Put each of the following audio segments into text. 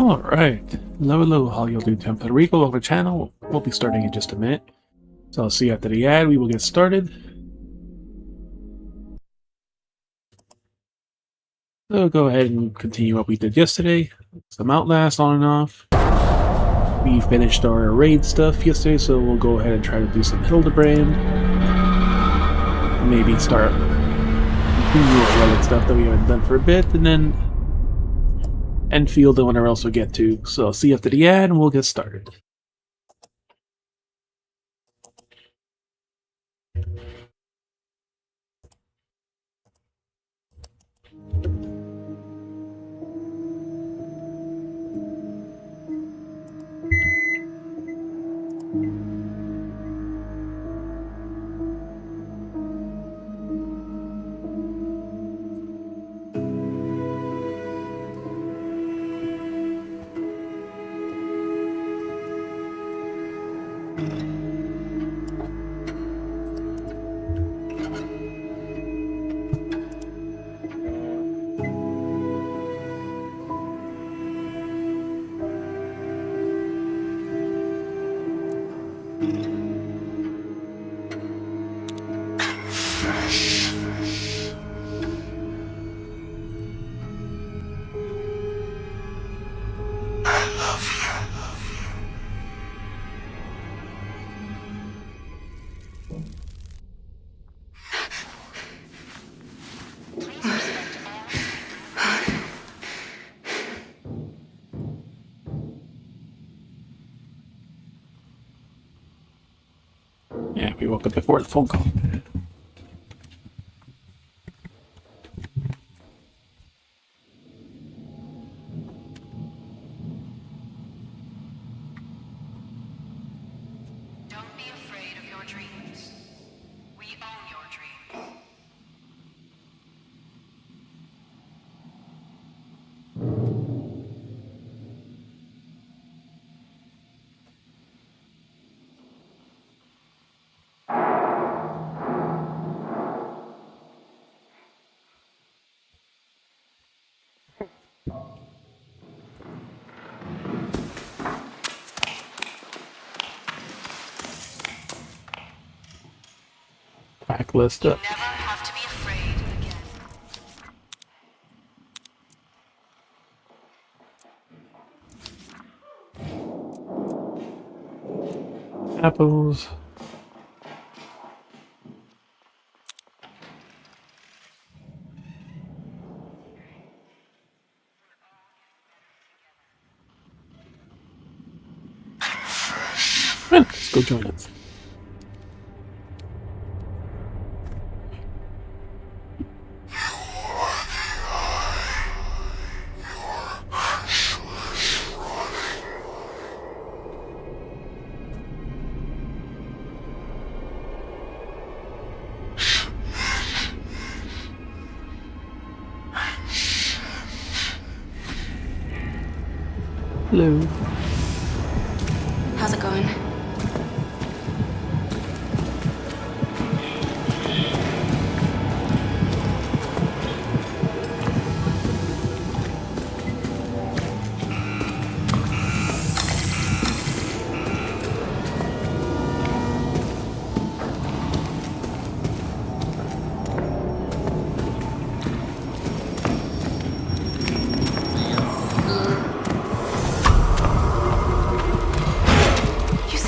Alright, hello, how y'all doing? Time for the recall of the channel. We'll be starting in just a minute. So I'll see you after the ad, we will get started. So go ahead and continue what we did yesterday. Some Outlast on and off. We finished our raid stuff yesterday, so we'll go ahead and try to do some Hildebrand. Maybe start doing more relic stuff that we haven't done for a bit, and then Endfield and whatever else we'll get to. So I'll see you after the ad and we'll get started. Yeah, we woke up before the phone call. Don't be afraid of your dreams. We own your dreams. Backlist You up. never have to be afraid again. Apples. Let's go join us. Hello. How's it going? You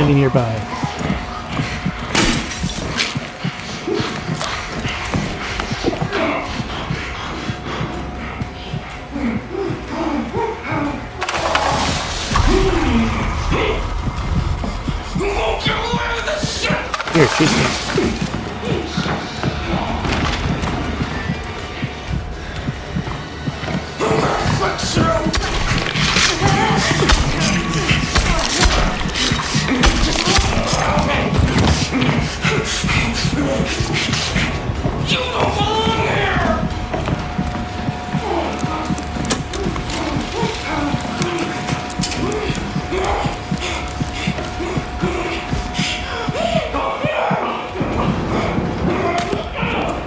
enemy nearby. Here, chase me.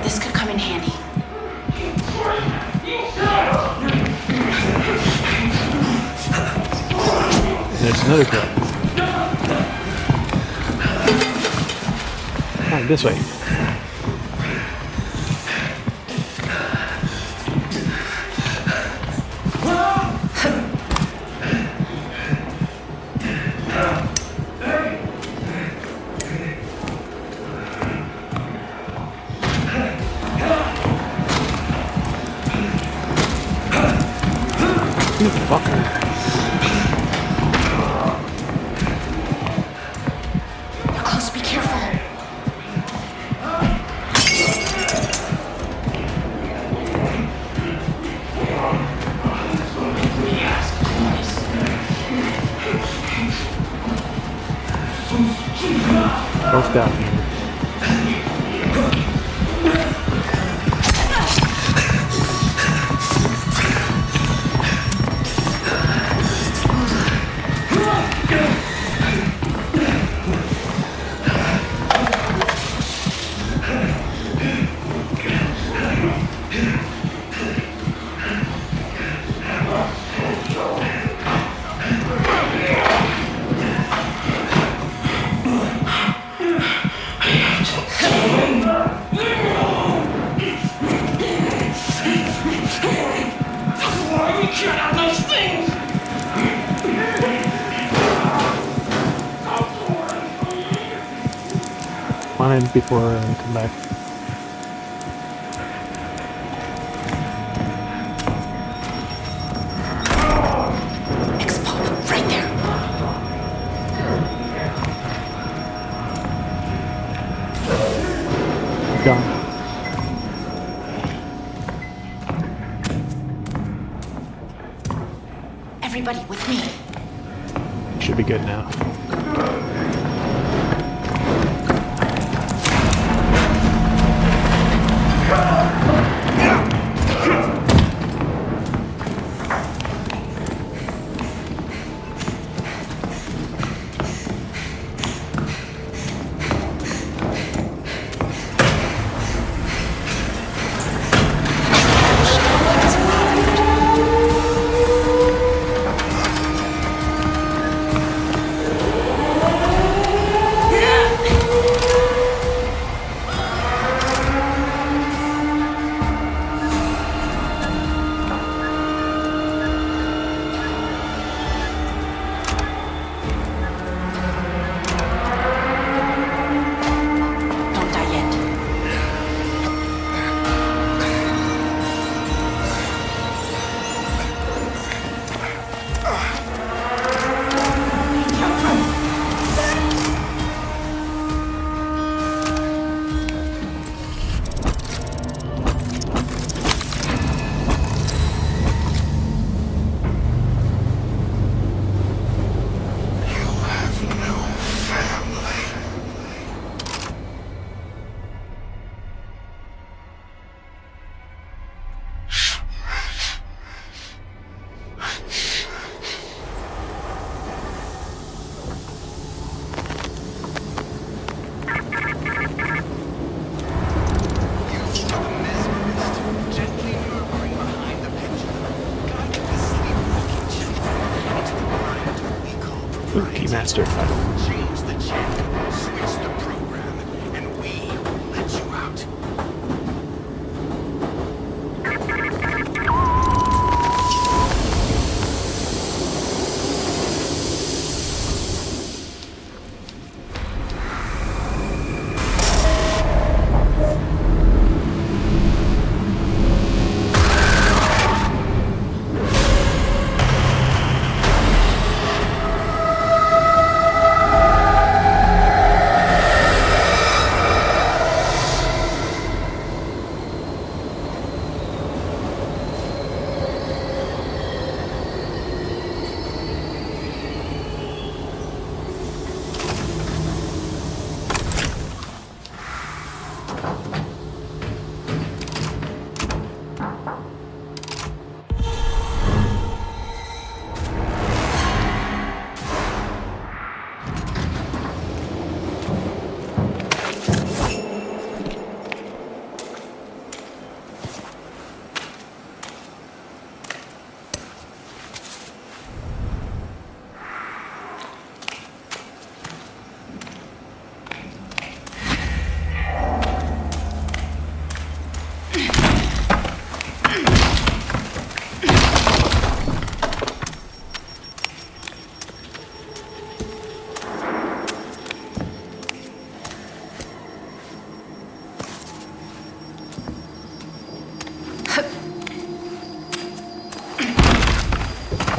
This could come in handy. There's another girl. Alright, this way. You fucker. You're close, be careful. Both down here. Come on in before I come back. Explode right there. Gone. Everybody with me. Should be good now. Don't die yet. Keymaster. Change the channel, switch the program, and we will let you out.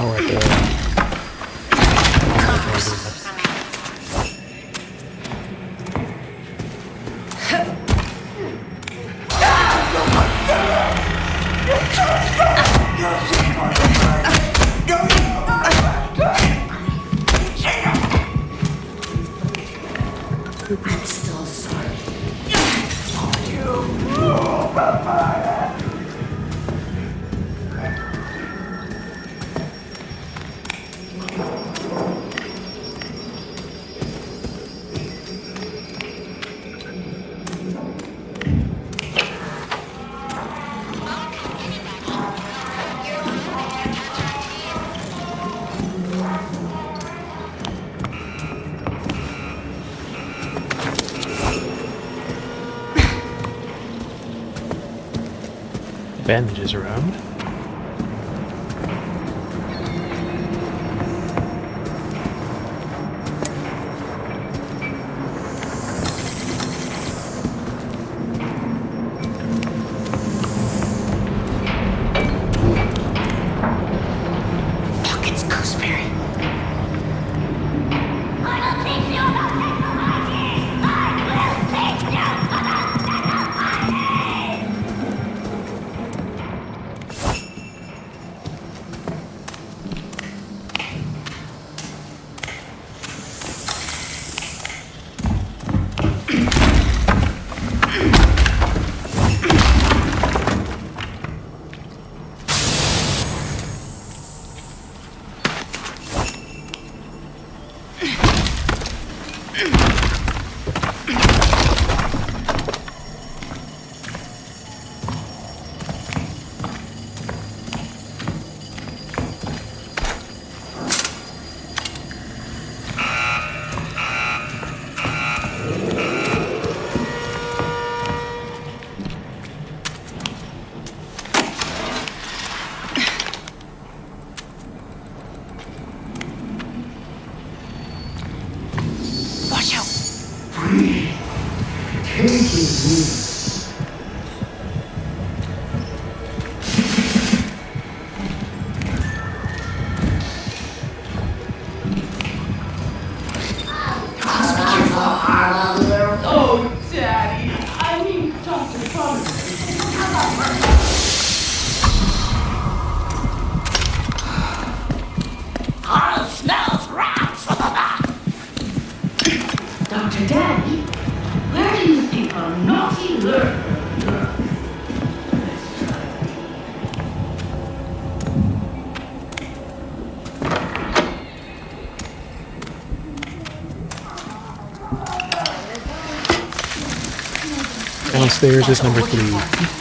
power at the... I'm still sorry. Bandages around. Fuck, it's Gooseberry. Watch out. Oh, Daddy. I mean, Dr. Thomas. Carl smells rats. Dr. Daddy, where do you think a naughty learner? Downstairs is number 3.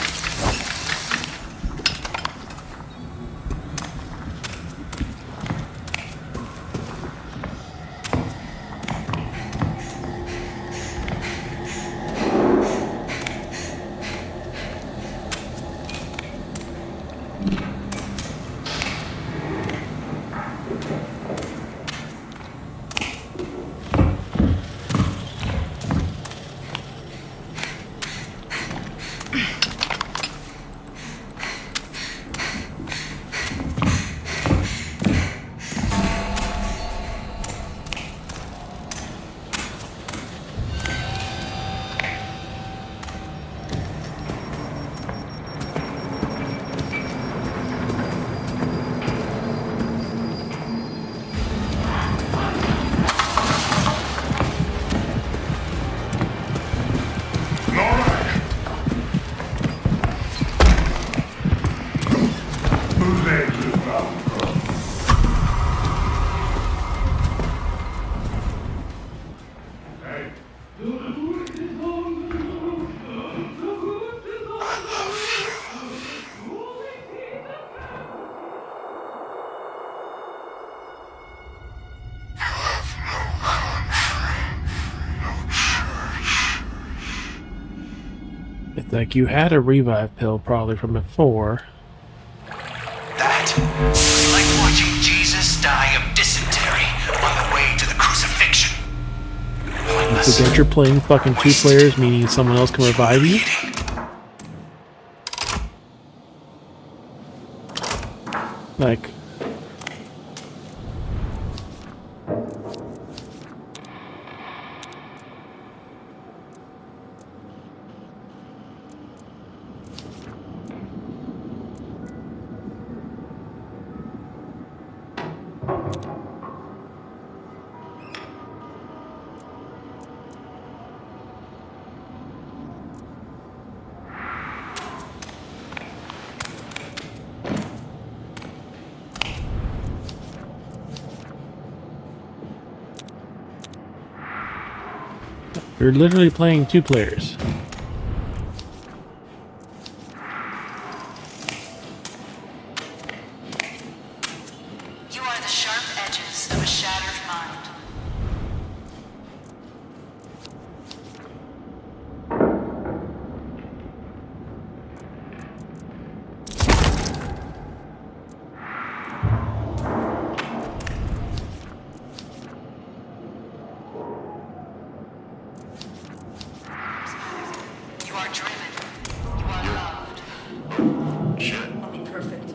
It's like you had a revive pill probably from before. That. Like watching Jesus die of dysentery on the way to the crucifixion. Pointless. Forget you're playing fucking 2 players, meaning someone else can revive you. Like, You're literally playing 2 players. You are the sharp edges of a shattered mind. You are driven. You are loved. I'll be perfect.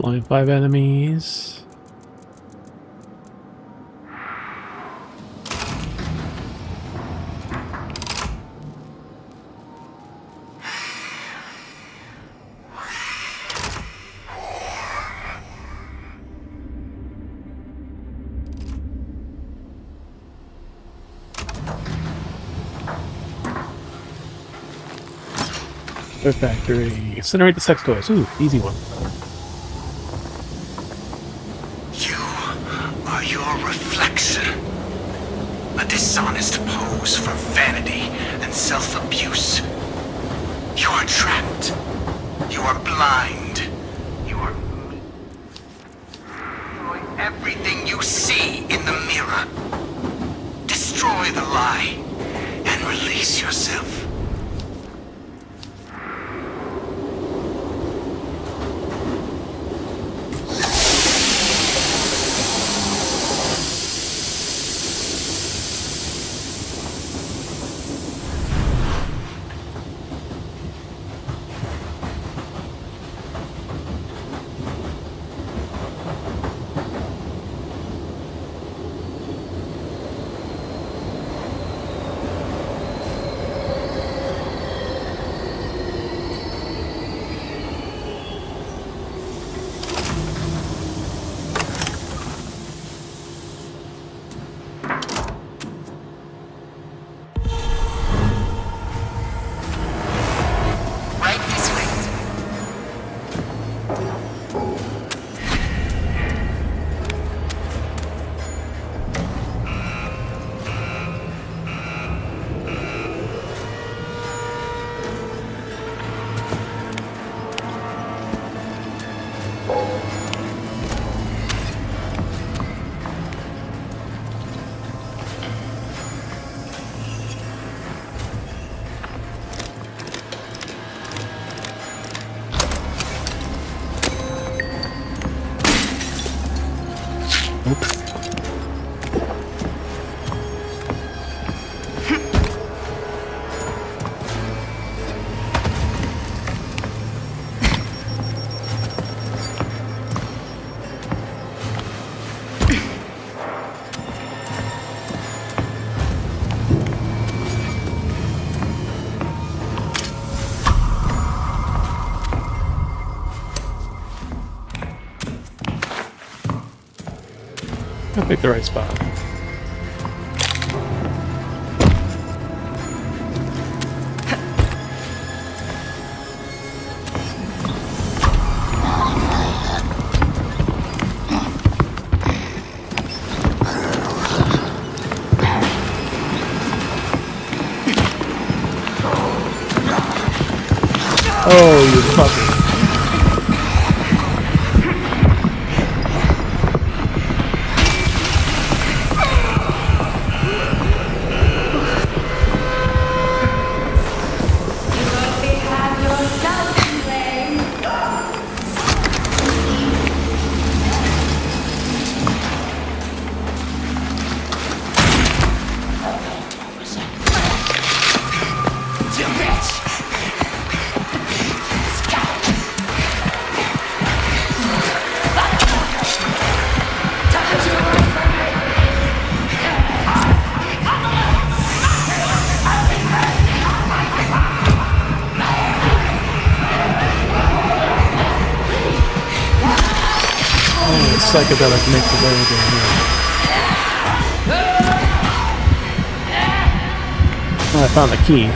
Only 5 enemies. Toy factory. Incinerate the sex toys. Ooh, easy one. You are your reflection. A dishonest pose for vanity and self-abuse. You are trapped. You are blind. You are destroy everything you see in the mirror. Destroy the lie and release yourself. Right this way. Oops. I picked the right spot. Oh, you fucker. psychedelic mix of everything here. Oh, I found the key.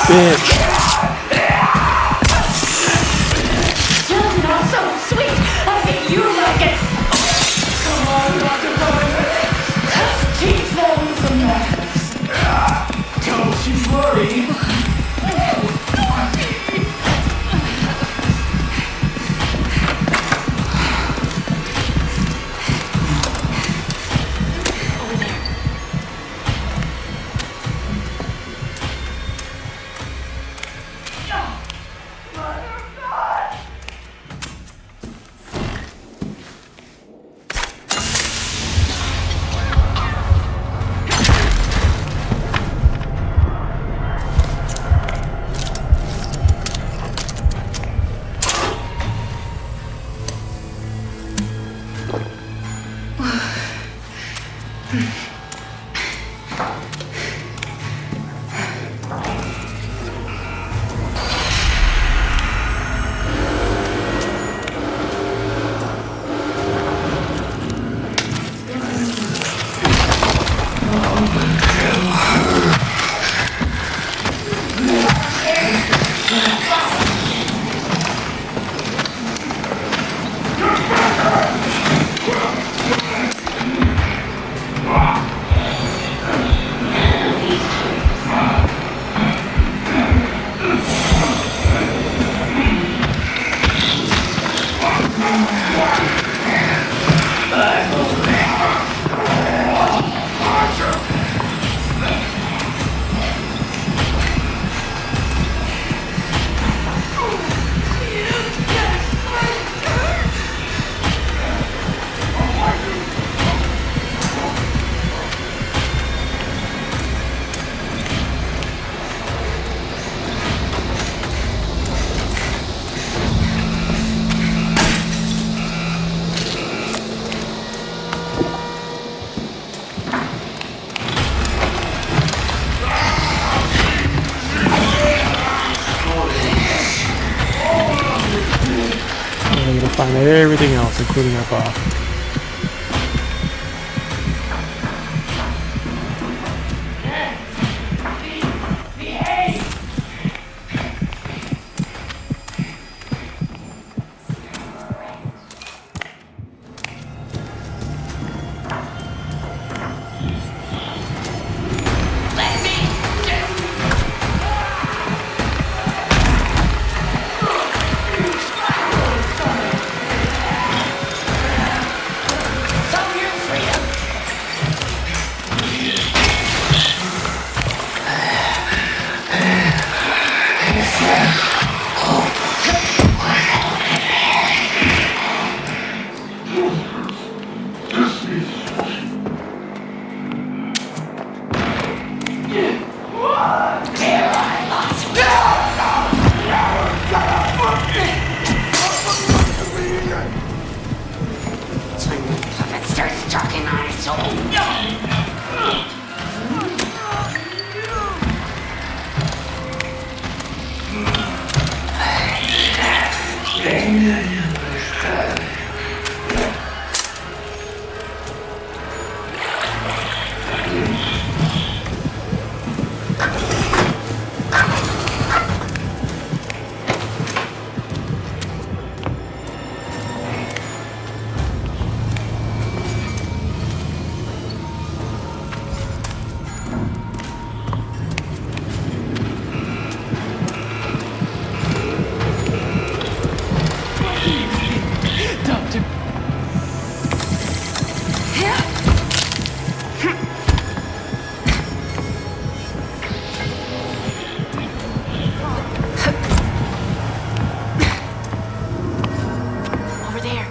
Bitch. Children are so sweet. I think you like it. Come on, Dr. Bowman. Let's teach them some manners. Don't you worry. Find everything else, including our boss. Over there.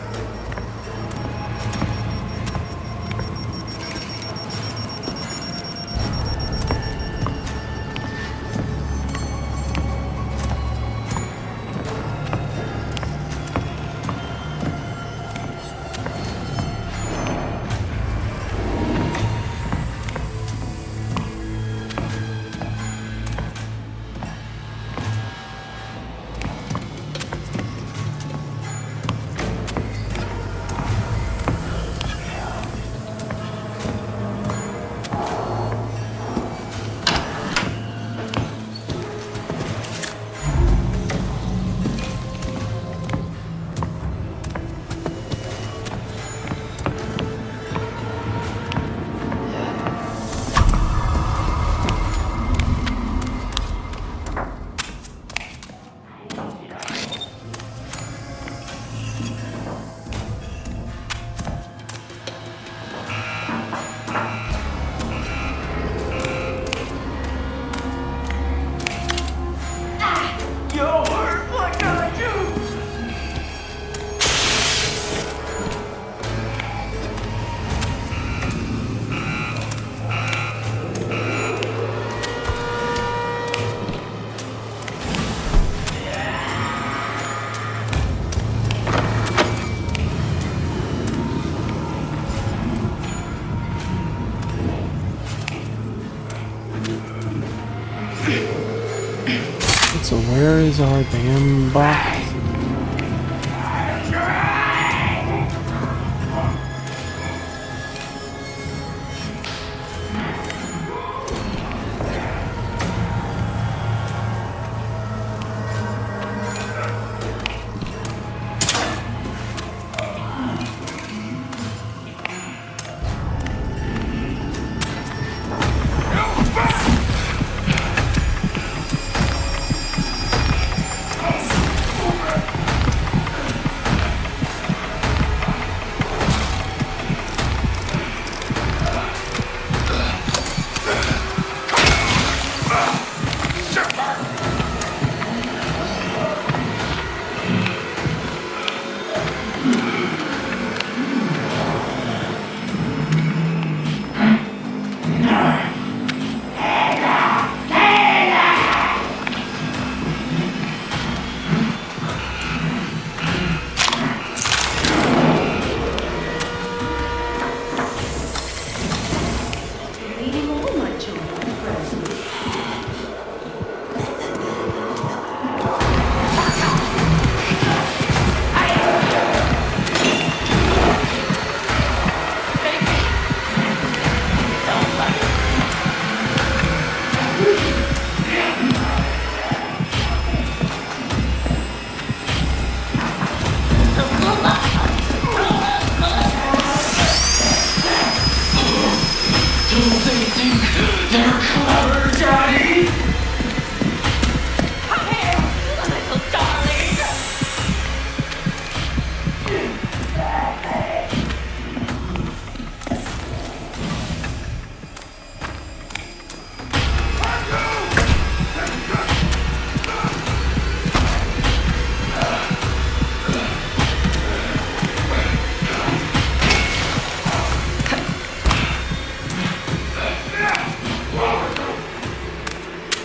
So where is our damn box?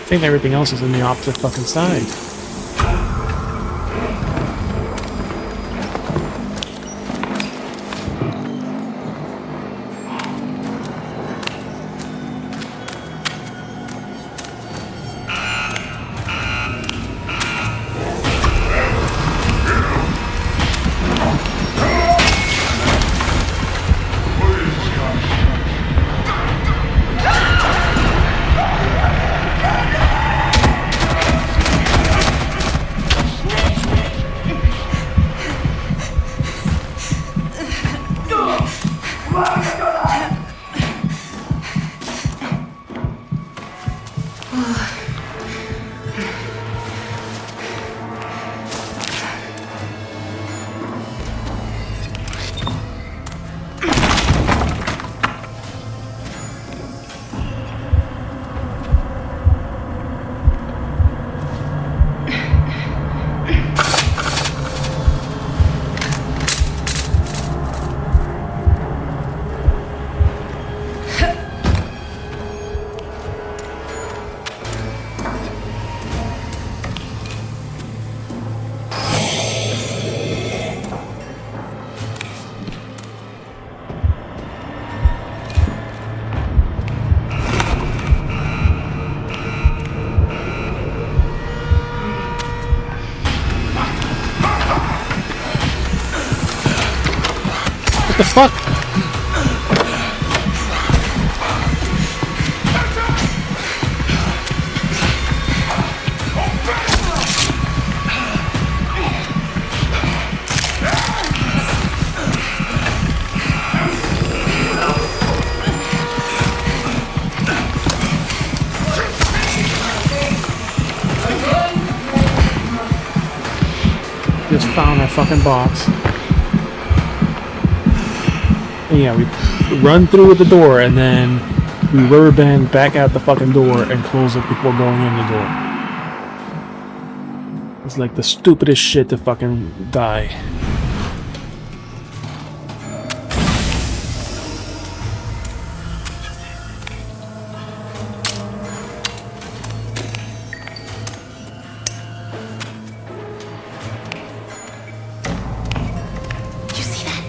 think everything else is in the opposite fucking side. What the fuck? Just found our fucking box. And yeah, we run through the door and then we rubber band back out the fucking door and close it before going in the door. It's like the stupidest shit to fucking die. Did you see that?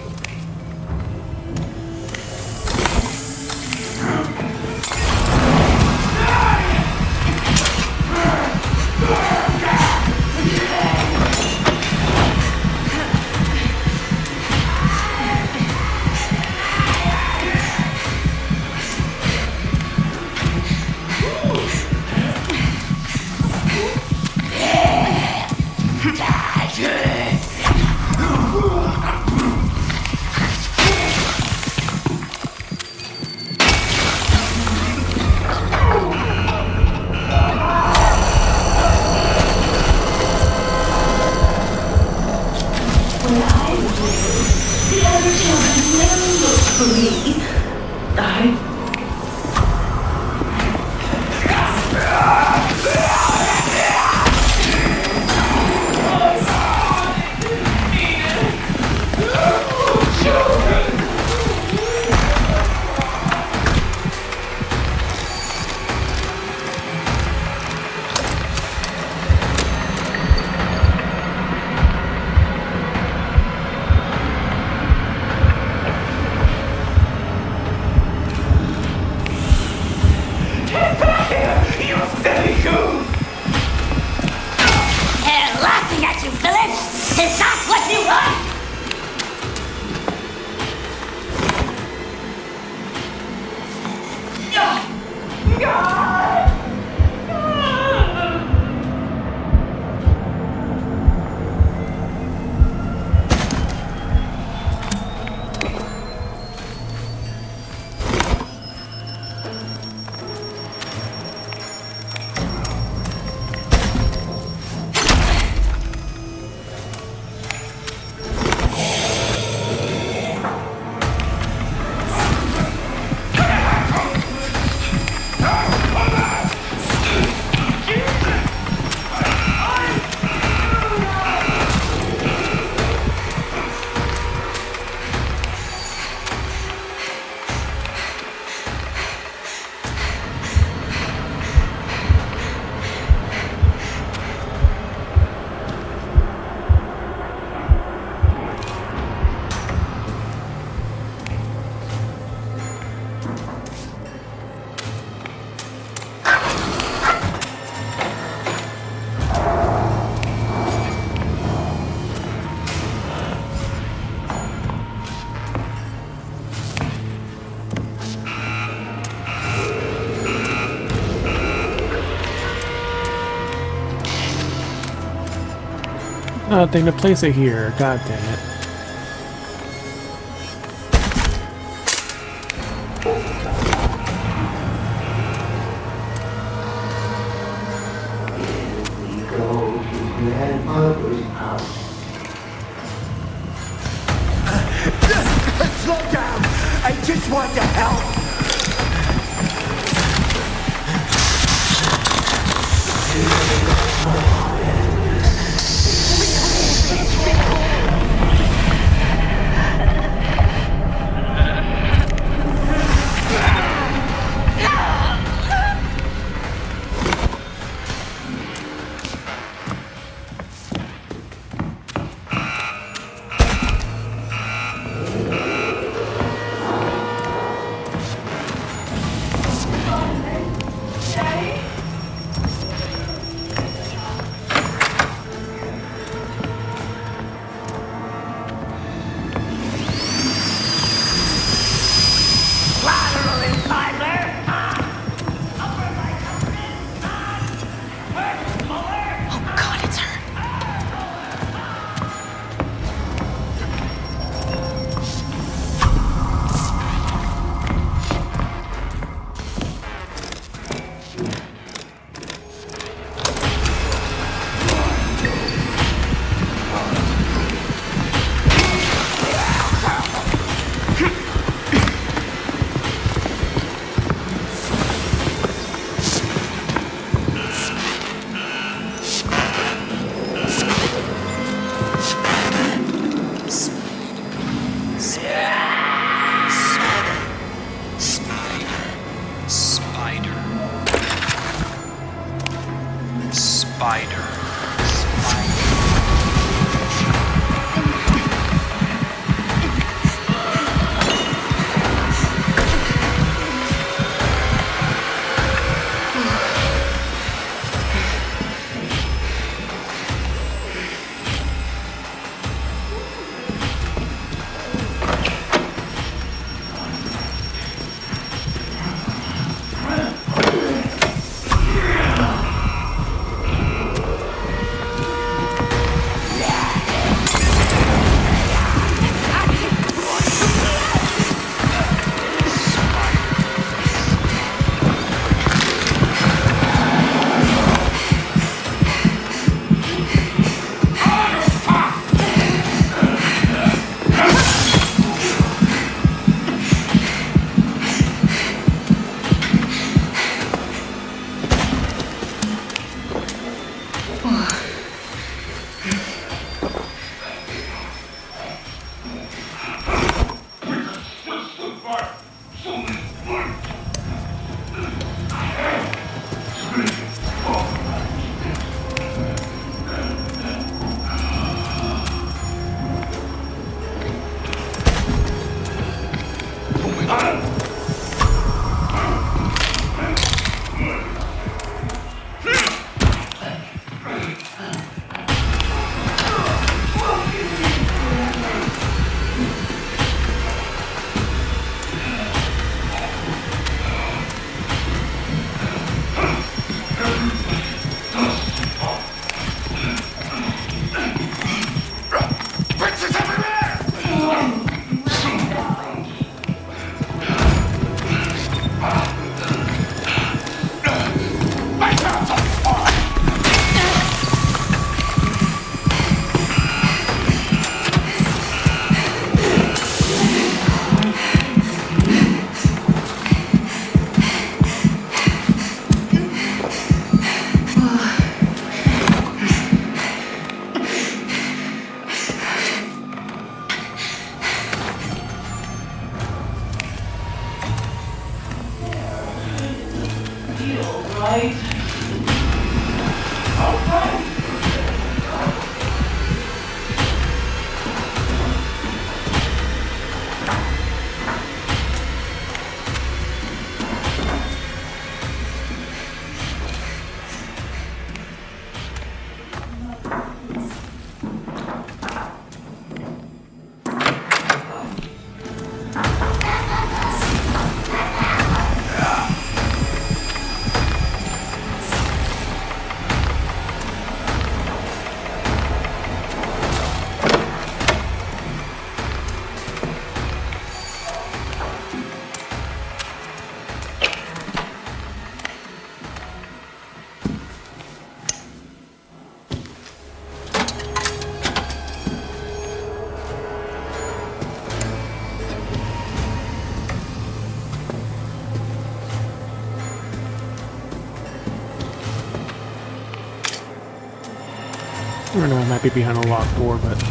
Oh, thing to place it here. God damn it. Slow down! I just want to help! Oh god, it's her. Spider. I don't know, I might be behind a locked door, but...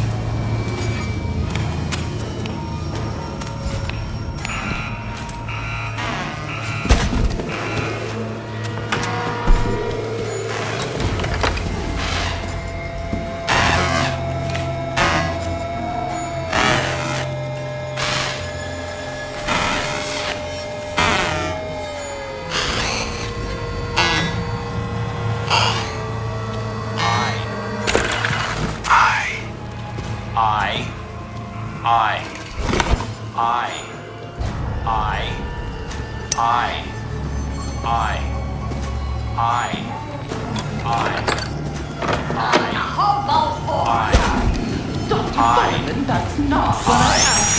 That's not what I asked.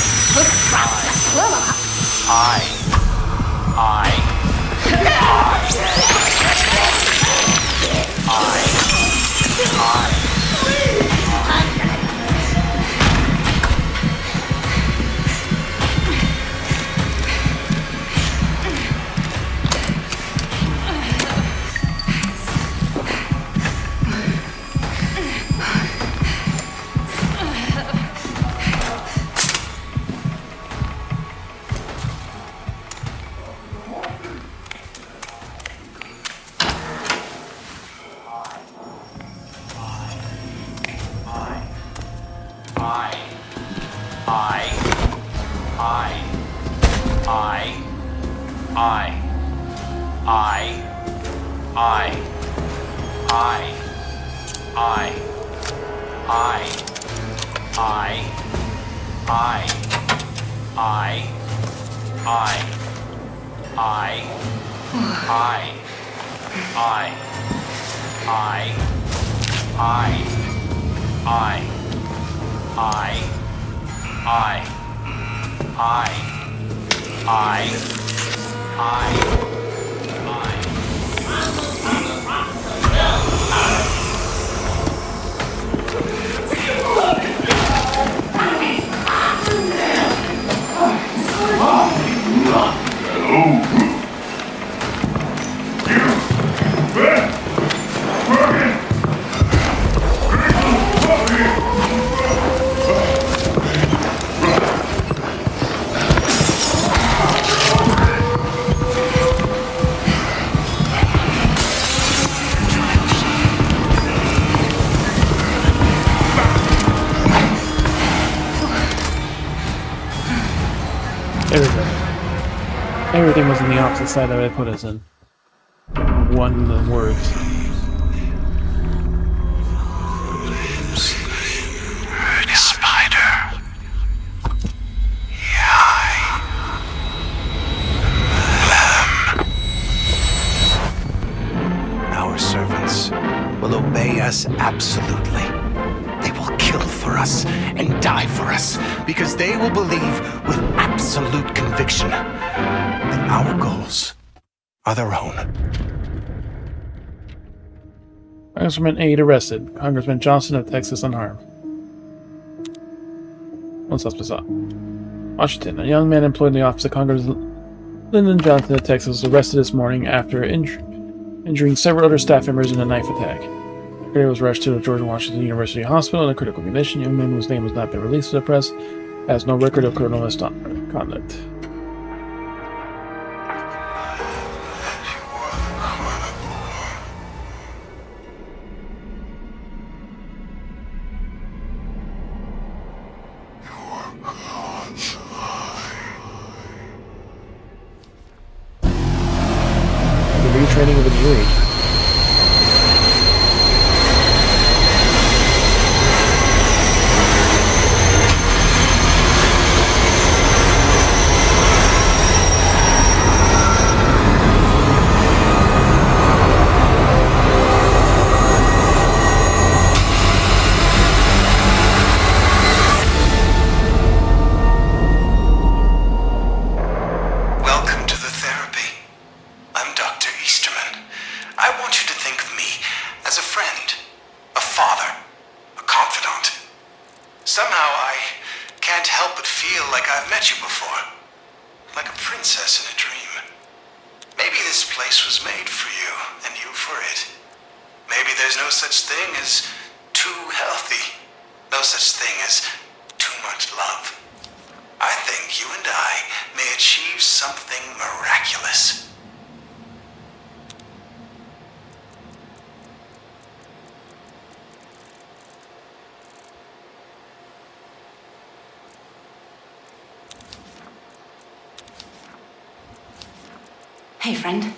Everything was on the opposite side that I put us in. One of the words. Spider. Our servants will obey us absolutely. They will kill for us and die for us because they will believe with absolute conviction that our goals are their own. Congressman 8 arrested. Congressman Johnson of Texas unharmed. One suspect up. Washington. A young man employed in the office of Congressman Lyndon Johnson of Texas was arrested this morning after injuring several other staff members in a knife attack. He was rushed to the George Washington University Hospital in a critical condition. The young man, whose name has not been released to the press, has no record of criminal misconduct. The retraining of a jury. too healthy. No such thing as too much love. I think you and I may achieve something miraculous. Hey, friend.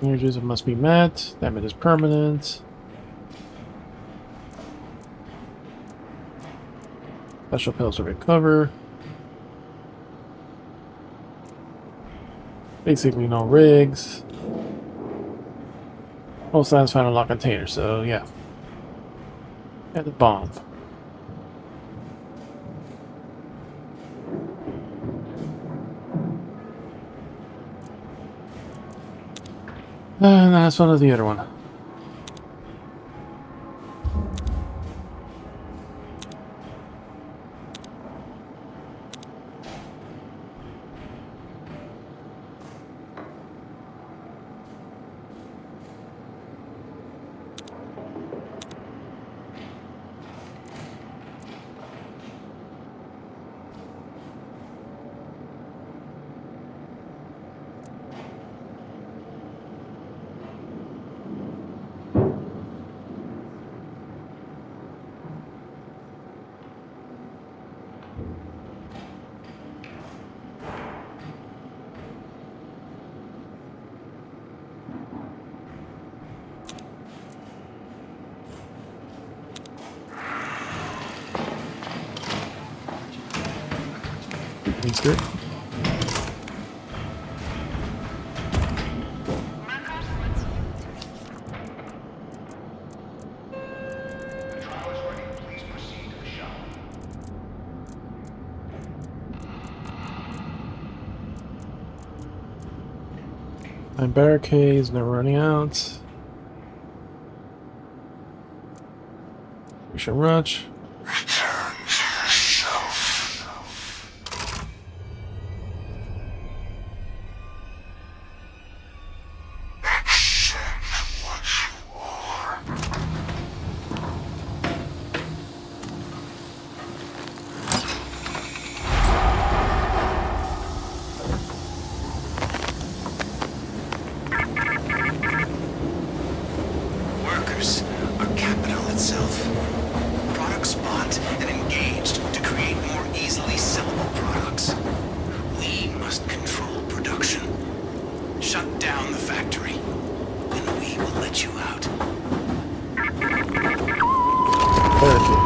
Images must be met. Damage is permanent. Special pills to recover. Basically no rigs. All signs found in lock container, so yeah. And the bomb. And that's one of the other one. Thanks, good. 9 barricades, never running out. We should rush. Return to yourself. Accept what you are. Workers are capital itself. Products bought and engaged to create more easily sellable products. We must control production. Shut down the factory, and we will let you out. Barricade.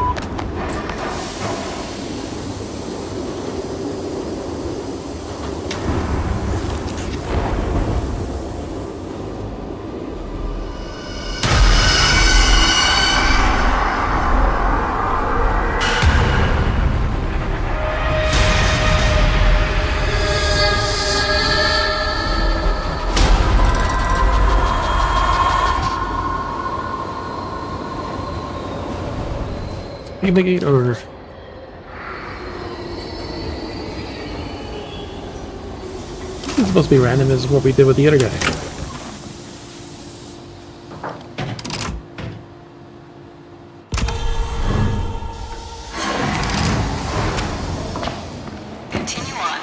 Mitigate or it's supposed to be random as what we did with the other guy. Continue on.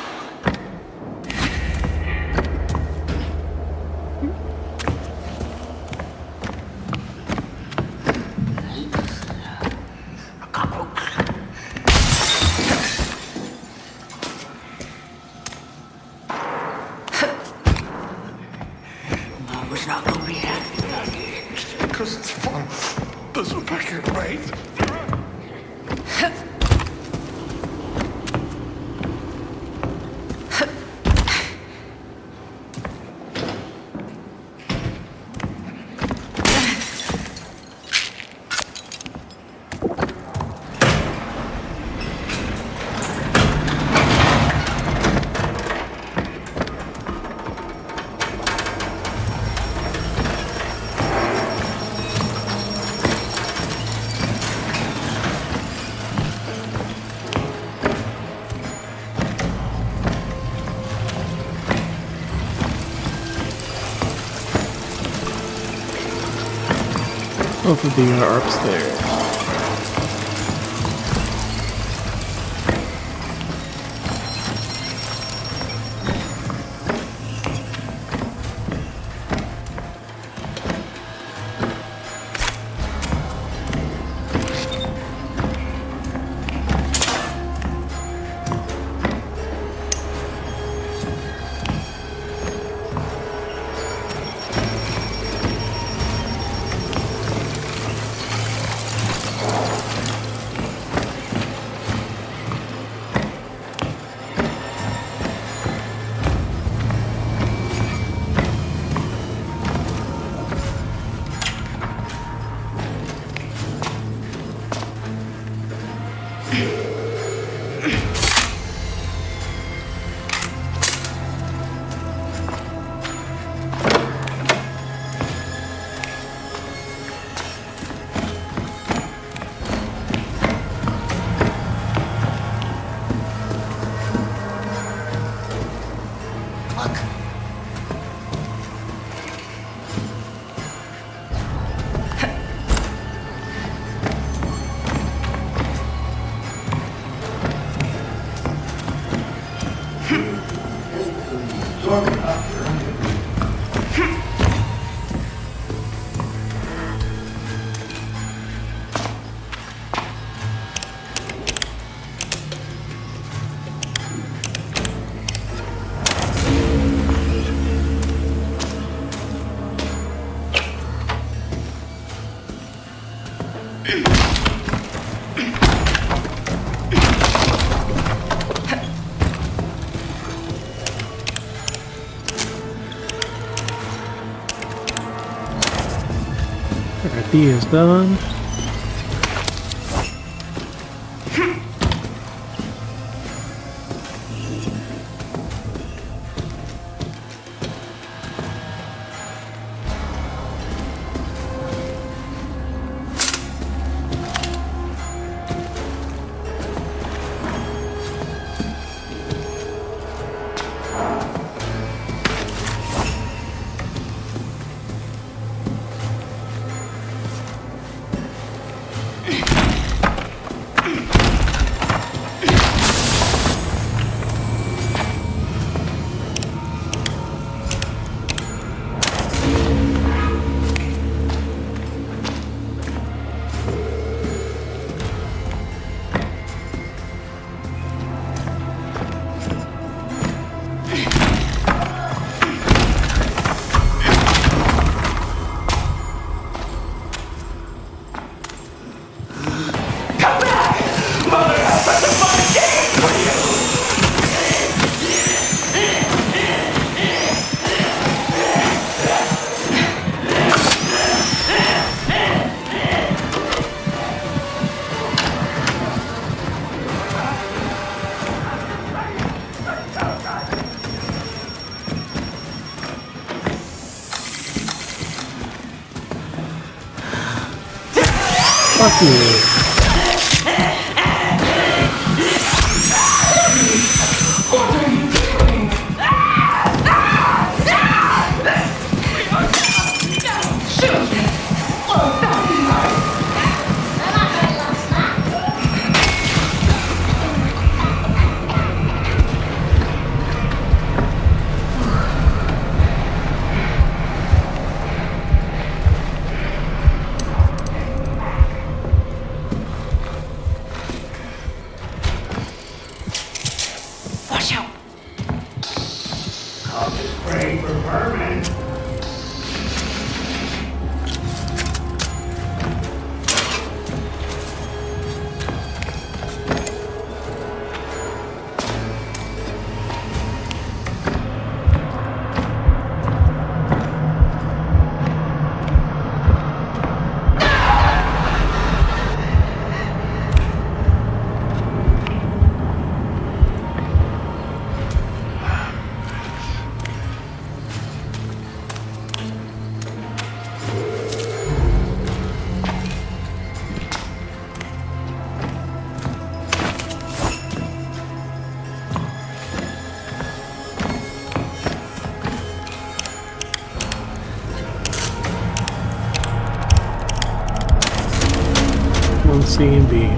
Mama's not gonna be happy. Because it's fun. Doesn't make it right. Both of these are upstairs. Alright, D is done. Fuck you. Watch out. Praying for vermin. One C and B.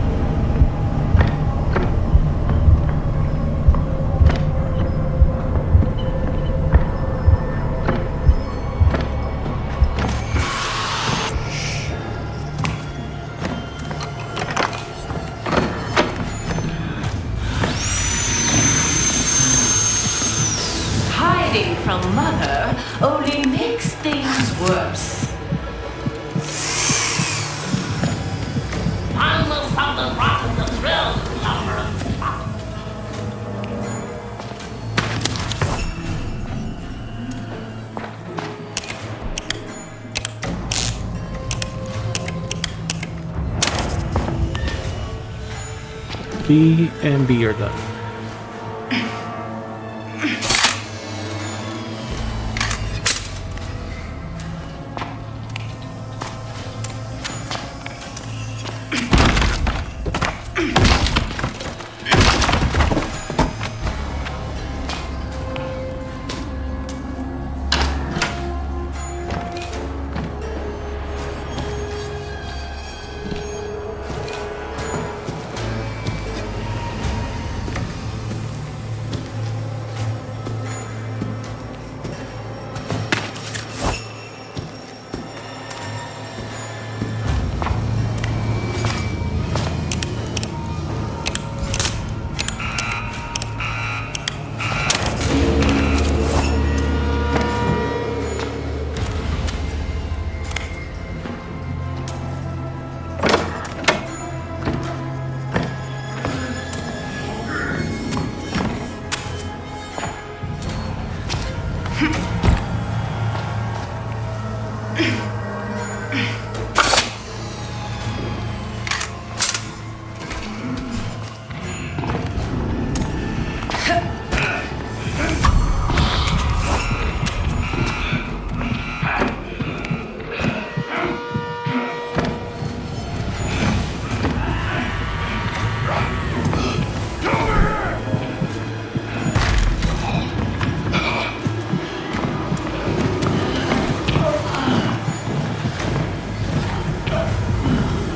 Hiding from Mother only makes things worse. I will something rotten the thrill, lumber. B and B are done.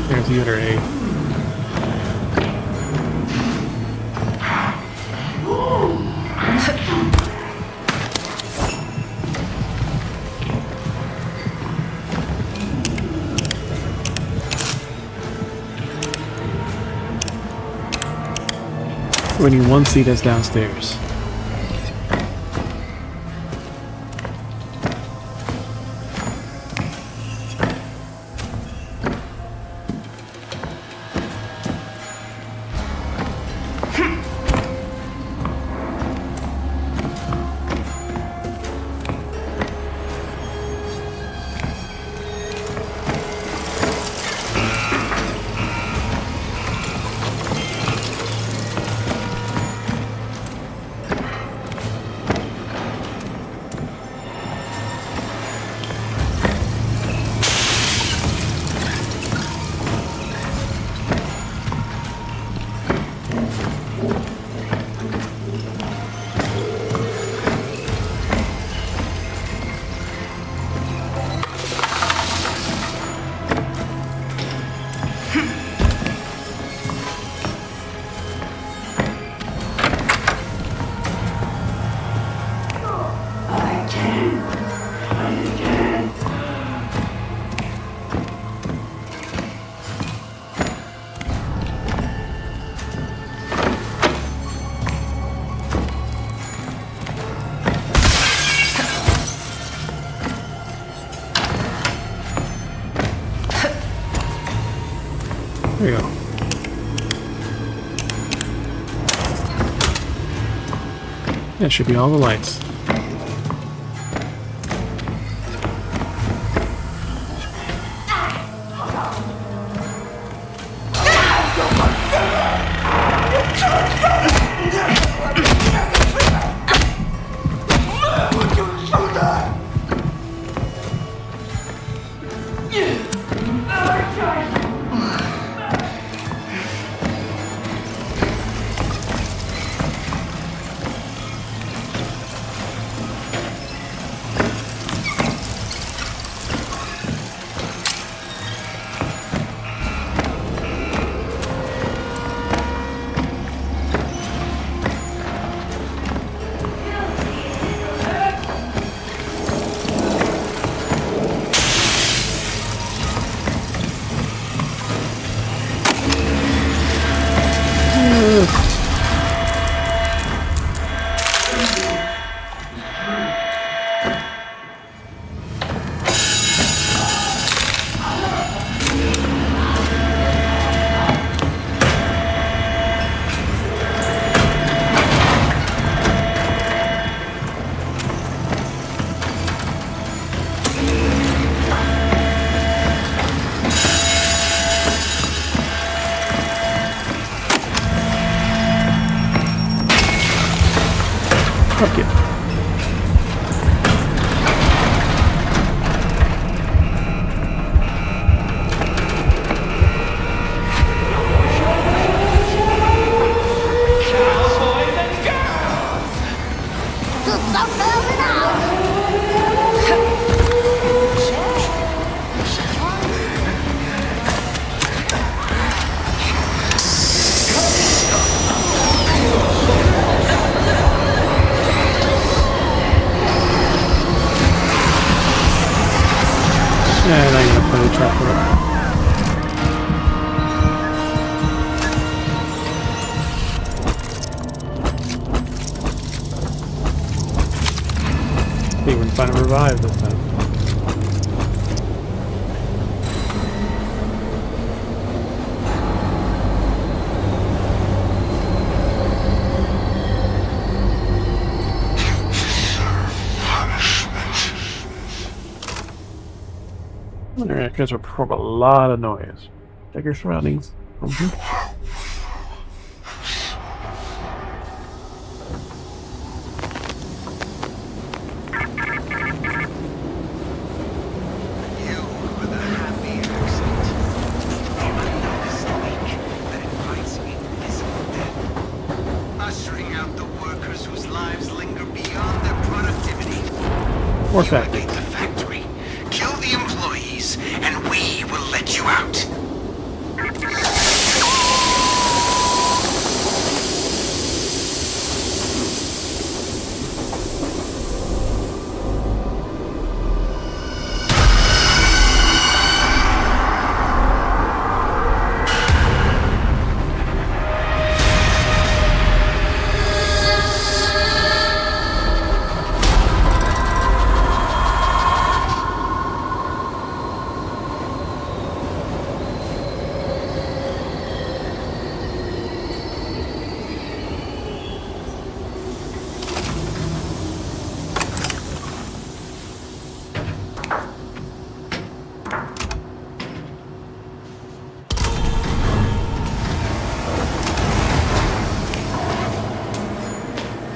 There's the other A. We need one seat that's downstairs. There you go. That should be all the lights. Fuck it. Yeah, and I'm gonna play the trap for it. See if we can find a revive this time. Alright, guys will perform a lot of noise. Check your surroundings. You with a happy accent. I noticed the week that invites me to visit them. Ushering out the workers whose lives linger beyond their productivity. Or factory. Evacuate the factory. Kill the employees, and we will let you out.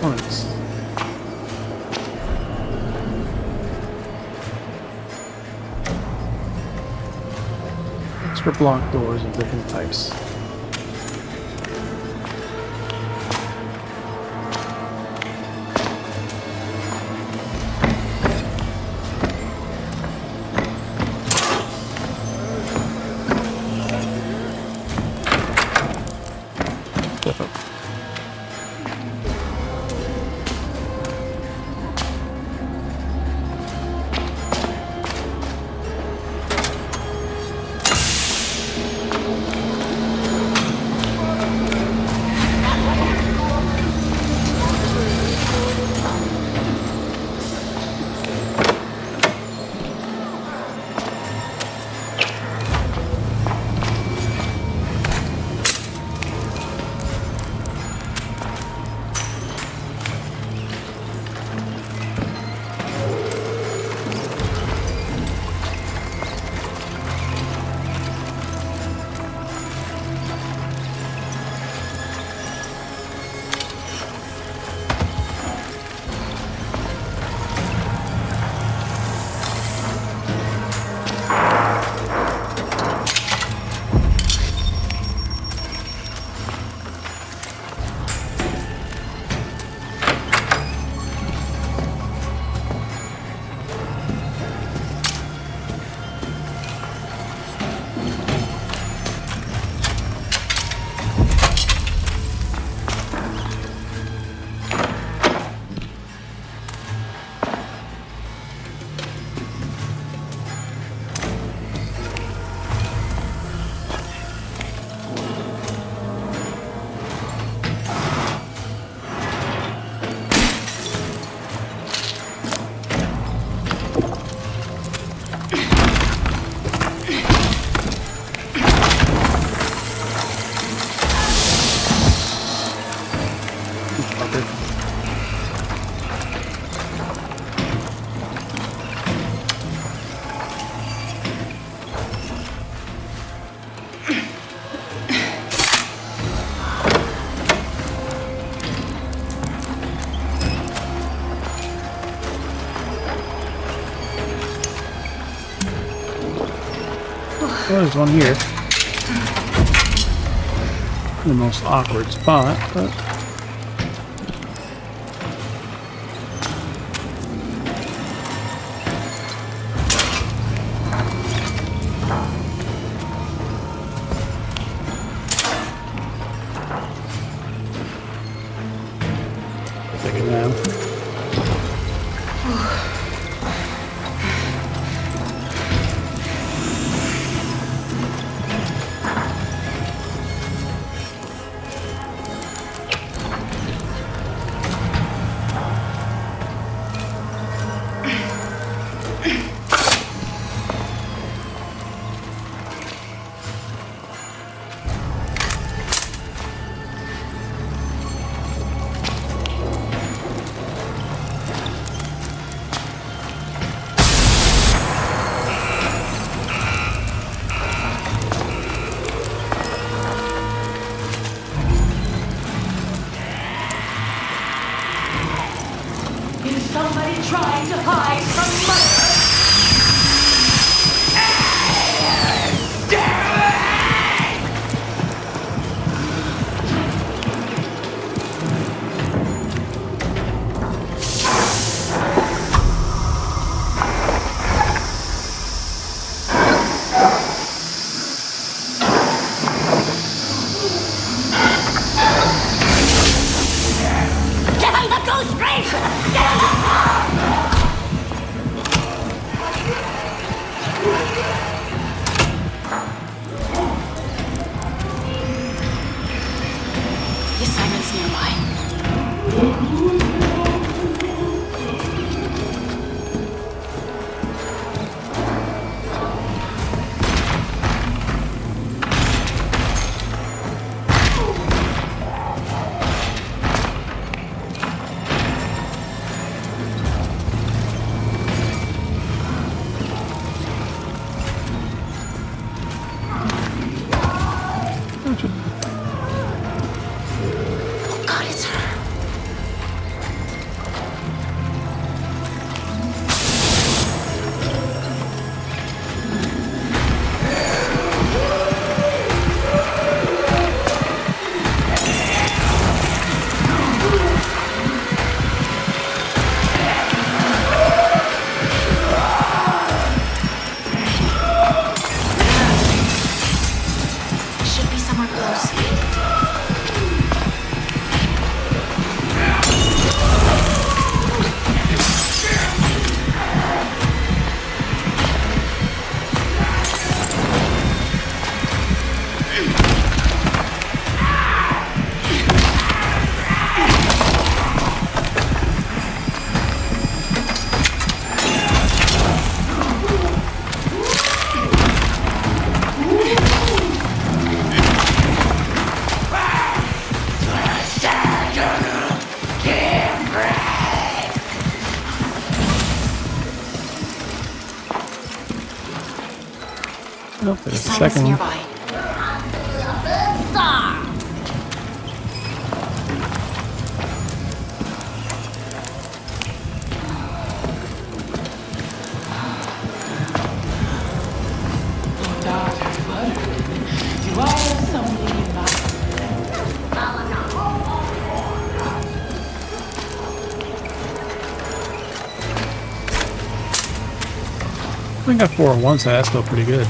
Points. Extra block doors of different types. Stuff up. Well, there's one here. The most awkward spot, but... Take it now. Is somebody trying to hide from murder? Get on the ghost race! The assignment's nearby. Oh God, it's her. Should be somewhere close. Nope, there's a Assignment's second one. nearby. I got 4 on one side, that's still pretty good.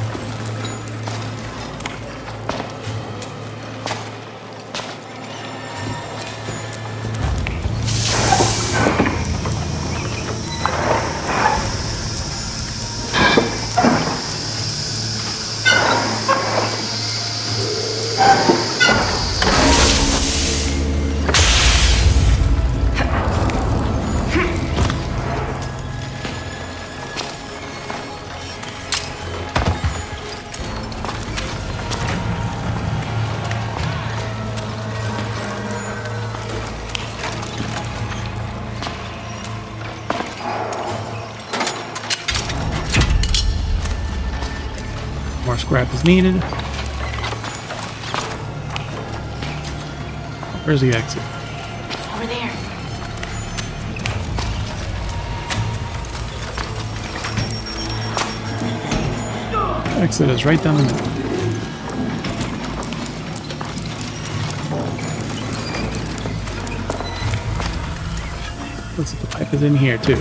More scrap is needed. Where's the exit? Over there. Exit is right down the middle. Looks like the pipe is in here too.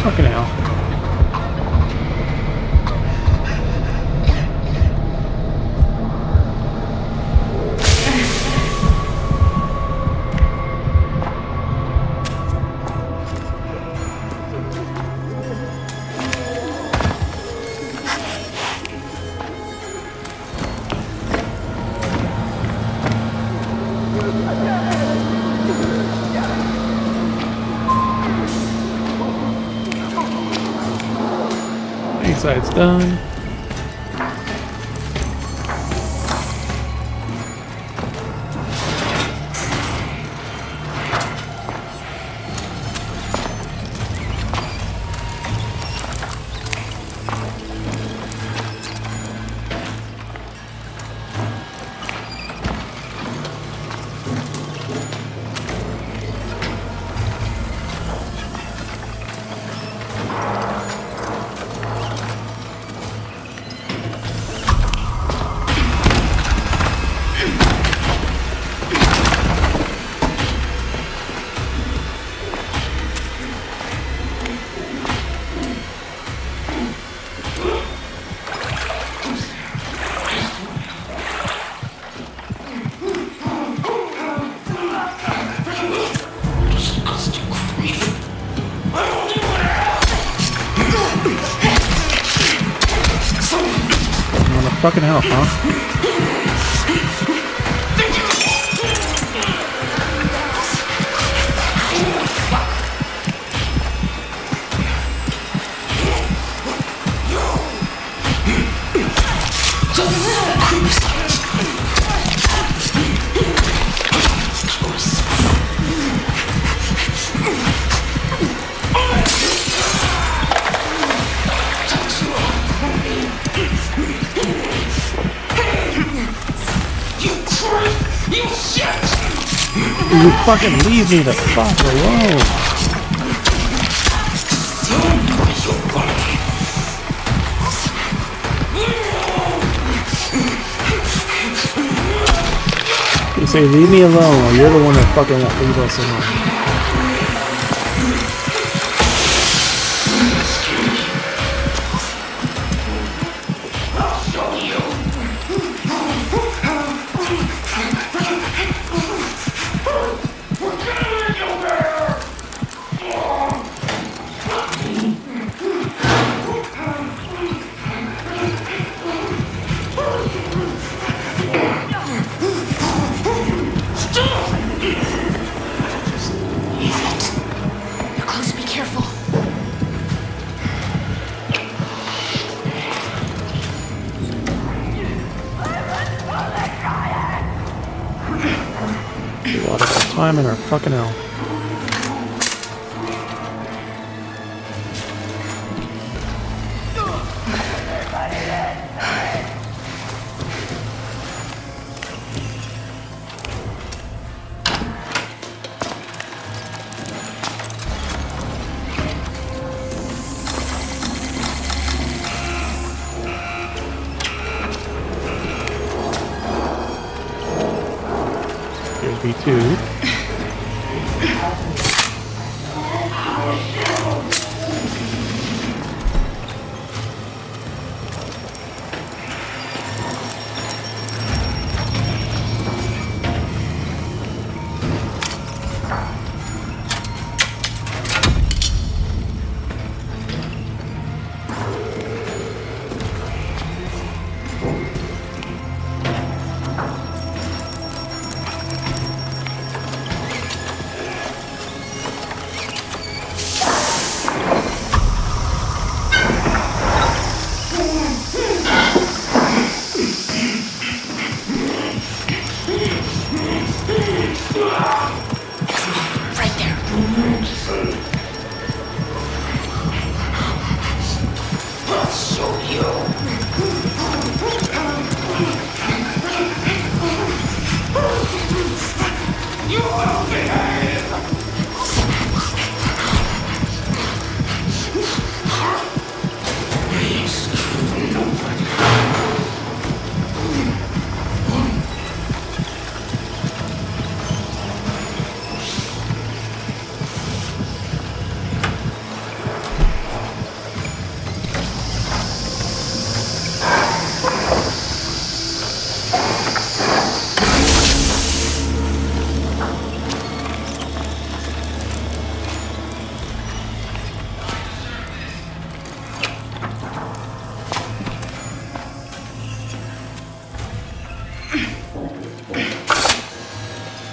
Fucking hell. Side's done. Fucking hell, huh? You fucking leave me the fuck alone. You say leave me alone, or you're the one that fucking won't leave us alone. Time in our fucking hell. Here's B2.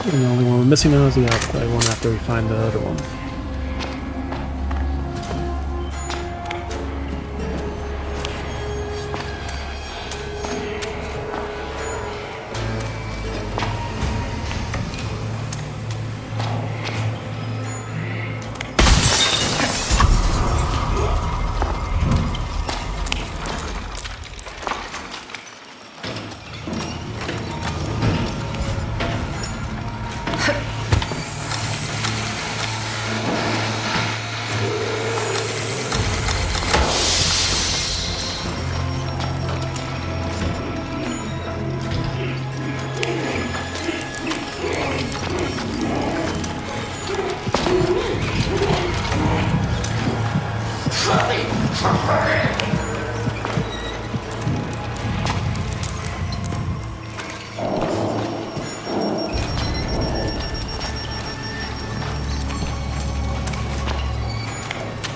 And the only one we're missing now is the outside one after we find the other one.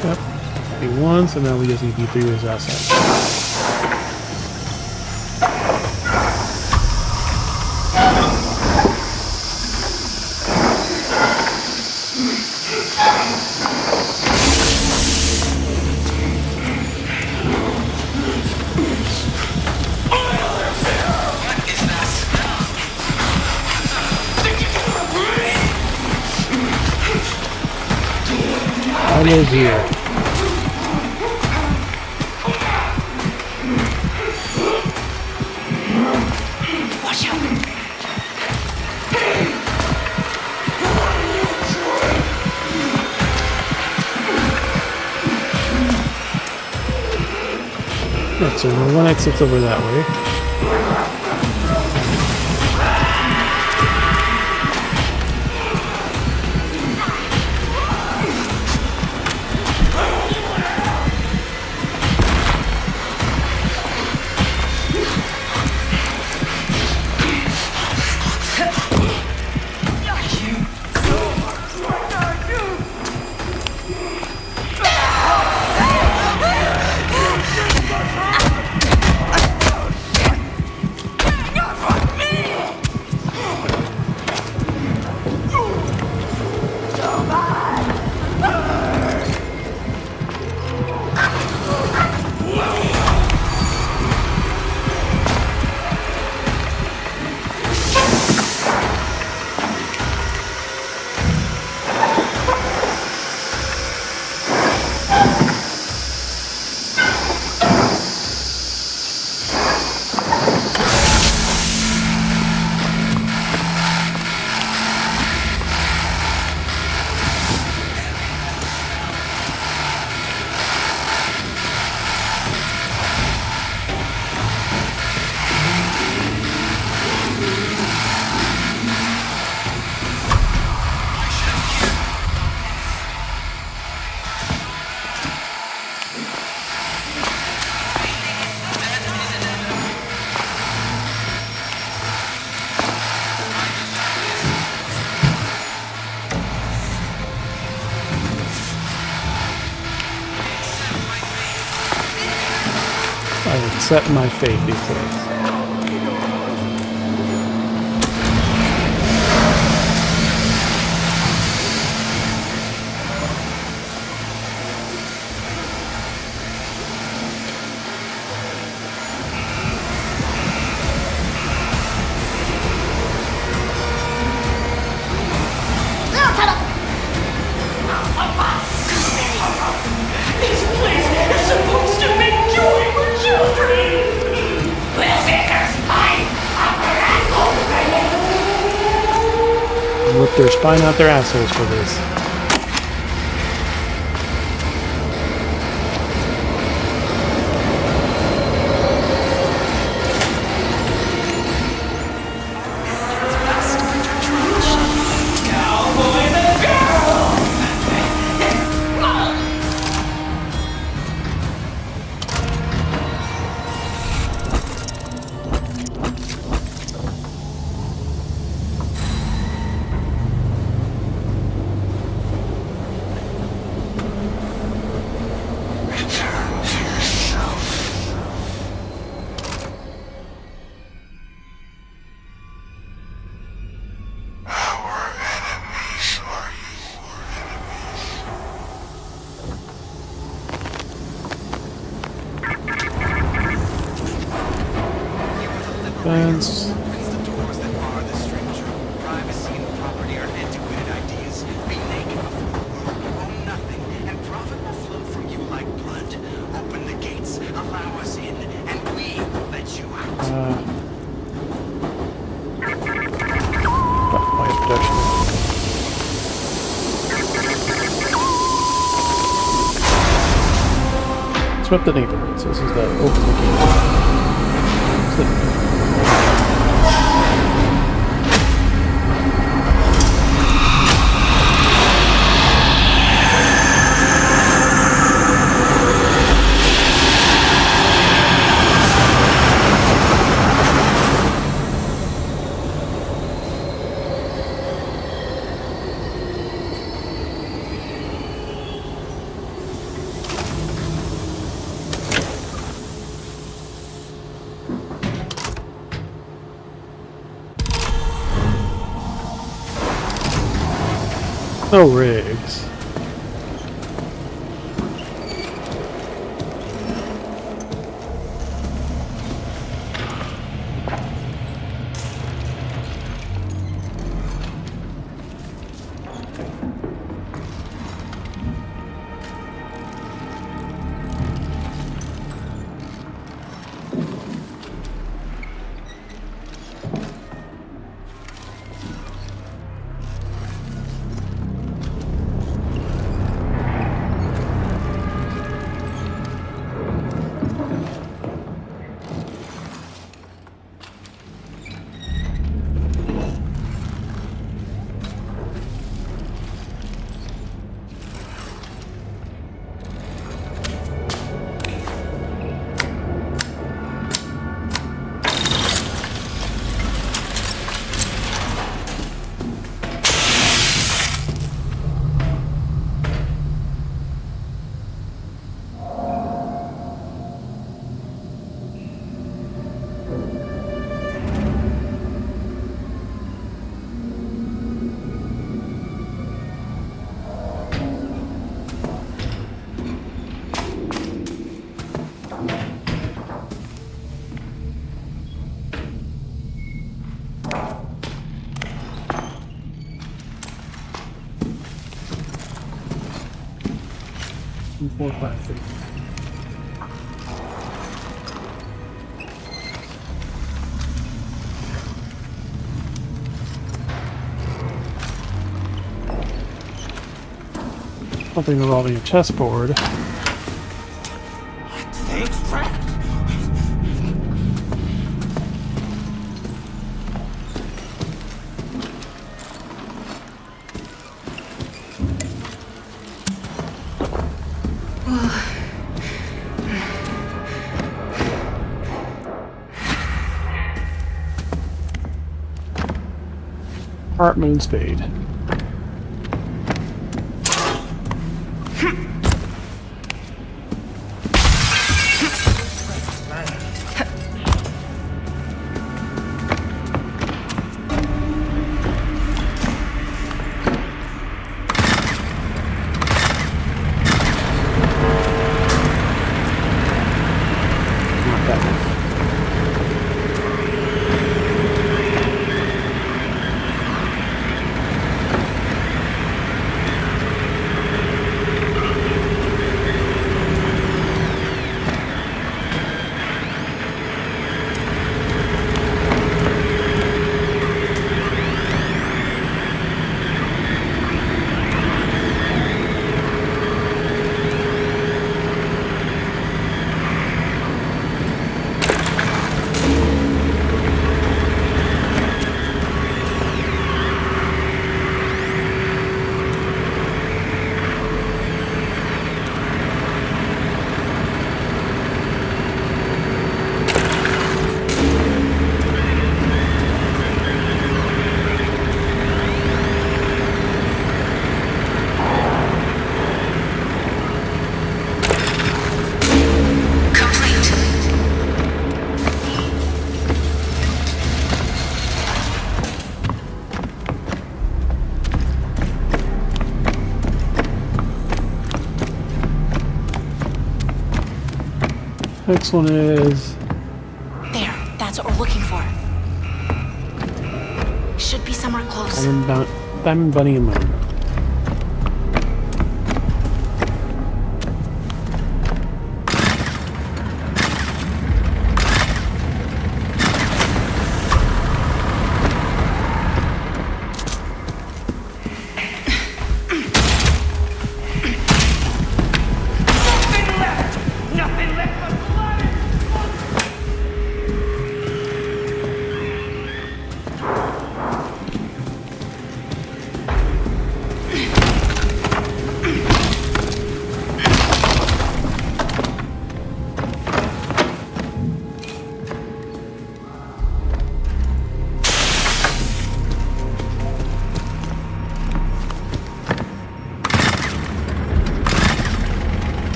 Yep. P1, so now we just need P3 is outside. Almost here. Watch out! Right, so one exit's over that way. I accept my fate, he says. This place is supposed to make joy for children! Rip their spine out their assholes for this. Fence. Raise the doors that bar the stranger. Privacy and property are antiquated ideas. Be naked before the world. You own nothing, and profit will flow from you like blood. Open the gates, allow us in, and we will let you out. My protection. Swept the neighborhood, so this is the open the gate. No rigs. Four, five, six. Something involving a chessboard. Thanks, Frank. Heart Moon Spade. Not that one. Next one is There, that's what we're looking for. Should be somewhere close. Diamond Bunny and Moon.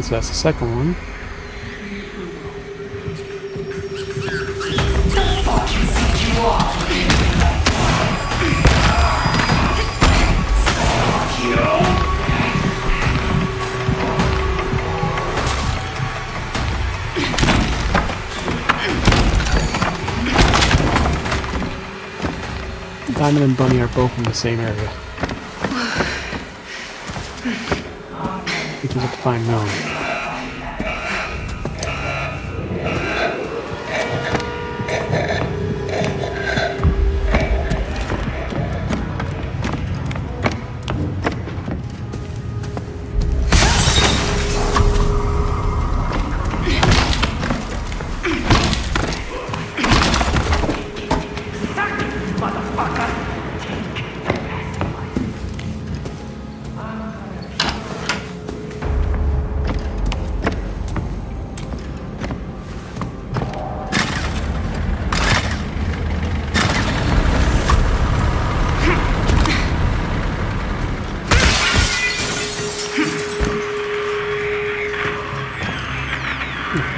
So that's the second one. Diamond and Bunny are both in the same area, which is a prime known.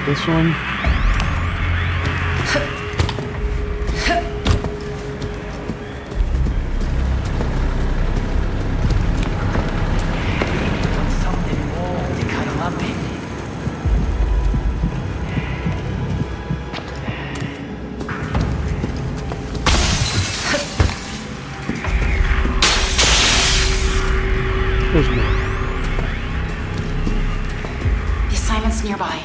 This one. There's more. The assignment's nearby.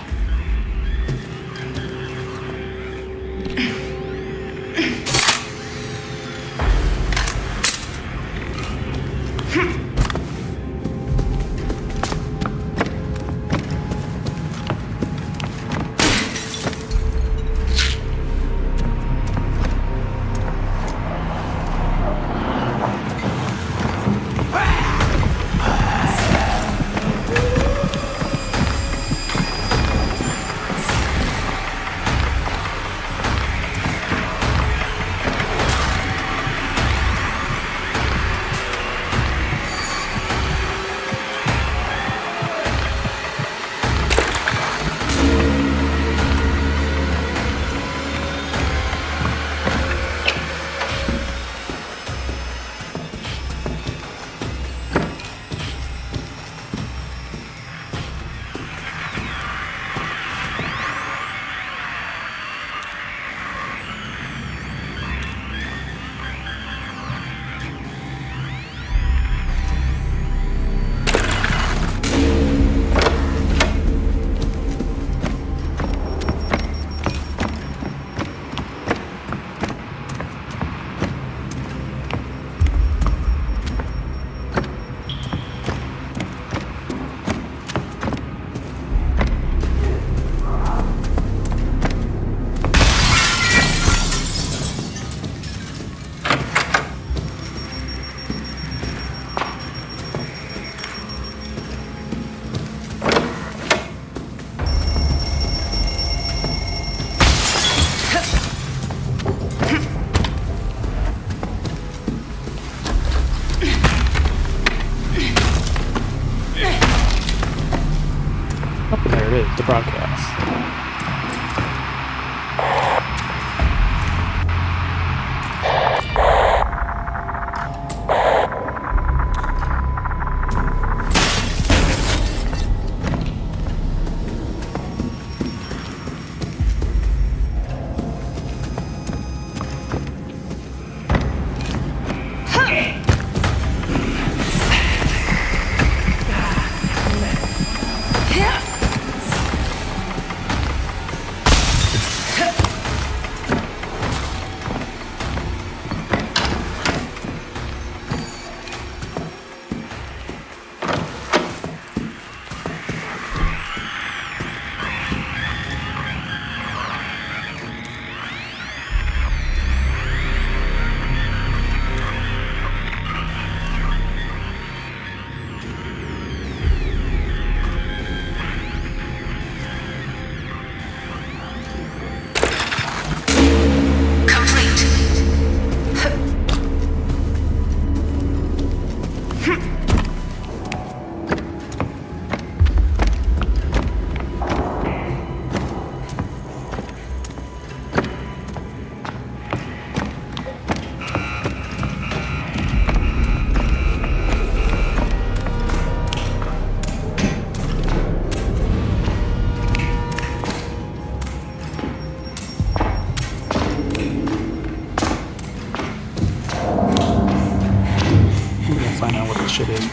There it is, the broadcast.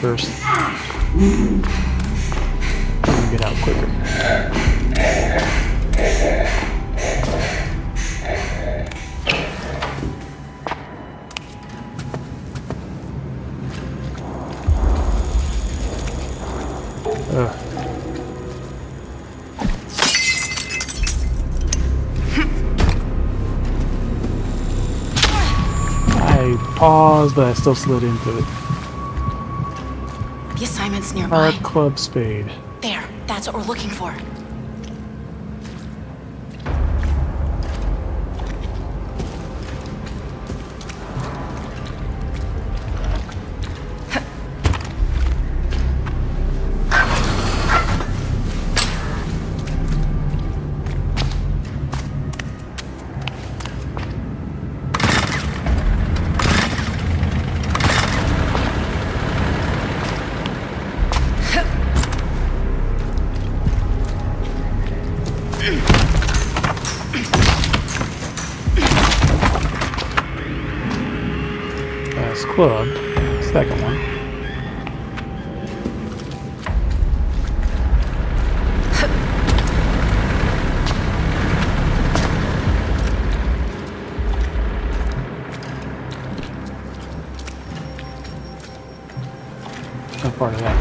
first. Get out quicker. I paused, but I still slid into it. The assignment's nearby. Art Club Spade. There, that's what we're looking for. Club. Second one. No part of that.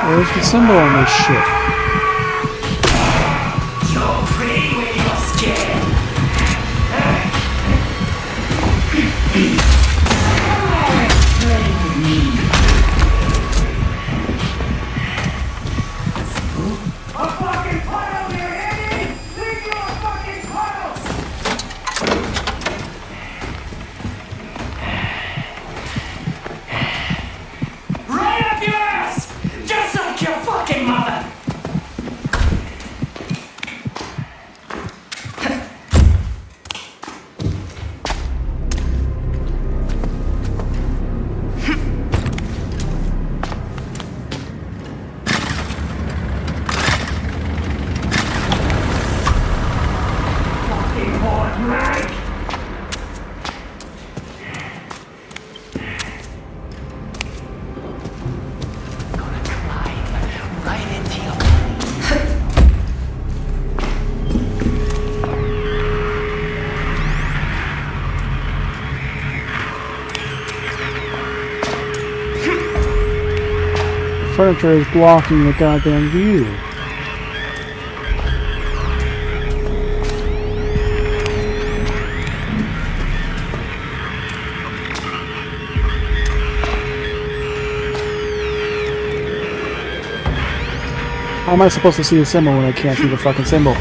Where's the symbol on this shit? You're pretty when you're scared. A fucking puddle, you idiot! Leave you a fucking puddle! Right up your ass! Just like your fucking mother! Fucking horde rag! Gonna climb right into your Furniture is blocking the goddamn view. How am I supposed to see a symbol when I can't see the fucking symbol?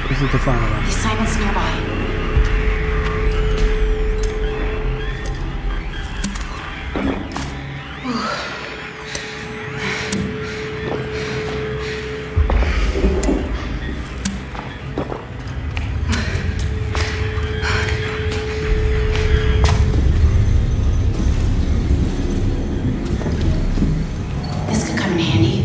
This is the final one. These Simon's nearby. This could come in handy.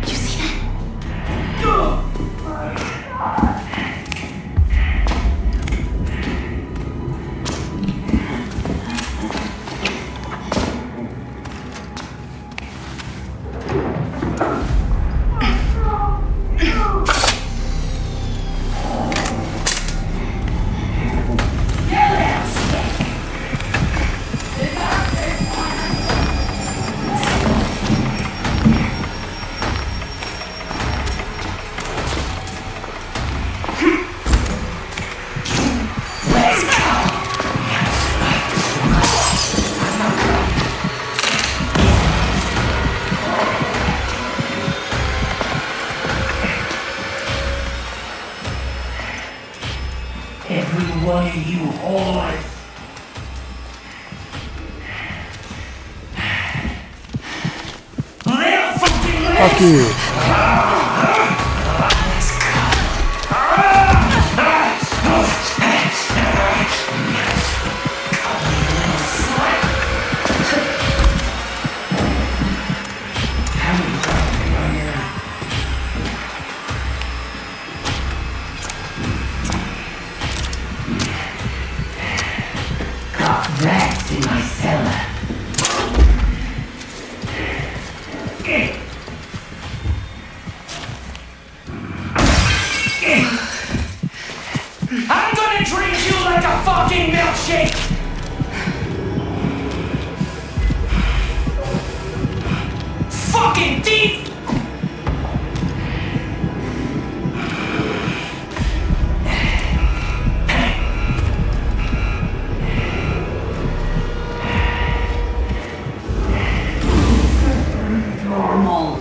You see that? Every one of you whores. Live fucking live! Fuck you. Got rats in my cellar. I'm gonna drink you like a fucking milkshake! Fucking thief! Normal.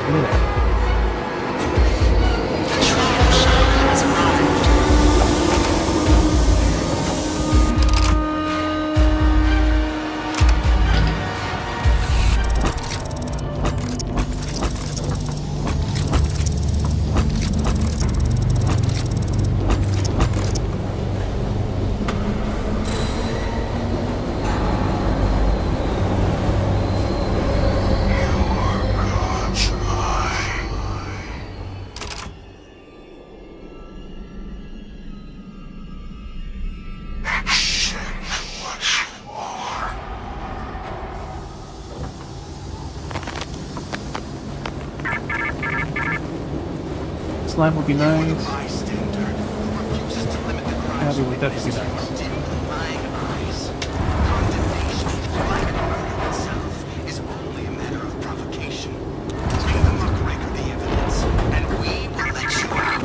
Look at that. Slime would be nice. Happy with that would be nice. Is only a matter of provocation. Bring the muckraker the evidence, and we will let you out.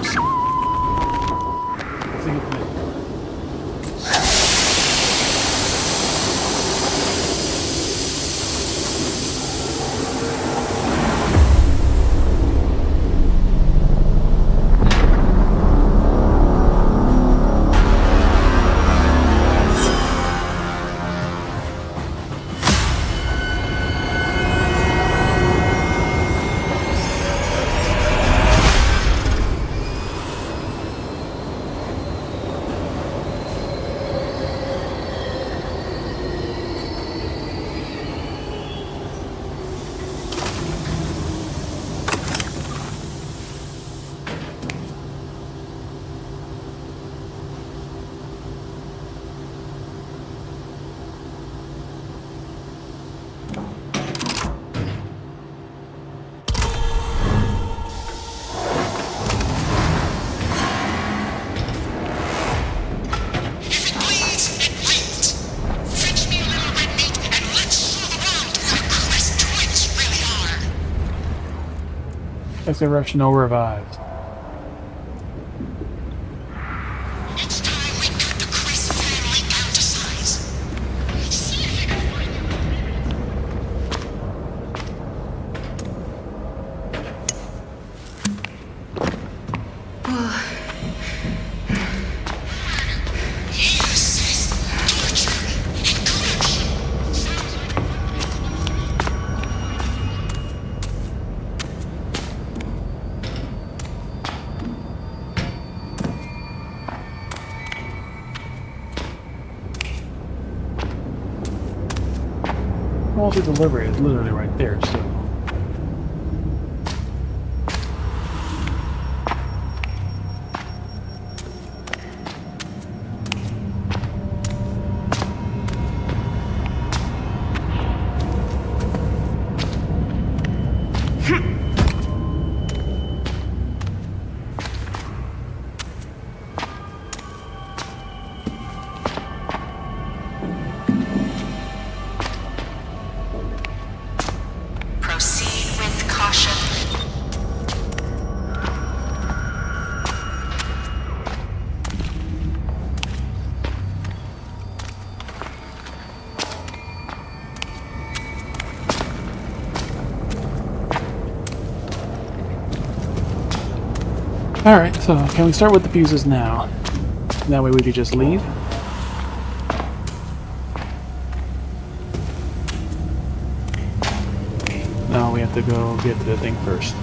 Resurrection or revived. It's time we cut the Chris family down to size. See if you can find Multi-delivery is literally right there, so... Proceed with caution. Alright, so can we start with the fuses now? That way we could just leave. No, we have to go get to the thing first.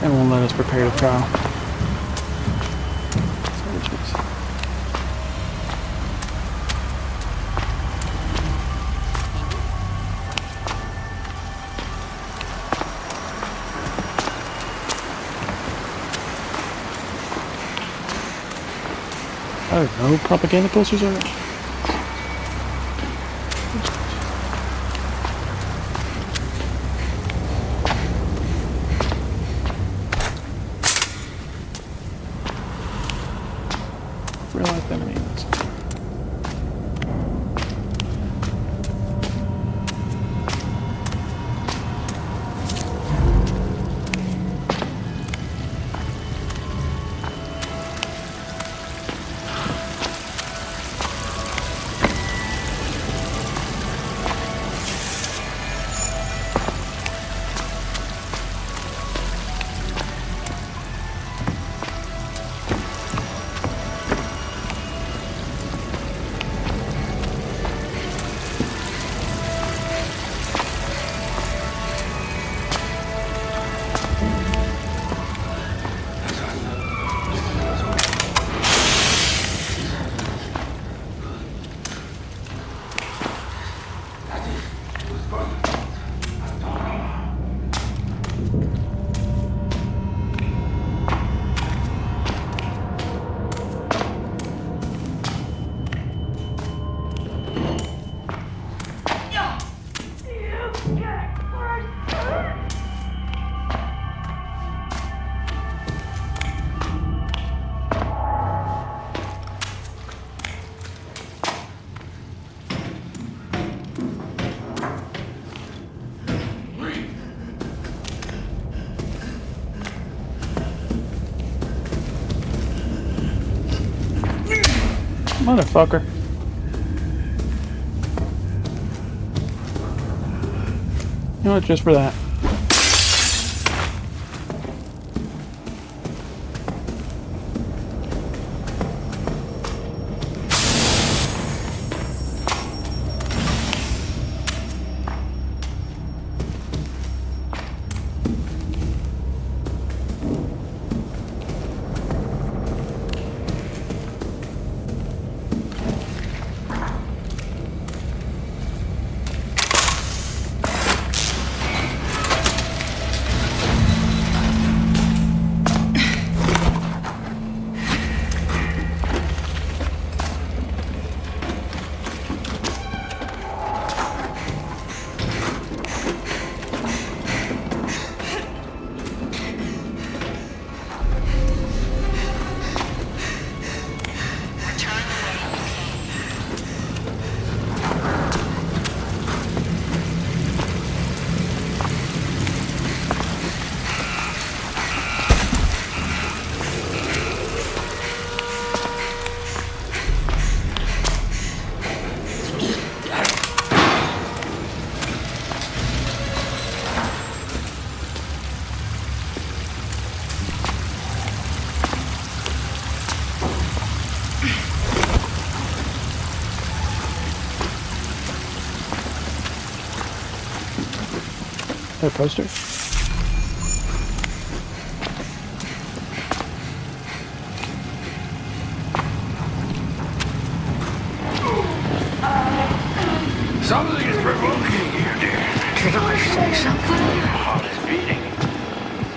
It won't let us prepare the trial. I don't know, propaganda posters are... Real-life enemies. Motherfucker. You know what, just for that. Return the way you came. That poster? Something is provoking you, dear. Did I say something? Heart is beating.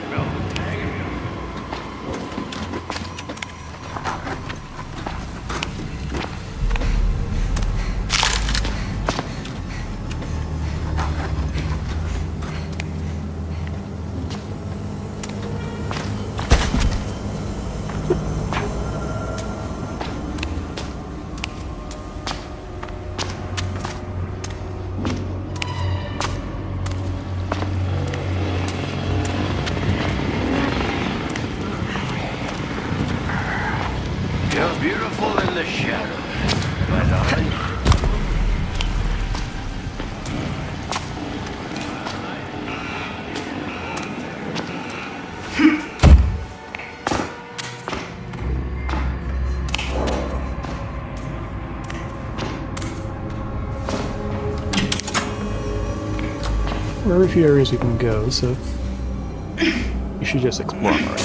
Smell the tang of you. You're beautiful in the shadows, my darling. There are a few areas you can go, so you should just explore them already.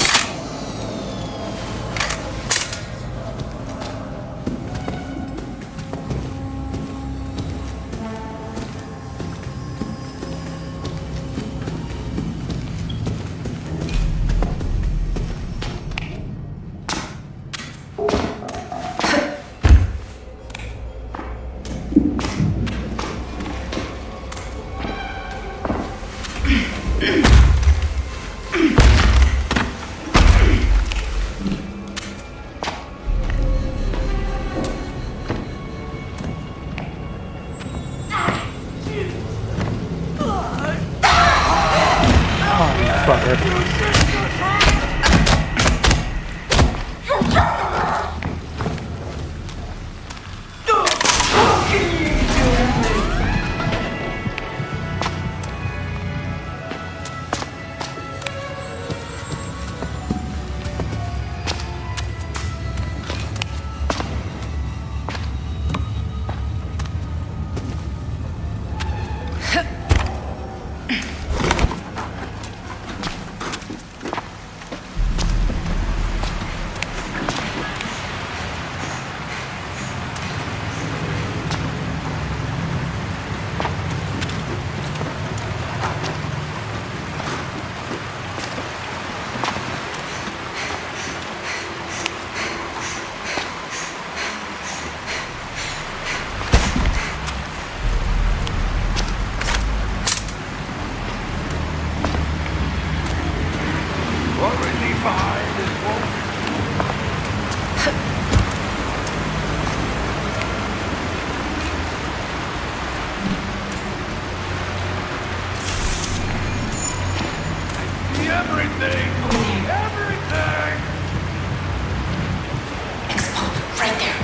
Explode right there.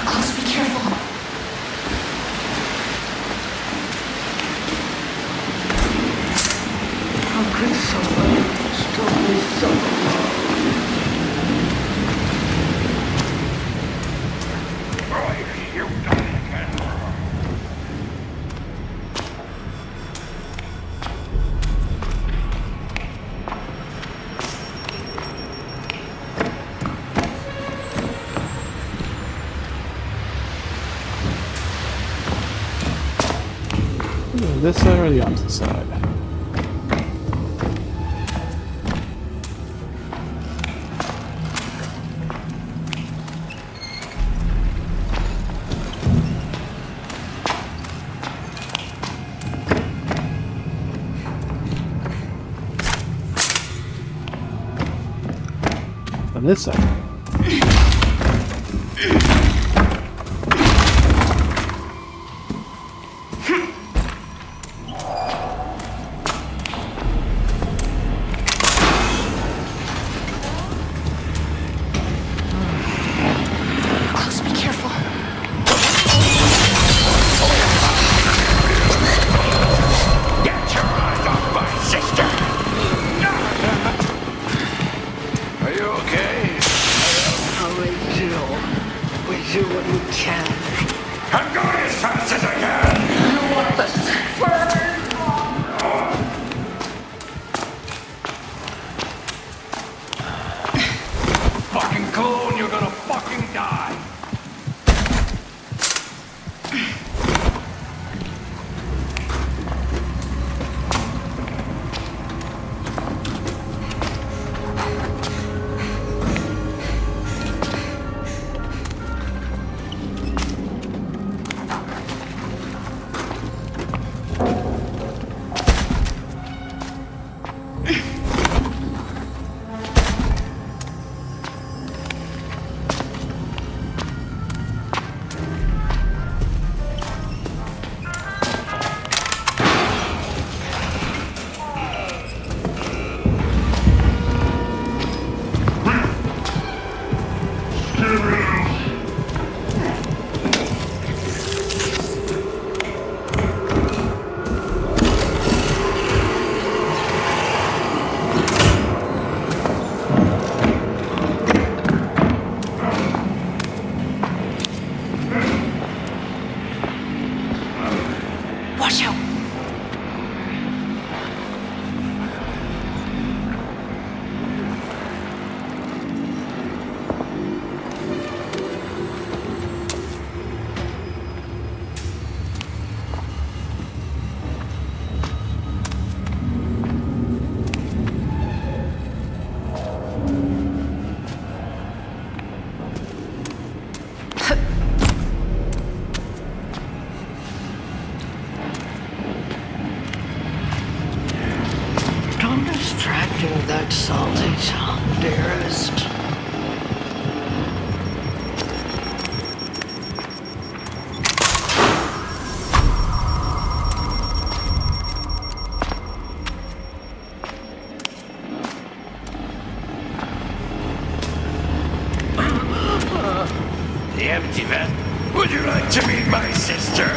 Close, be careful. How could someone stop me so long? This side or the opposite side? On this side. Close, be careful. Get your eyes off my sister! Are you okay? We do what we can. I'm going as fast as I can! What the Fucking clone, you're gonna fucking die! Watch out. Don't distract you with that salty tongue, dearest. The empty vest. Would you like to meet my sister?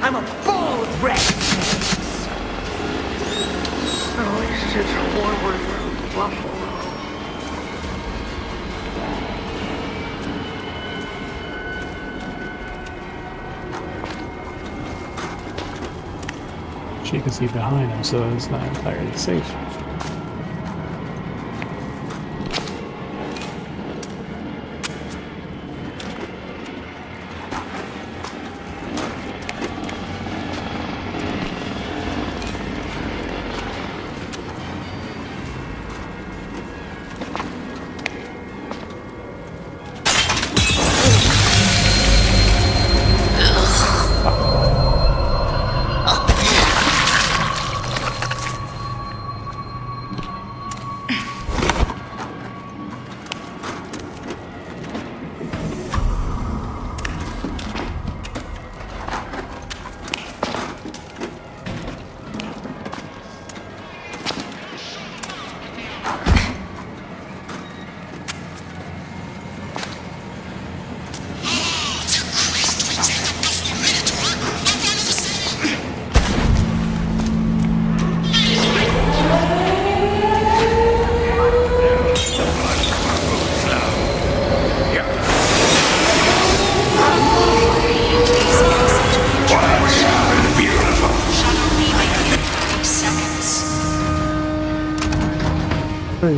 I'm a ball of red. At least it's warmer than Buffalo. She can see behind him, so it's not entirely safe.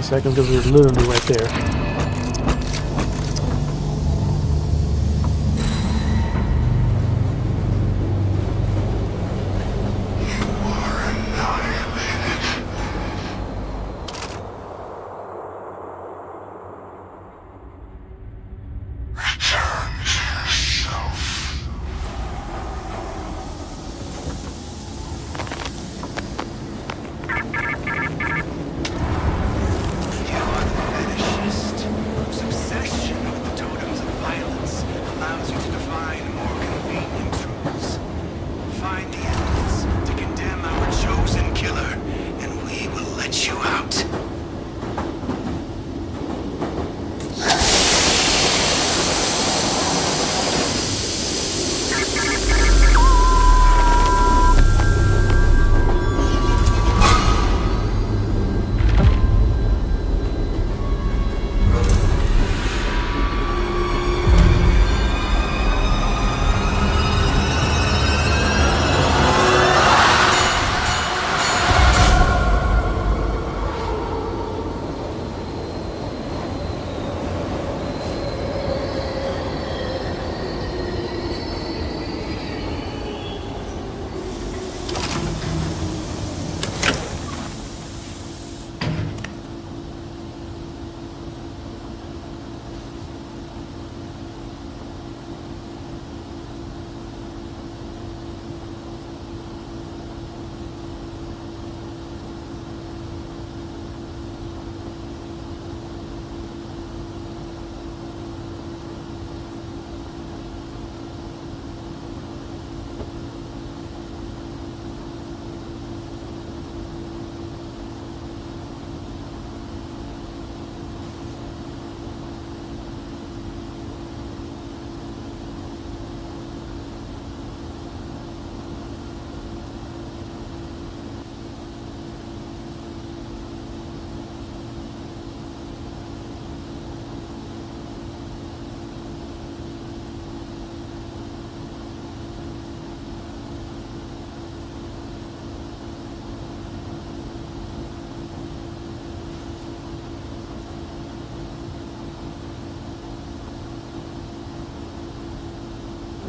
Seconds because we're literally right there.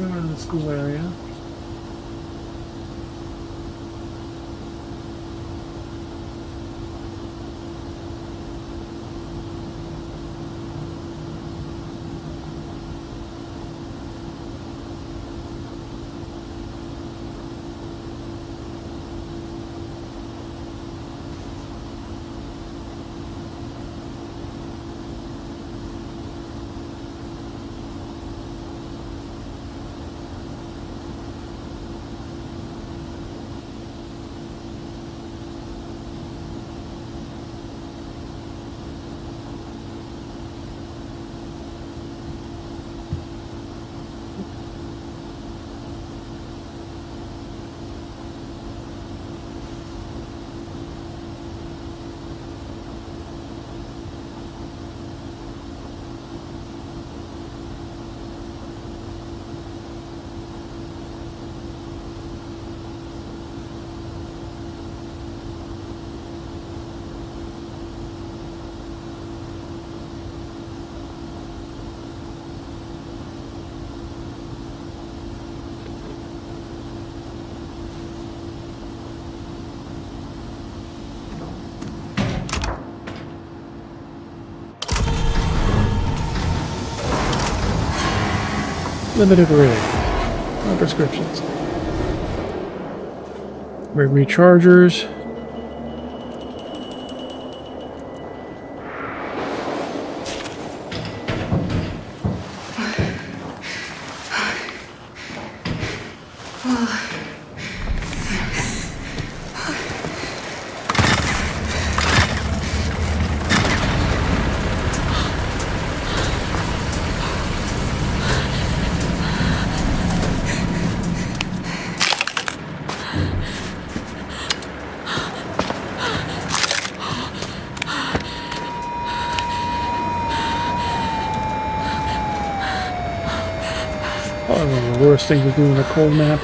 We're in the school area. Limited raid. No prescriptions. Rechargers. Probably one of the worst things to do in a cold map.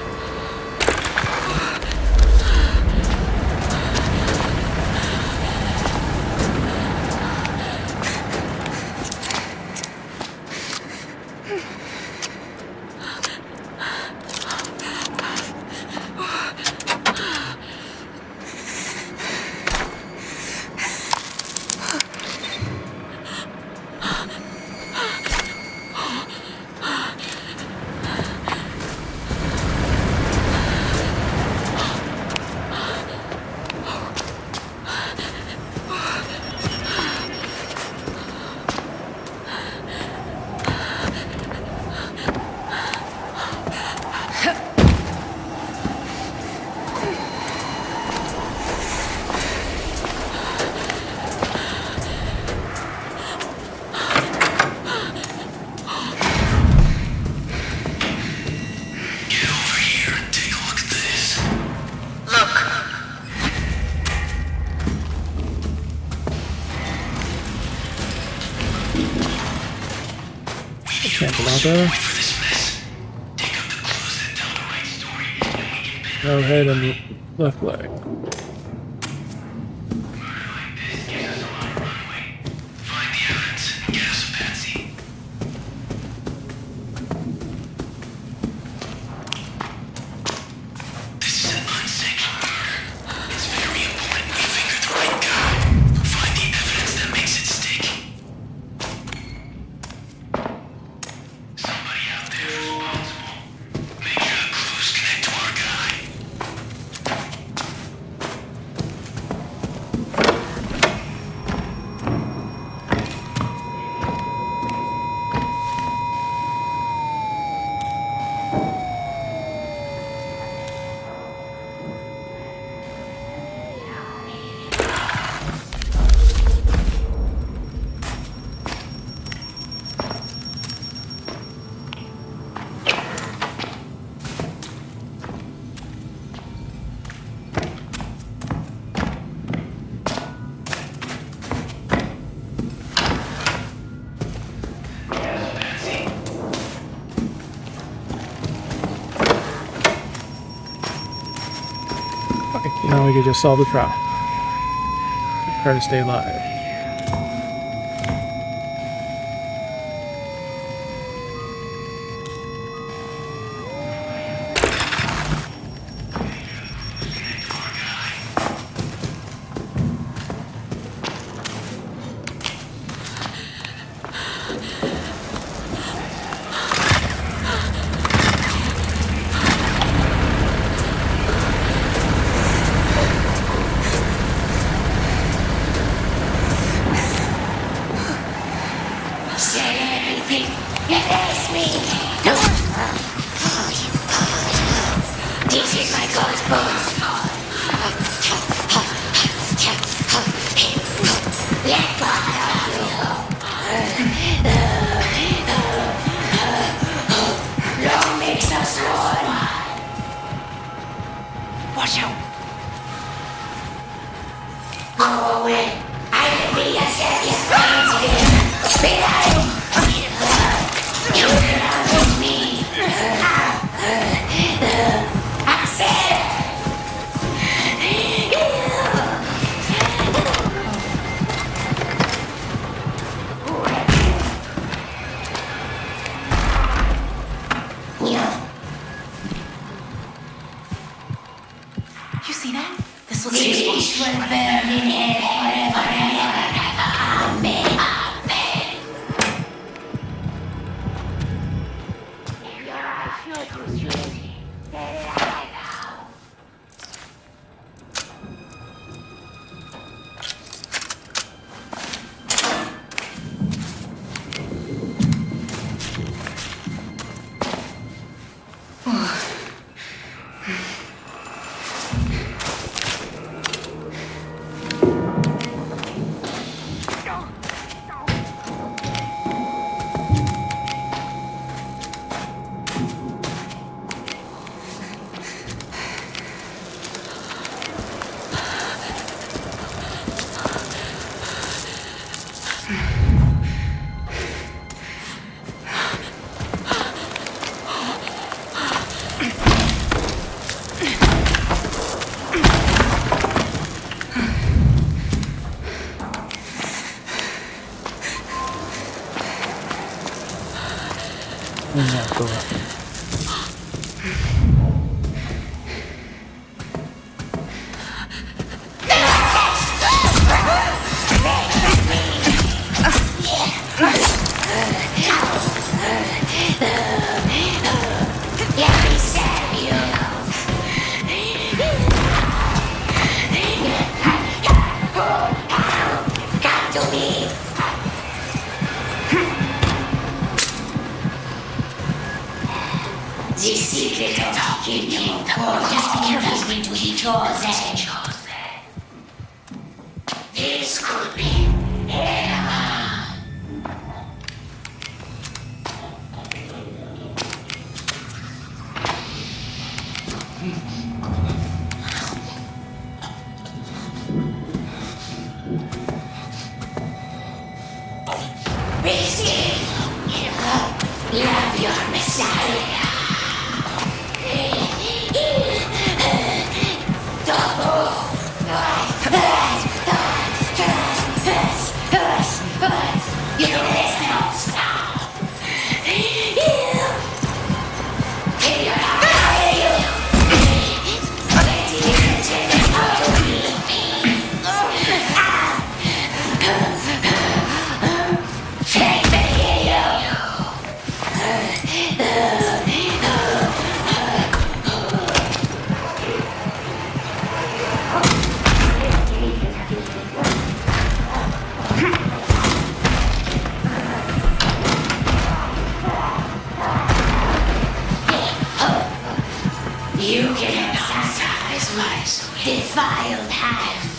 Go ahead and left leg. Now we can just solve the problem. Try to stay alive. You see that? This looks useful. Just be careful between jaws, This could be hell. Receive. Love your Messiah. You can sacrifice my defiled hands.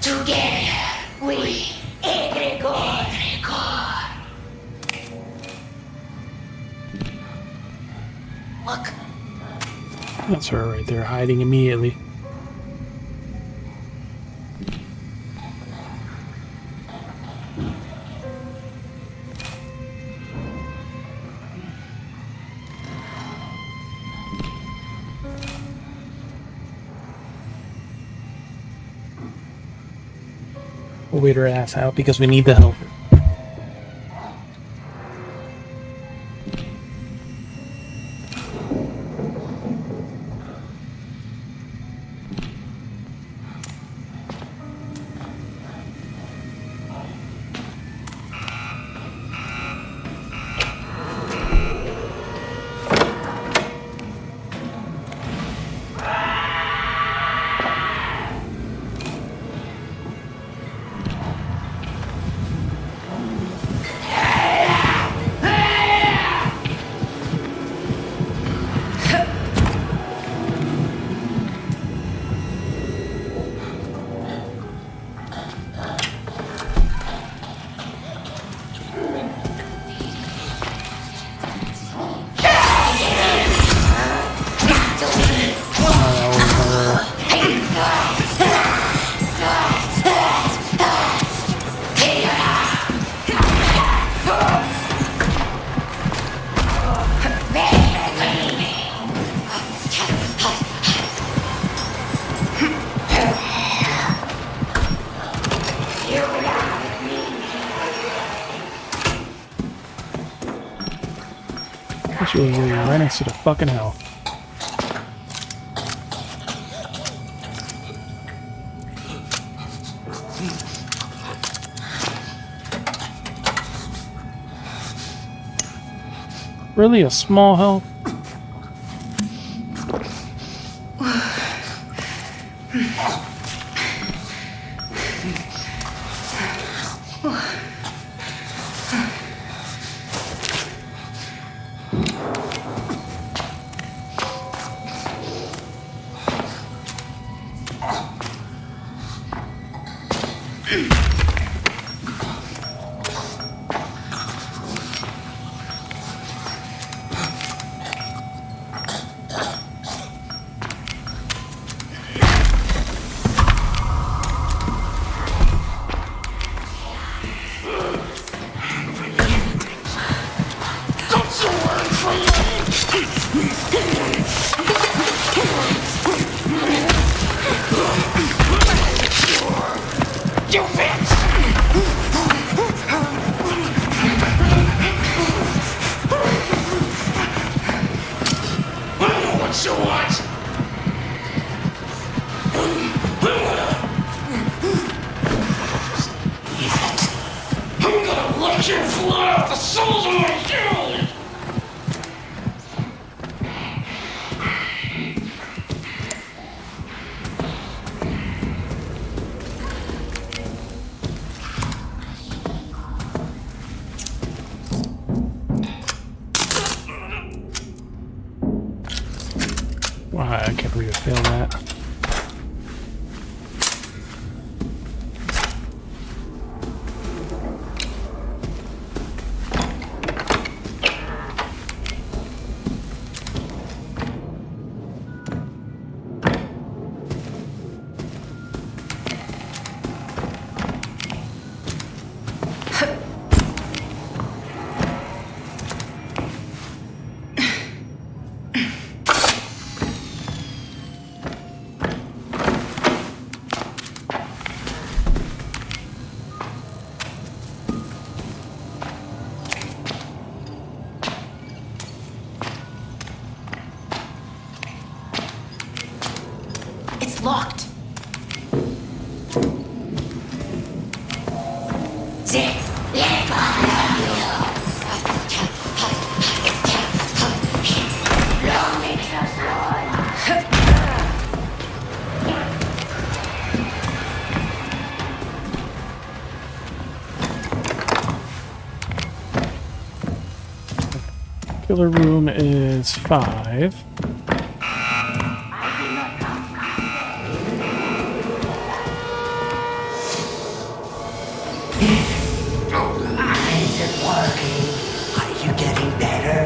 Together we egregore. Look. That's her right there, hiding immediately. We'll wait her ass out because we need the help. She was right next to the fucking hell. Really, a small health? It's locked. Killer room is 5. Is it working? Are you getting better?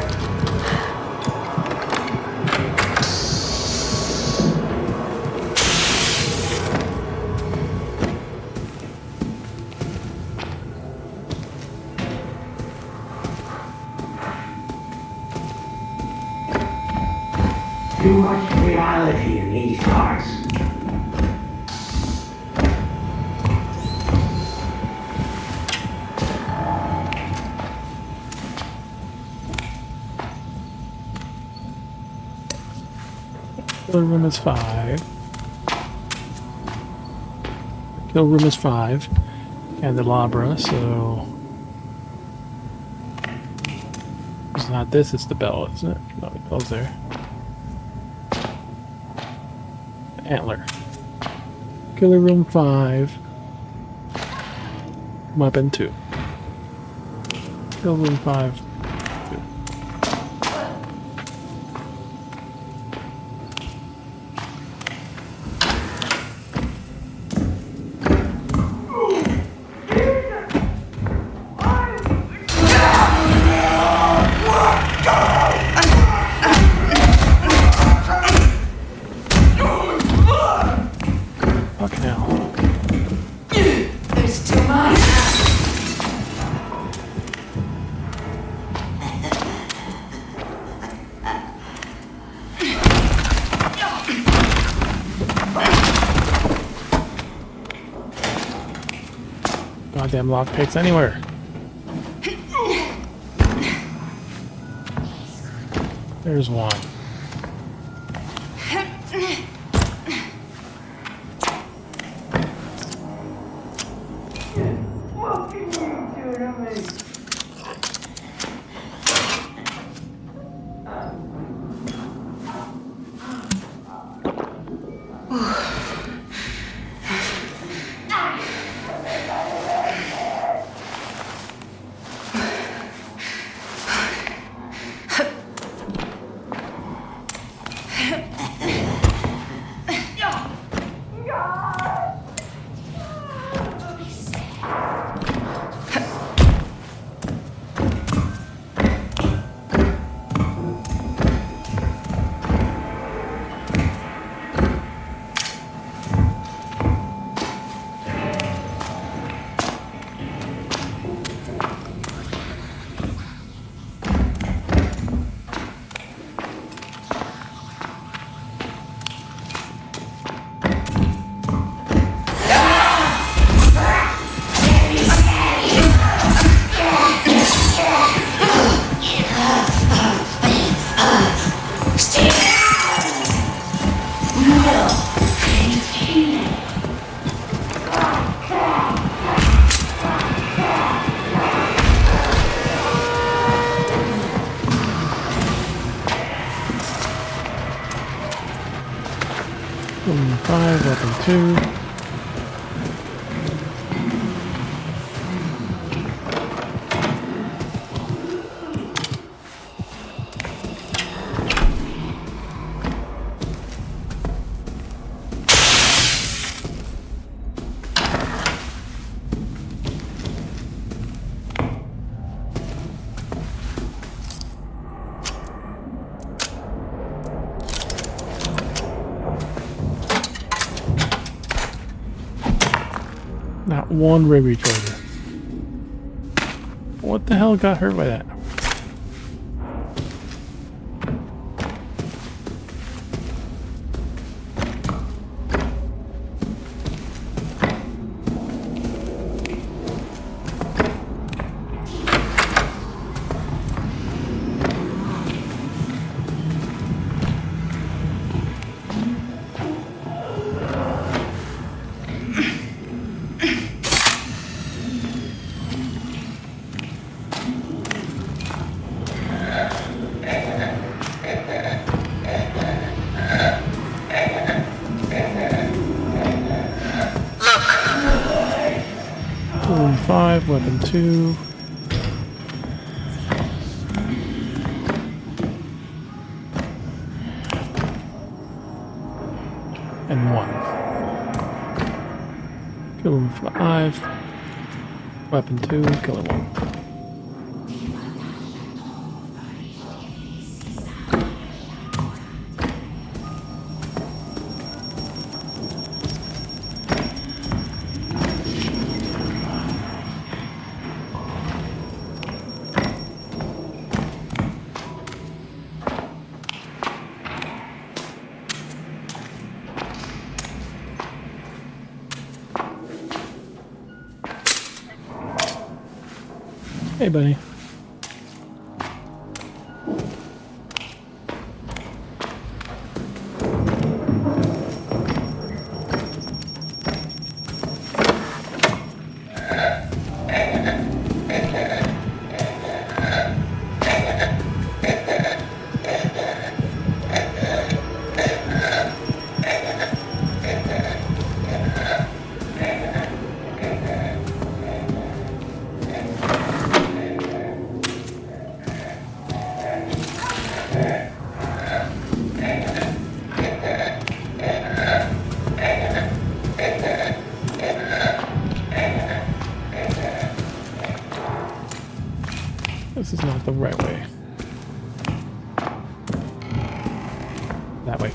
Too much reality in these parts. Killer room is 5. Kill room is 5. Candelabra, so it's not this, it's the bell, isn't it? No, the bell's there. Antler. Killer room 5. Weapon 2. Kill room 5. Fucking hell. There's too much. Goddamn lockpicks anywhere. There's one. Weapon 5, weapon 2. Not one rig recharger. What the hell got hurt by that? Weapon 5, weapon 2. And 1. Killer 5. Weapon 2, killer 1. Hey, buddy. This is not the right way. That way.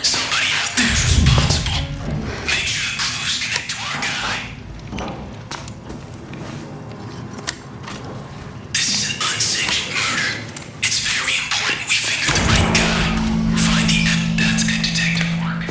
Somebody out there's responsible. Make sure the clues connect to our guy. This is an unsanctioned murder. It's very important we finger the right guy. Find the that's good detective work.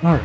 All right.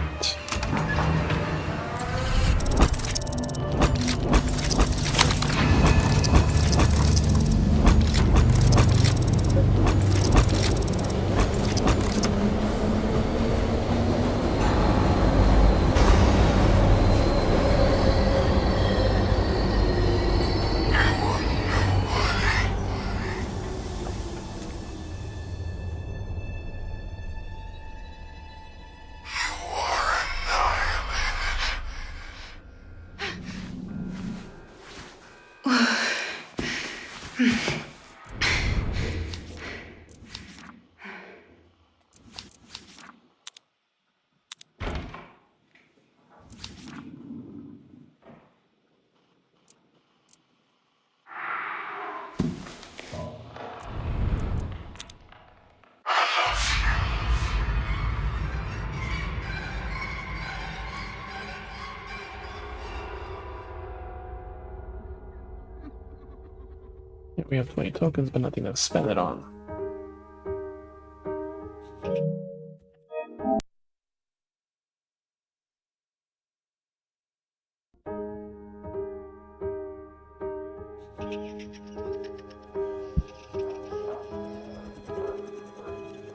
Yeah, we have 20 tokens, but nothing to spend it on.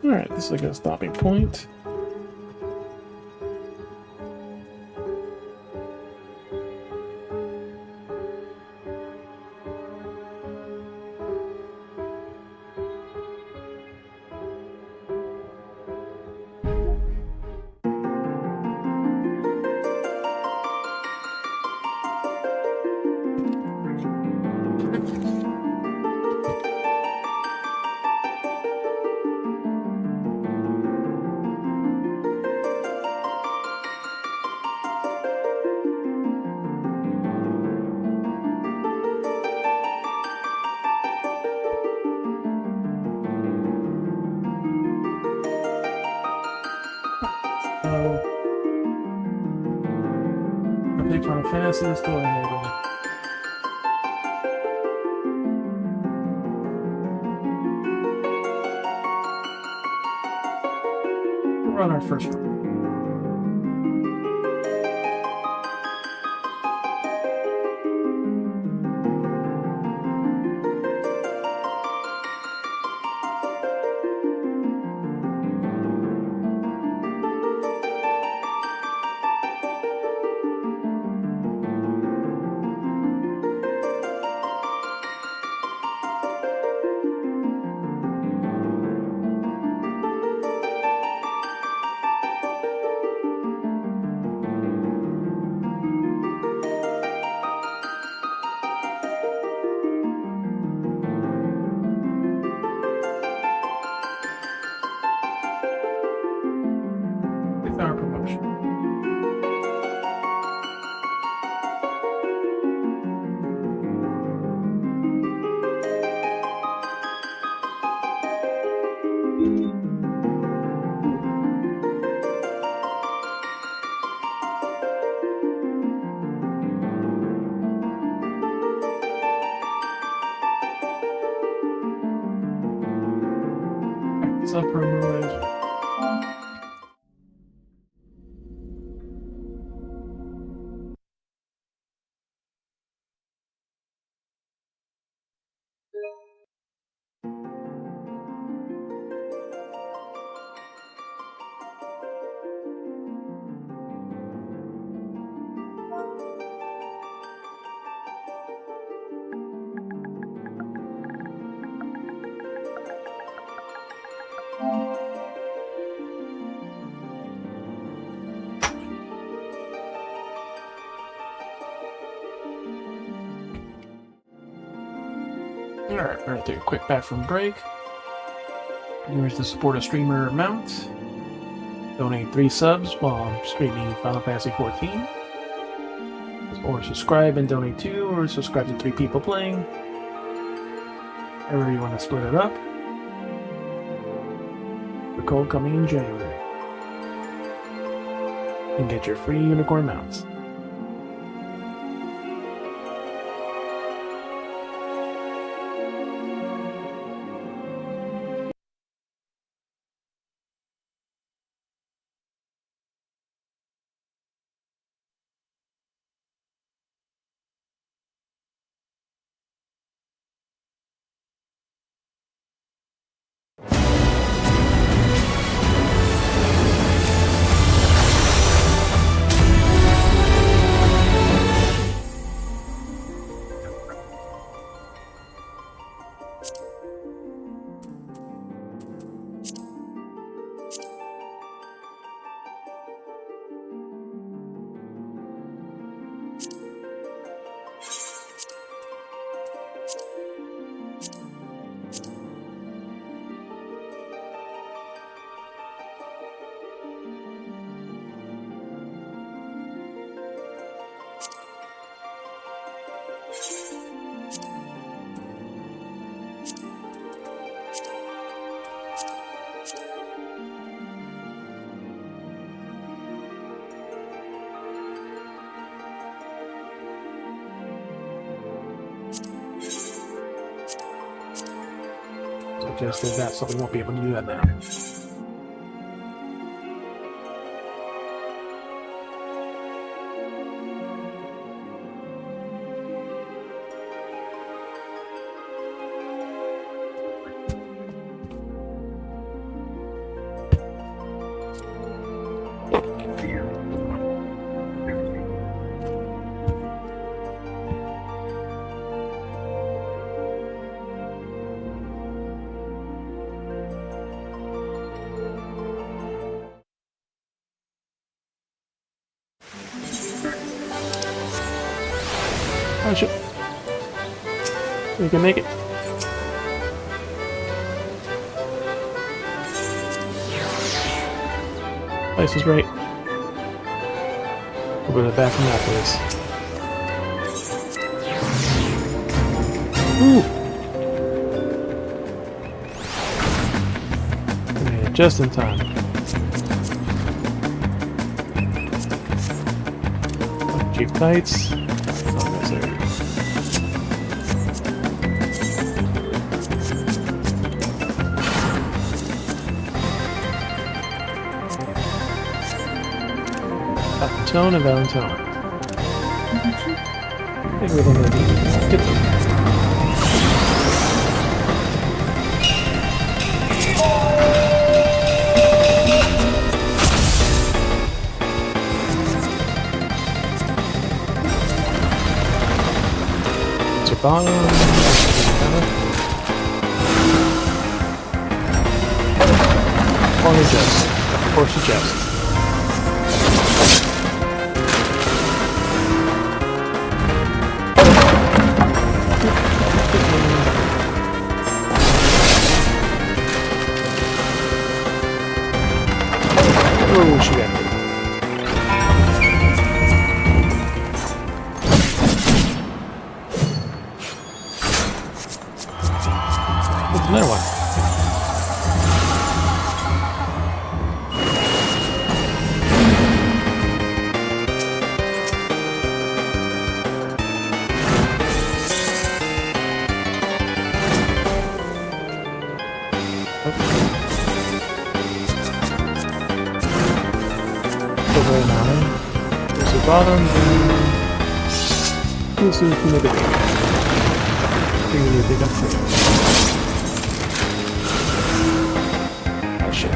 Alright, this is a good stopping point. I think Final Fantasy is go ahead. We're on our first one. With our promotion. It's up for promotion. Alright, we're gonna take a quick bathroom break. Here's the support a streamer amount. Donate 3 subs while streaming Final Fantasy 14. Or subscribe and donate 2, or subscribe to 3 people playing. However you want to split it up. The code coming in January. And get your free unicorn mounts. Just did that, so we won't be able to do that now. Punch it. We can make it. Place is right. We'll go to the bathroom after this. Ooh! Made it just in time. Cheap tights. Not necessary. Valentone and Valentone. I think we're gonna get them. It's your bottom. Corner chest. Of course, the chest. Oh, she got it. What's another one? There's the bottom, and this is the big. I think we need to dig up here. Oh shit.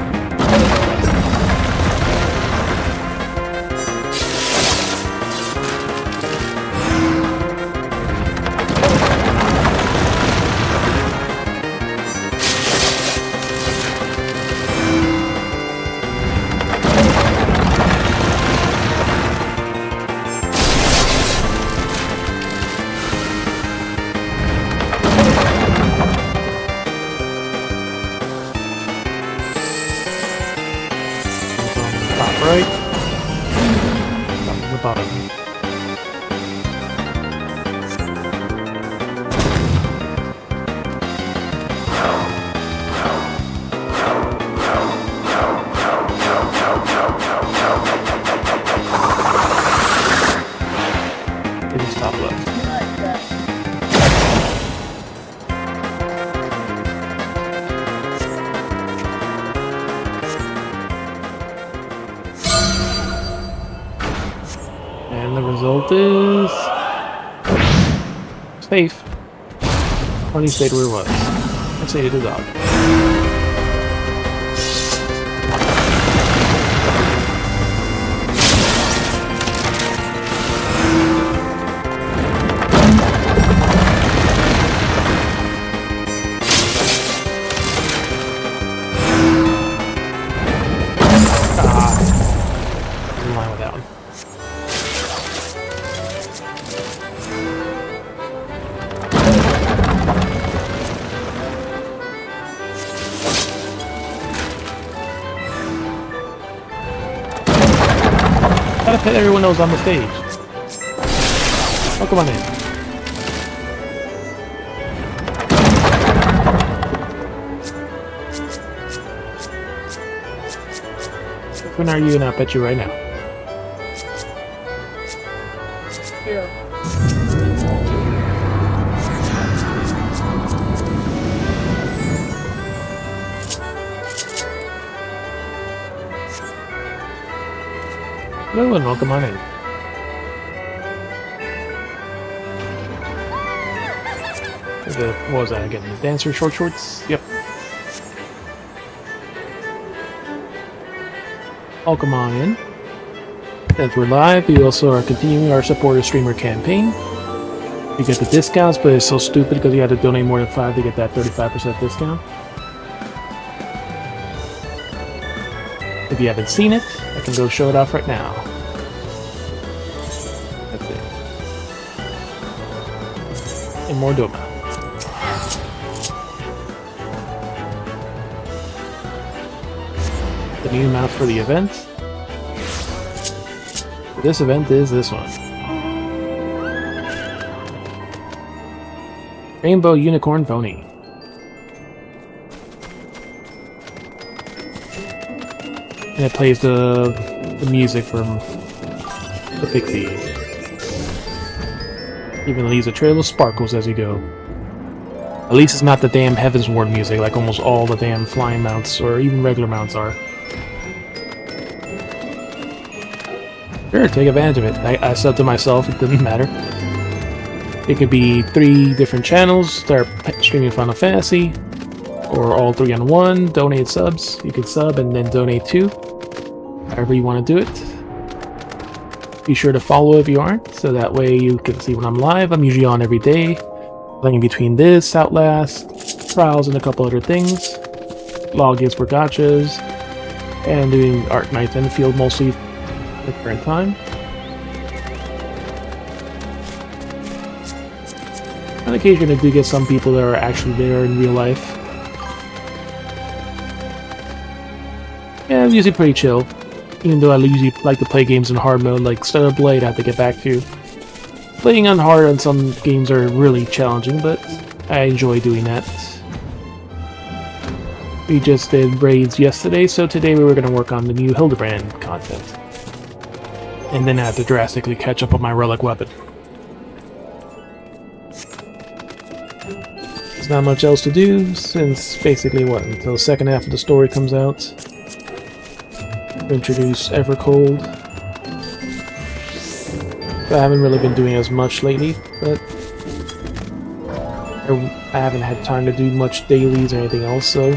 Right? Down to the bottom. It is top left. And the result is safe. Funny stayed where it was. I say to the dog. In line with that one. Gotta pet everyone else on the stage. Oh, come on in. When are you? And I'll pet you right now. Hello and welcome on in. What was that again? The dancer short shorts? Yep. Welcome on in. As we're live, we also are continuing our supporter streamer campaign. You get the discounts, but it's so stupid because you had to donate more than 5 to get that 35% discount. If you haven't seen it, I can go show it off right now. That's it. and more Doma. The new mount for the event. This event is this one. Rainbow Unicorn Pony. And it plays the music from the Pixie. Even leaves a trail of sparkles as you go. At least it's not the damn Heavensward music like almost all the damn flying mounts or even regular mounts are. Sure, take advantage of it. I said to myself, it didn't matter. It could be 3 different channels that are streaming Final Fantasy, or all 3 on one, donate subs. You can sub and then donate 2. However you want to do it. Be sure to follow if you aren't, so that way you can see when I'm live. I'm usually on every day, playing between this, Outlast, Trials, and a couple other things. Logins for gachas, and doing Art Nights Endfield mostly at the current time. On occasion I do get some people that are actually there in real life. Yeah, I'm usually pretty chill. Even though I usually like to play games in hard mode, like Stellar Blade I have to get back to. Playing on hard on some games are really challenging, but I enjoy doing that. We just did raids yesterday, so today we were going to work on the new Hildebrand content. And then I have to drastically catch up on my relic weapon. There's not much else to do, since basically until the second half of the story comes out. Introduce Evercold. I haven't really been doing as much lately, but I haven't had time to do much dailies or anything else, so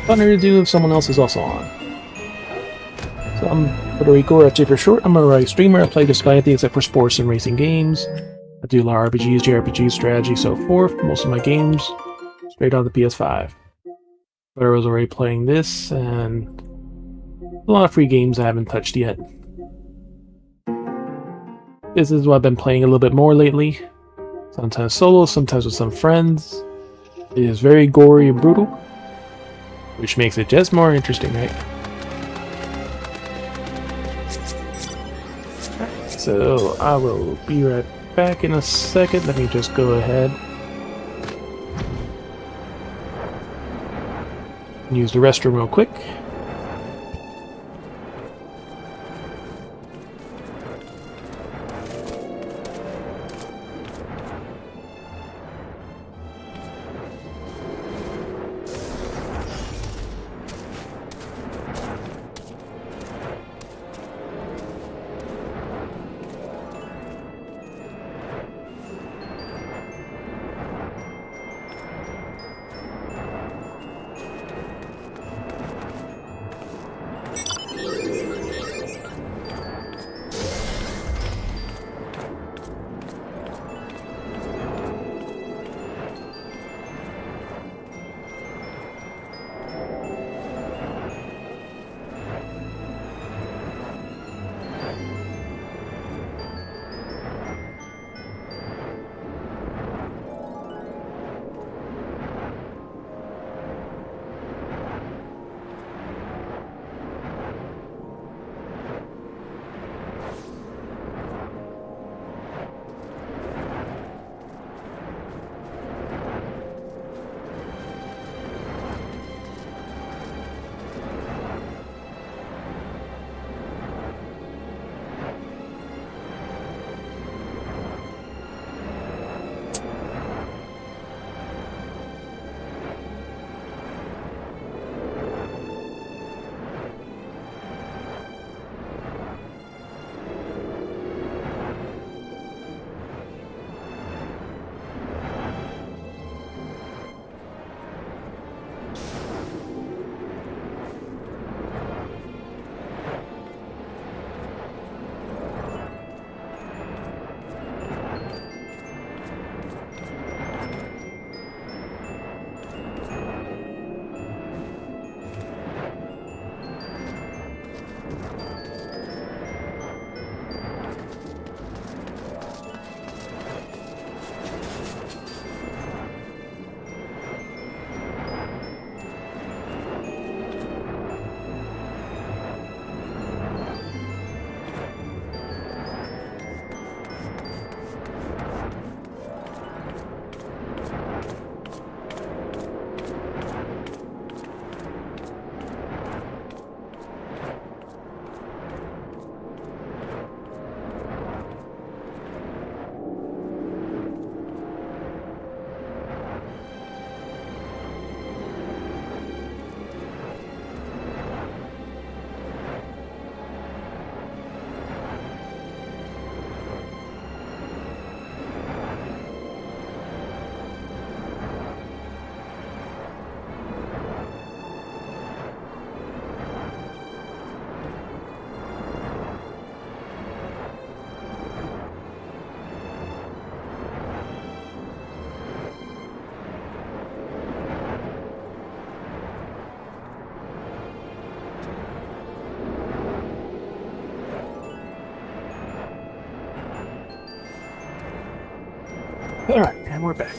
funner to do if someone else is also on. So I'm Federico, or FJ for short. I'm a writer streamer. I play just about anything except for sports and racing games. I do a lot of RPGs, JRPGs, strategy, so forth. Most of my games straight on the PS5. But I was already playing this, and a lot of free games I haven't touched yet. This is what I've been playing a little bit more lately. Sometimes solo, sometimes with some friends. It is very gory and brutal, which makes it just more interesting, right? So I will be right back in a second. Let me just go ahead. Use the restroom real quick. Alright, and we're back.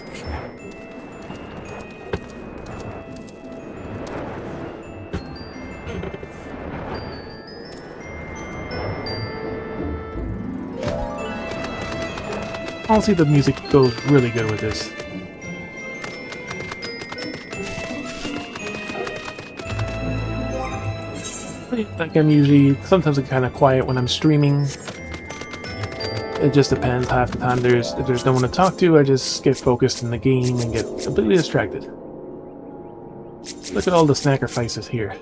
Honestly, the music goes really good with this. Like I'm usually, sometimes I'm kind of quiet when I'm streaming. It just depends. Half the time if there's no one to talk to, I just get focused in the game and get completely distracted. Look at all the sacrifices here.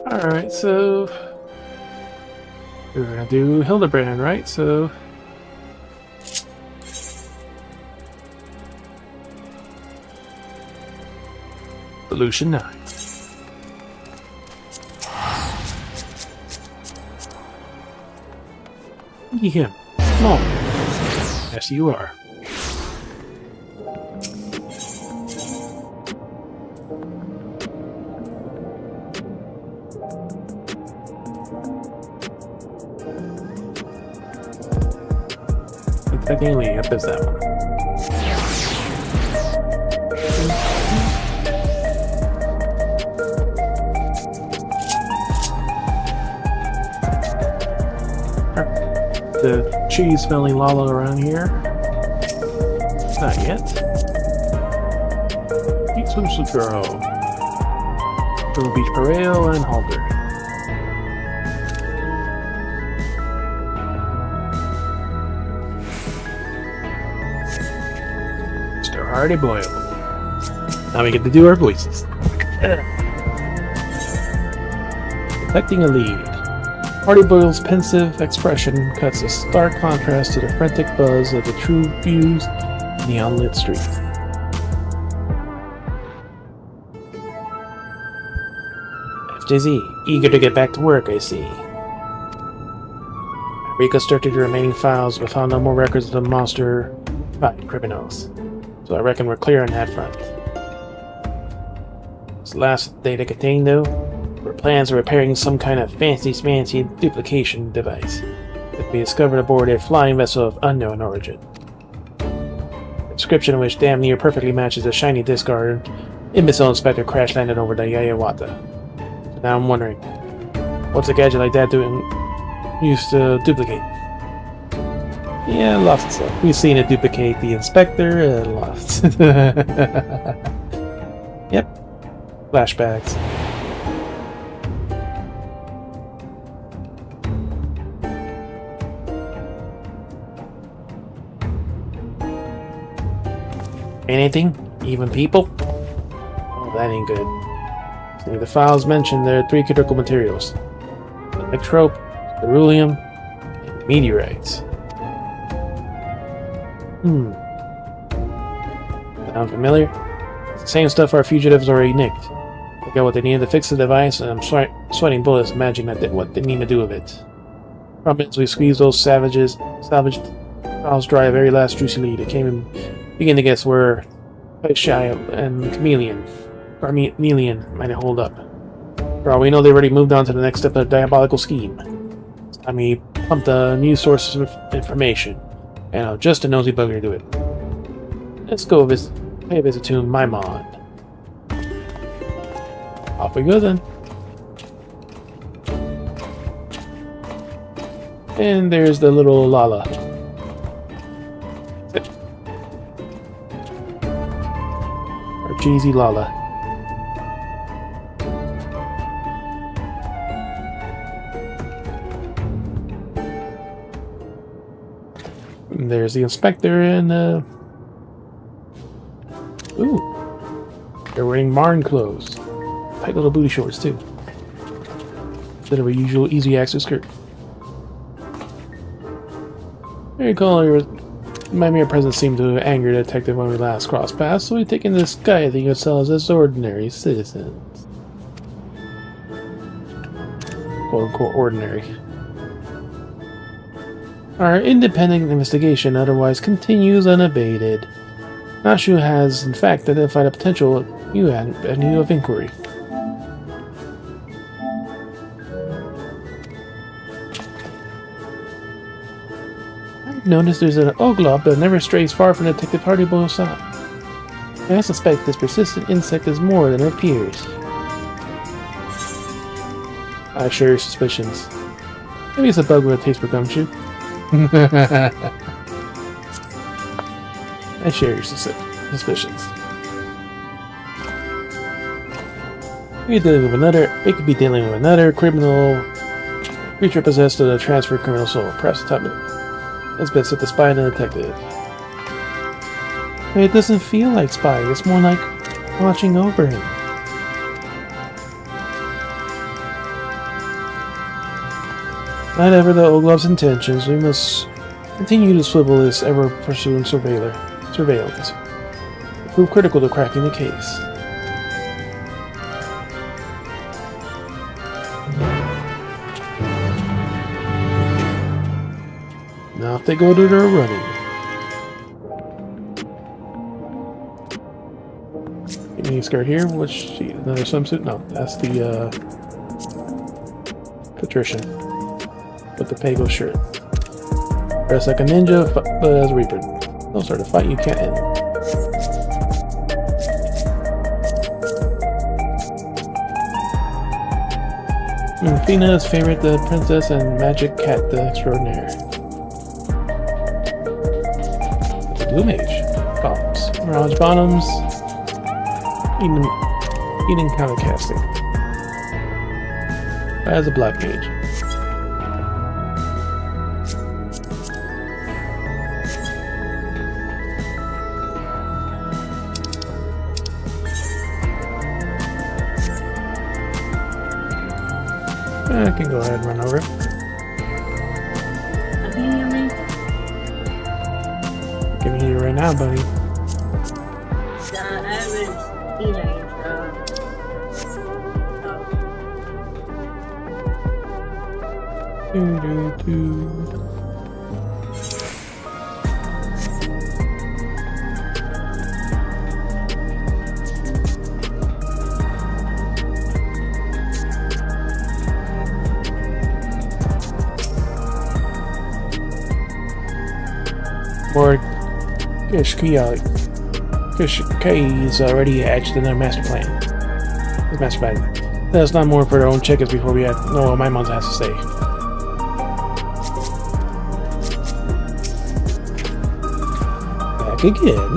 Alright, so we're gonna do Hildebrand, right? So Solution 9. Look at him. Small. Yes, you are. Technically, up is that one. The cheese smelling Lala around here. Not yet. Eat Swimsuit Girl. Little Beach Parale and Halter. Mr. Hardy Boyle. Now we get to do our voices. Detecting a lead. Hardy Boyle's pensive expression cuts a stark contrast to the frantic buzz of the True View's neon-lit street. FJZ, eager to get back to work, I see. I reconstructed the remaining files but found no more records of the monster fighting criminals, so I reckon we're clear on that front. This last data contained, though, were plans of repairing some kind of fancy duplication device that we discovered aboard a flying vessel of unknown origin. The description of which damn near perfectly matches the shiny discard imbecile inspector crash landed over the Yayawata. So now I'm wondering, what's a gadget like that used to duplicate? Yeah, lots of stuff. We've seen it duplicate the inspector, lots. Yep. Flashbacks. Anything? Even people? Oh, that ain't good. So the files mentioned there are 3 critical materials. Electrope, beryllium, and meteorites. Sound familiar? It's the same stuff our fugitives already nicked. They got what they needed to fix the device, and I'm sweating bullets imagining what they need to do with it. Problem is, we squeezed those salvaged files dry a very last juicy lead. It came in. Begin to guess where Shy and Chameleon might hold up. For all we know, they already moved on to the next step of the diabolical scheme. It's time we pumped a new source of information, and just a nosy bugger to do it. Let's go pay a visit to Maimon. Off we go then. And there's the little Lala. Cheesy Lala. And there's the inspector and ooh. They're wearing Marn clothes. Tight little booty shorts too. Instead of a usual easy access skirt. Very cool. My mere presence seemed to anger the detective when we last crossed paths, so we've taken this guy thinking of ourselves as ordinary citizens. Quote-unquote ordinary. Our independent investigation otherwise continues unabated. Nashu has, in fact, identified a potential avenue of inquiry. noticed there's an Oglob that never strays far from Detective Hardyboy's side. I suspect this persistent insect is more than it appears. I share your suspicions. Maybe it's a bug with a taste for gumshoe. I share your suspicions. It could be dealing with another criminal creature possessed of a transferred criminal soul. Perhaps the time has been set to spy on the detective. But it doesn't feel like spying, it's more like watching over him. Whatever the Oglob's intentions, we must continue to swivel this ever-pursuing surveillance. Prove critical to cracking the case. Now if they go to their running. Any skirt here? What's she? Another swimsuit? No, that's the Patrician. With the Pago shirt. Dressed like a ninja, but as a Reaper. Don't start a fight you can't end. Fina's favorite, the princess and magic cat, the extraordinaire. The blue mage. Bottoms. Mirage bottoms. Eating counter casting. As a black mage. I can go ahead and run over it. Can you hear me? I can hear you right now, buddy. I haven't seen it. Or Kishkai's already hatched in their master plan. His master plan. That's not more for their own chickens before we know what my mom has to say. Back again?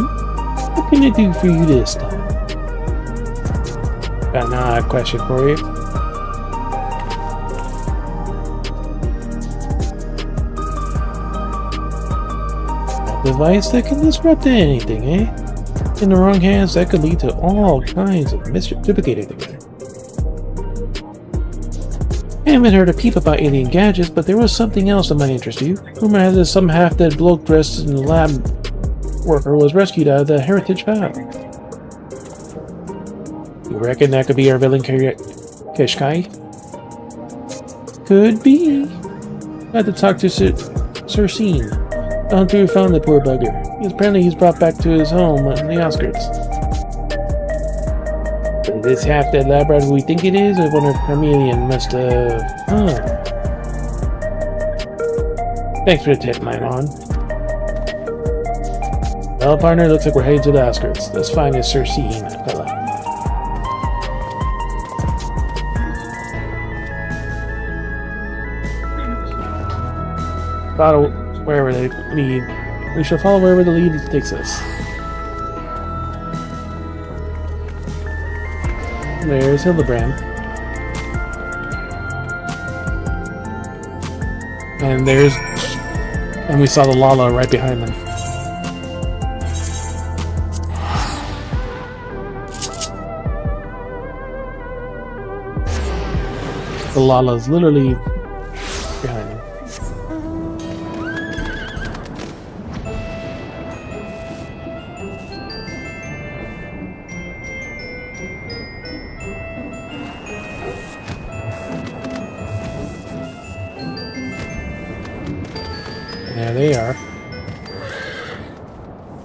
What can I do for you this time? Got another question for you. Device that can disrupt anything, eh? In the wrong hands, that could lead to all kinds of mischief. Duplicate anything. I haven't heard a peep about alien gadgets, but there was something else that might interest you. Rumor has it some half-dead bloke dressed in a lab worker was rescued out of the Heritage File. You reckon that could be our villain Kishkai? Could be. I had to talk to Cersine. The hunter who found the poor bugger. Apparently he's brought back to his home on the outskirts. But is this half-dead lab rat who we think it is? I wonder if Carmelian must have... Thanks for the tip, Myron. Well, partner, looks like we're heading to the outskirts. Let's find this Cersine fella. Follow wherever they lead. We shall follow wherever the lead takes us. There's Hildebrand. And we saw the Lala right behind them. The Lala's literally behind them. There they are.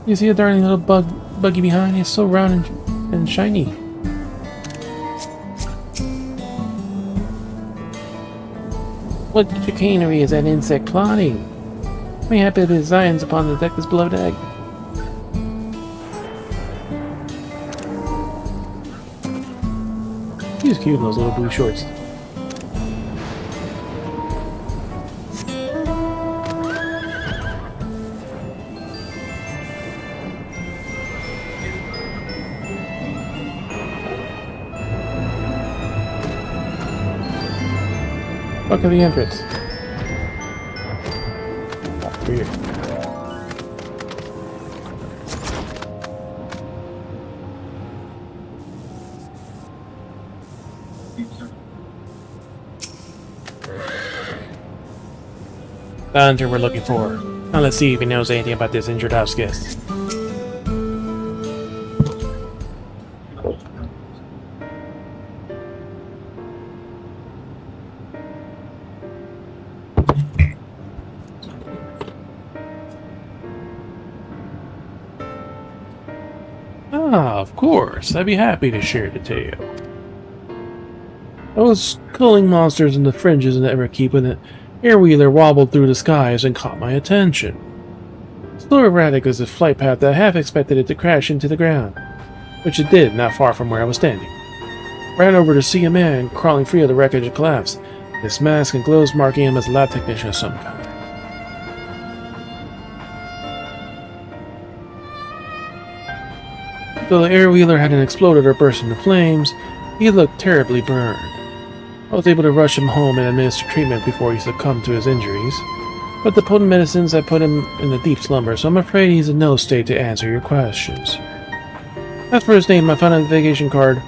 You see a darling little buggy behind? It's so round and shiny. What chicanery is that insect plotting? May happy to designs upon the detectives below deck. He's cute in those little blue shorts. Look at the entrance. Weird. The hunter we're looking for. Now let's see if he knows anything about this injured house guest. Ah, of course. I'd be happy to share the tale. Those culling monsters in the fringes never keeping it. Airwheeler wobbled through the skies and caught my attention. So erratic was the flight path that I half expected it to crash into the ground, which it did not far from where I was standing. Ran over to see a man crawling free of the wreckage and collapsed, his mask and gloves marking him as a lab technician of some kind. Though the airwheeler hadn't exploded or burst into flames, he looked terribly burned. I was able to rush him home and administer treatment before he succumbed to his injuries, but the potent medicines had put him in a deep slumber, so I'm afraid he's in no state to answer your questions. As for his name, I found a vacation card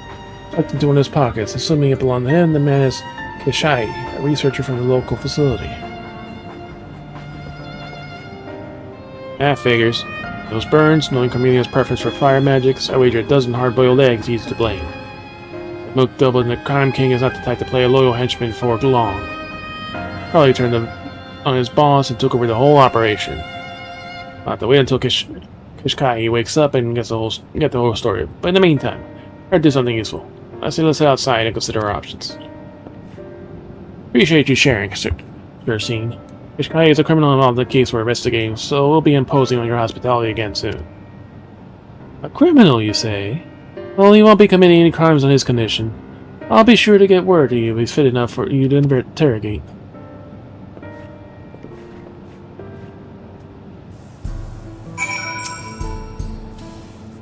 tucked into one of his pockets. Assuming it belonged to him, the man is Kishai, a researcher from the local facility. That figures. Those burns, knowing Cornelia's preference for fire magics, I wager a dozen hard-boiled eggs he's to blame. The milk double and the crime king is not the type to play a loyal henchman for long. Probably turned on his boss and took over the whole operation. I'll have to wait until Kishkai wakes up and get the whole story. But in the meantime, I'll do something useful. I say let's head outside and consider our options. Appreciate you sharing, Sir Scene. Kishkai is a criminal involved in the case we're investigating, so we'll be imposing on your hospitality again soon. A criminal, you say? Well, he won't be committing any crimes on his condition. I'll be sure to get word to you if he's fit enough for you to interrogate.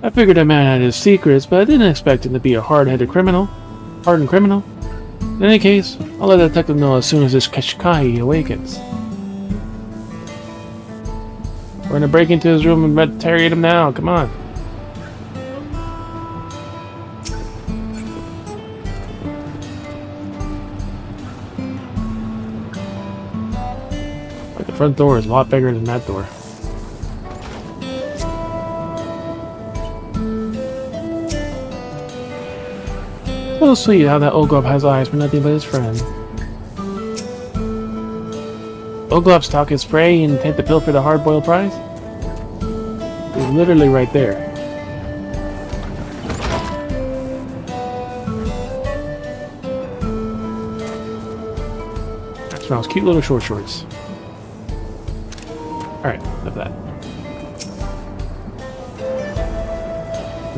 I figured a man had his secrets, but I didn't expect him to be a hard-headed criminal. Hardened criminal. In any case, I'll let the detective know as soon as this Kishkai awakens. We're gonna break into his room and interrogate him now. Come on. Like the front door is a lot bigger than that door. So sweet how that Oglop has eyes for nothing but his friend. Oglop's talk is prey and intent to pilfer the hard-boiled prize? He's literally right there. That smells cute little short shorts. Alright, enough of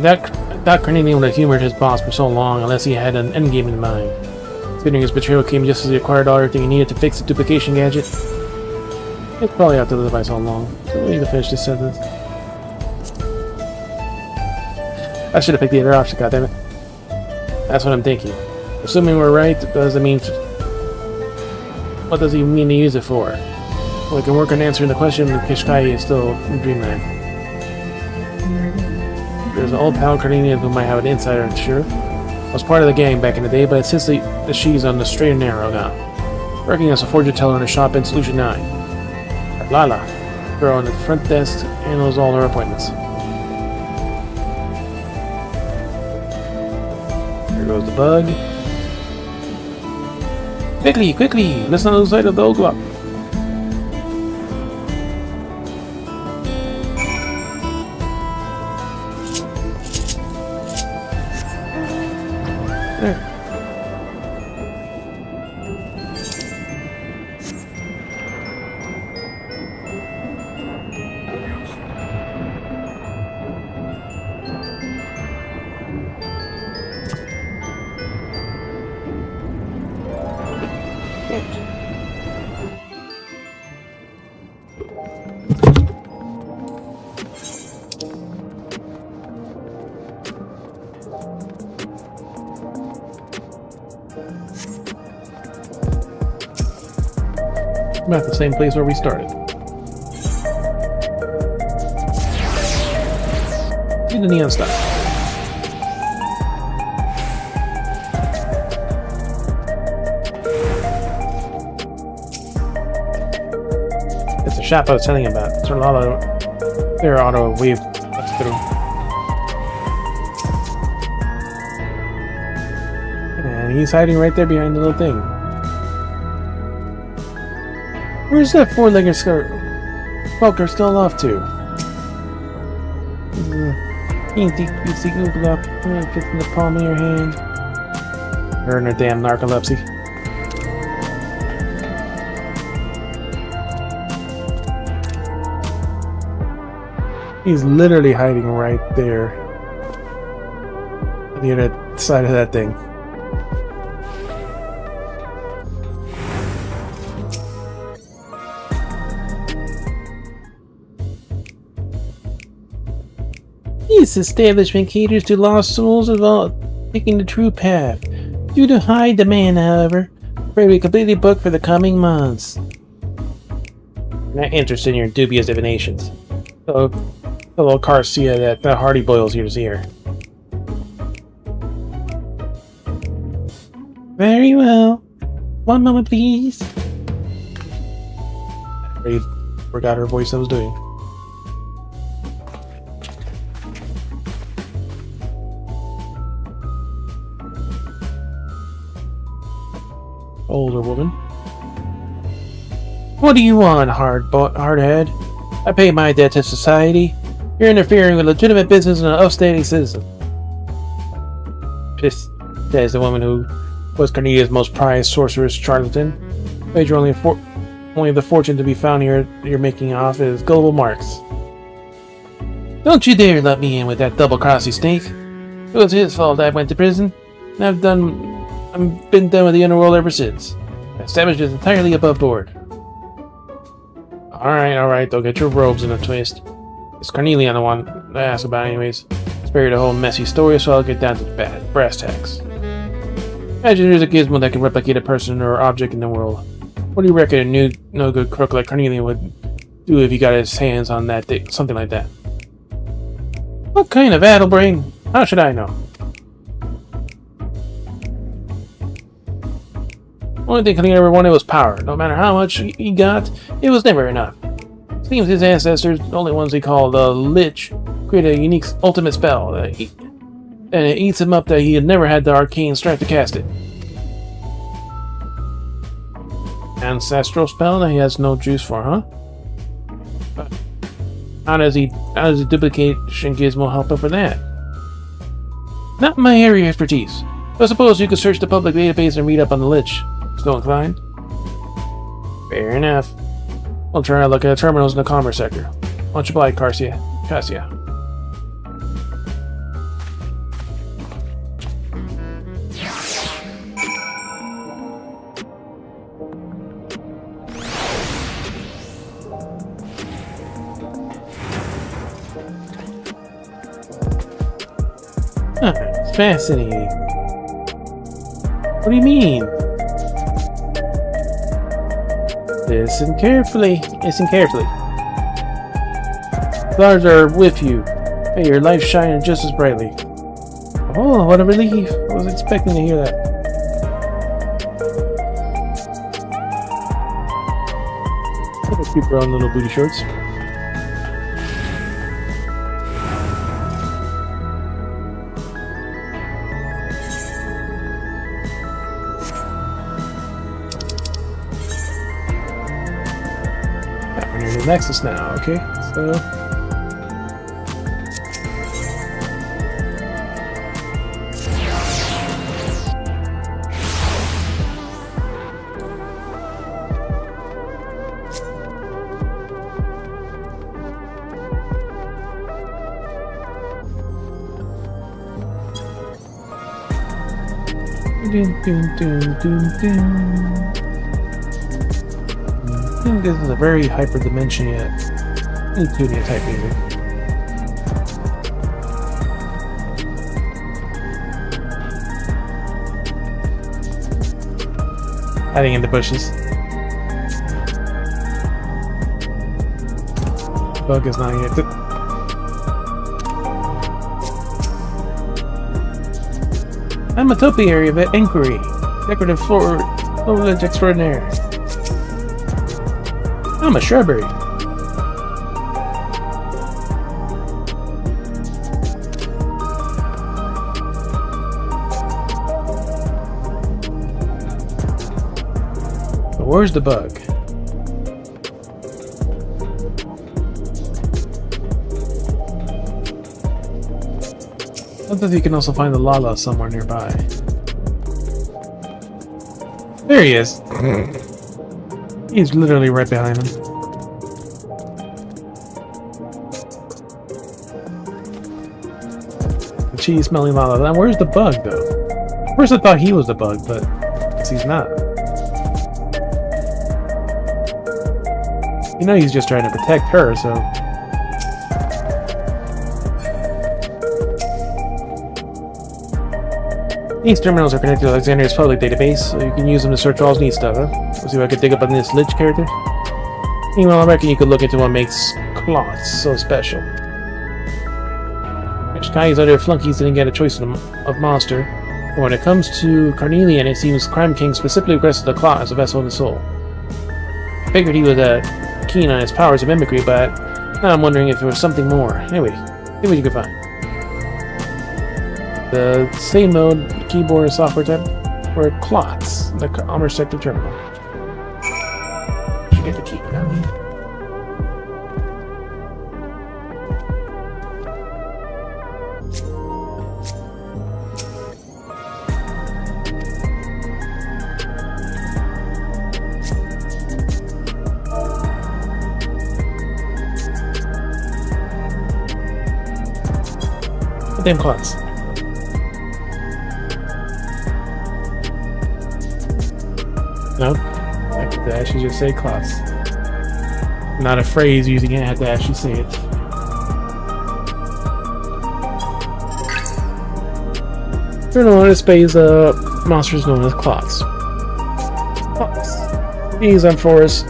that. That Cornelian would have humored his boss for so long unless he had an endgame in mind. Considering his betrayal came just as he acquired all everything he needed to fix the duplication gadget. He'd probably have to live by so long, so we need to finish this sentence. I should have picked the other option, goddammit. That's what I'm thinking. Assuming we're right, what does he mean to use it for? Well, I can work on answering the question if Kishkai is still in Dreamland. There's an old pal Cornelia who might have an insider, sure. I was part of the gang back in the day, but it seems that she's on the straight and narrow now. Working as a fortune teller in a shop in Solution 9. Lala, girl on the front desk, handles all her appointments. There goes the bug. Quickly, quickly! Let's not lose sight of the Oglop. There. I'm at the same place where we started. See the neon stop. It's a shop I was telling you about. It's a lot of their auto wave through. And he's hiding right there behind the little thing. Where's that four-legged skulker still off to? Easy Google up. Fits in the palm of your hand. Her and her damn narcolepsy. He's literally hiding right there. On the other side of that thing. This establishment caters to lost souls of all taking the true path. Due to high demand, however, afraid we completely booked for the coming months. We're not interested in your dubious divinations. So, hello, Garcia, that the Hardy Boyle's here to see her. Very well. One moment, please. I already forgot her voice I was doing. Older woman. What do you want, hardhead? I pay my debt to society. You're interfering with legitimate business and an upstanding citizen. Piss, says the woman who was Cornelia's most prized sorceress charlatan. Wager only the fortune to be found here you're making off is gullible marks. Don't you dare let me in with that double-crossy snake. It was his fault I went to prison, and I've been done with the underworld ever since. My establishment is entirely above board. Alright, don't get your robes in a twist. It's Cornelia the one I ask about anyways. Spare you the whole messy story, so I'll get down to the brass tacks. Imagine there's a gizmo that can replicate a person or object in the world. What do you reckon a no-good crook like Cornelia would do if he got his hands on that thing, something like that? What kind of addlebrain? How should I know? Only thing Cornelia ever wanted was power. No matter how much he got, it was never enough. Seems his ancestors, the only ones he called the Lich, created a unique ultimate spell, and it eats him up that he had never had the arcane strength to cast it. Ancestral spell that he has no juice for, huh? But how does the duplication gizmo help him for that? Not my area of expertise. But suppose you could search the public database and read up on the Lich. Still inclined? Fair enough. I'll try to look at the terminals in the commerce sector. Much obliged, Cassia. Fascinating. What do you mean? Listen carefully. Stars are with you. May your life shine just as brightly. Oh, what a relief. I was expecting to hear that. Let's keep her on little booty shorts. Nexus now, okay? So I think this is a very hyper dimension yet. Including type music. Hiding in the bushes. bug is not yet. I'm a topiary of inquiry. Decorative foliage extraordinaire. I'm a shrubbery. But where's the bug? Sometimes you can also find the Lala somewhere nearby. There he is. He's literally right behind him. The cheese smelling Lala. Now where's the bug though? First I thought he was the bug, but I guess he's not. You know he's just trying to protect her, so... These terminals are connected to Alexandria's public database, so you can use them to search all neat stuff, huh? Let's see if I can dig up on this Lich character. Meanwhile, I reckon you could look into what makes cloths so special. Kai's other flunkies didn't get a choice of monster, but when it comes to Carnelian, it seems Crime King specifically requested the cloth as a vessel of the soul. I figured he was keen on his powers of mimicry, but now I'm wondering if there was something more. Anyway, see what you can find. The same mode, keyboard and software type were clots, the armor sector terminal. Should get the key now. Damn clots. No, I have to actually just say clots. Not a phrase using it, I have to actually say it. Journal displays monsters known as clots. Clots. These amorphous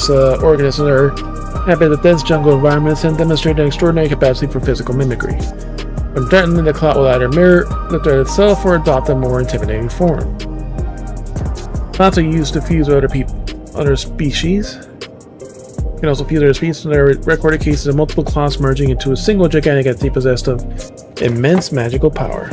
organisms are inhabit the dense jungle environments and demonstrate an extraordinary capacity for physical mimicry. When threatened, the clot will either mirror the threat itself or adopt a more intimidating form. Clots are used to fuse with other species. You can also fuse other species, and there are recorded cases of multiple clots merging into a single gigantic entity possessed of immense magical power.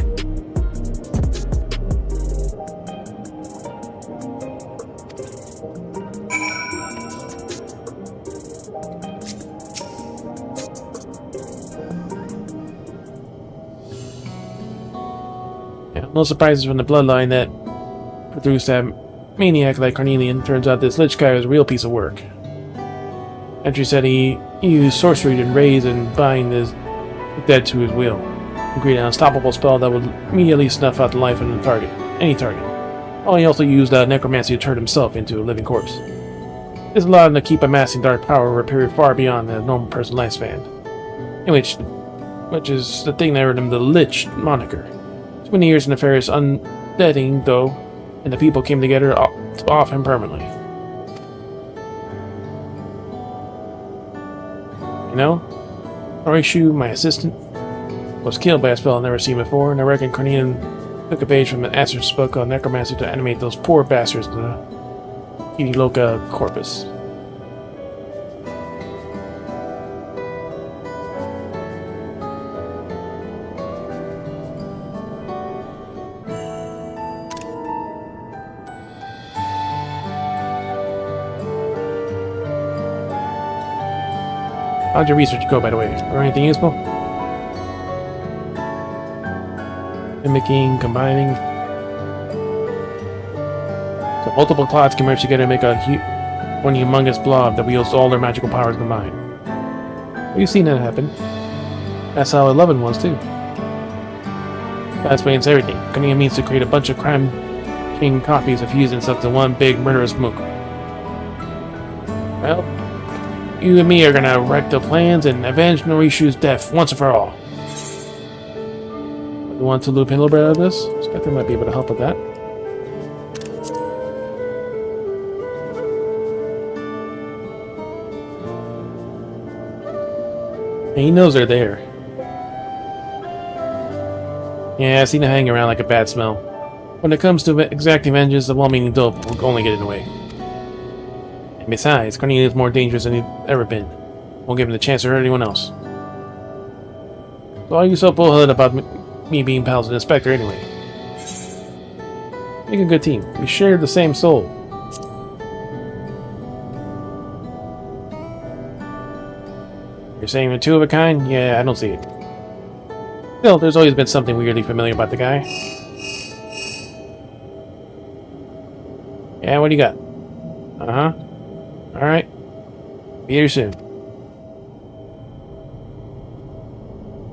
Yeah, no surprises from the bloodline that produced that maniac like Carnelian. Turns out this Lich guy was a real piece of work. Entry said he used sorcery to raise and bind the dead to his will. He created an unstoppable spell that would immediately snuff out the life of any target. Oh, he also used necromancy to turn himself into a living corpse. This allowed him to keep amassing dark power over a period far beyond the normal person's lifespan. In which is the thing that earned him the Lich moniker. 20 years in nefarious undeading, though, and the people came together to off him permanently. You know, Orishu, my assistant, was killed by a spell I've never seen before, and I reckon Carnelian took a page from an Aster's book on necromancy to animate those poor bastards in the Loca corpus. How'd your research go, by the way? Or anything useful? Mimicking, combining. So multiple clots can merge together to make one humongous blob that wields all their magical powers combined. We've seen that happen. That's how 11 was too. That explains everything. Cunningham means to create a bunch of Crime King copies of fusing stuff to one big murderous mook. Well, you and me are gonna wreck the plans and avenge Norishu's death once and for all. You want to loop in a little bit of this? Spectre might be able to help with that. And he knows they're there. Yeah, I seen him hanging around like a bad smell. When it comes to exacting vengeance, the well-meaning dope will only get in the way. And besides, Cornelius is more dangerous than he's ever been. Won't give him the chance to hurt anyone else. So why are you so bullheaded about me being pals with the Inspector anyway? Make a good team. We share the same soul. You're saying we're two of a kind? Yeah, I don't see it. Still, there's always been something weirdly familiar about the guy. Yeah, what do you got? Uh-huh. Alright. Be here soon.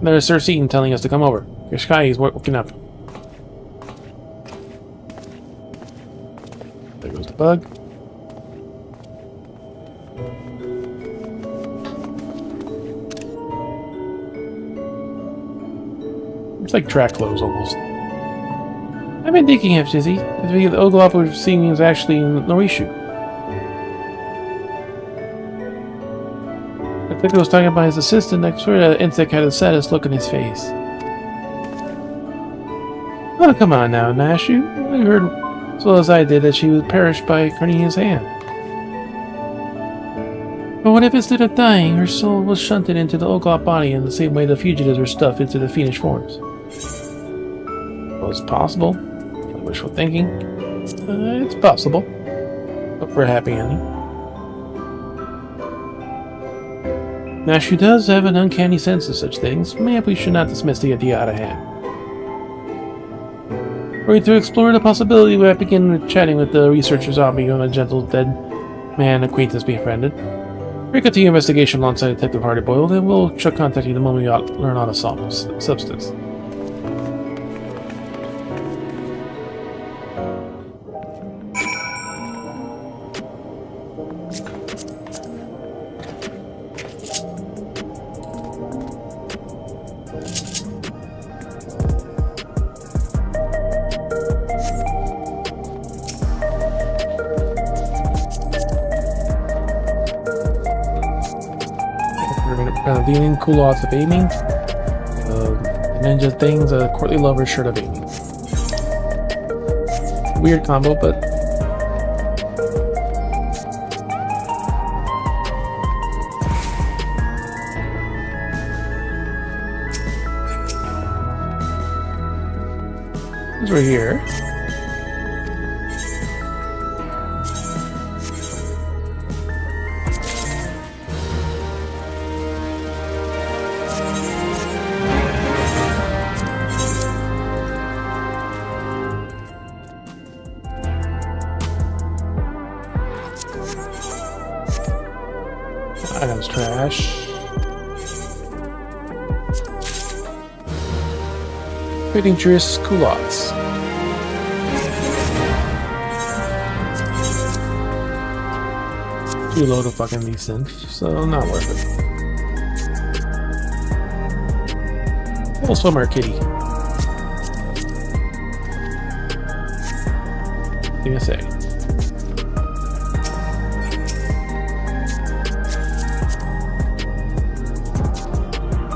There's Sir Seaton telling us to come over. Your sky is woken up. There goes the bug. It's like track clothes almost. I've been thinking of Jizzy. The Oglop we're seeing is actually in Norishu. I think I was talking about his assistant. I swear that insect had the saddest look on his face. Oh, come on now, Nashu. I heard as well as I did that she was perished by Cornelius' hand. But what if instead of dying, her soul was shunted into the Oglop body in the same way the fugitives were stuffed into the fiendish forms? Well, it's possible. Wishful thinking. It's possible. Hope for a happy ending. Nashu does have an uncanny sense of such things. Maybe we should not dismiss the idea out of hand. Ready to explore the possibility, we have begin chatting with the researcher zombie on a gentle dead man acquaintance befriended. We continue investigation alongside Detective Hardy Boyle, and we'll contact you the moment we learn all the substance. Dealing cool odds of aiming. Ninja things, a courtly lover shirt of aiming. Weird combo, but since we're here. Items trash. Pretty dangerous culottes. Too low to fucking these things, so not worth it. Little swimmer kitty. Thing to say.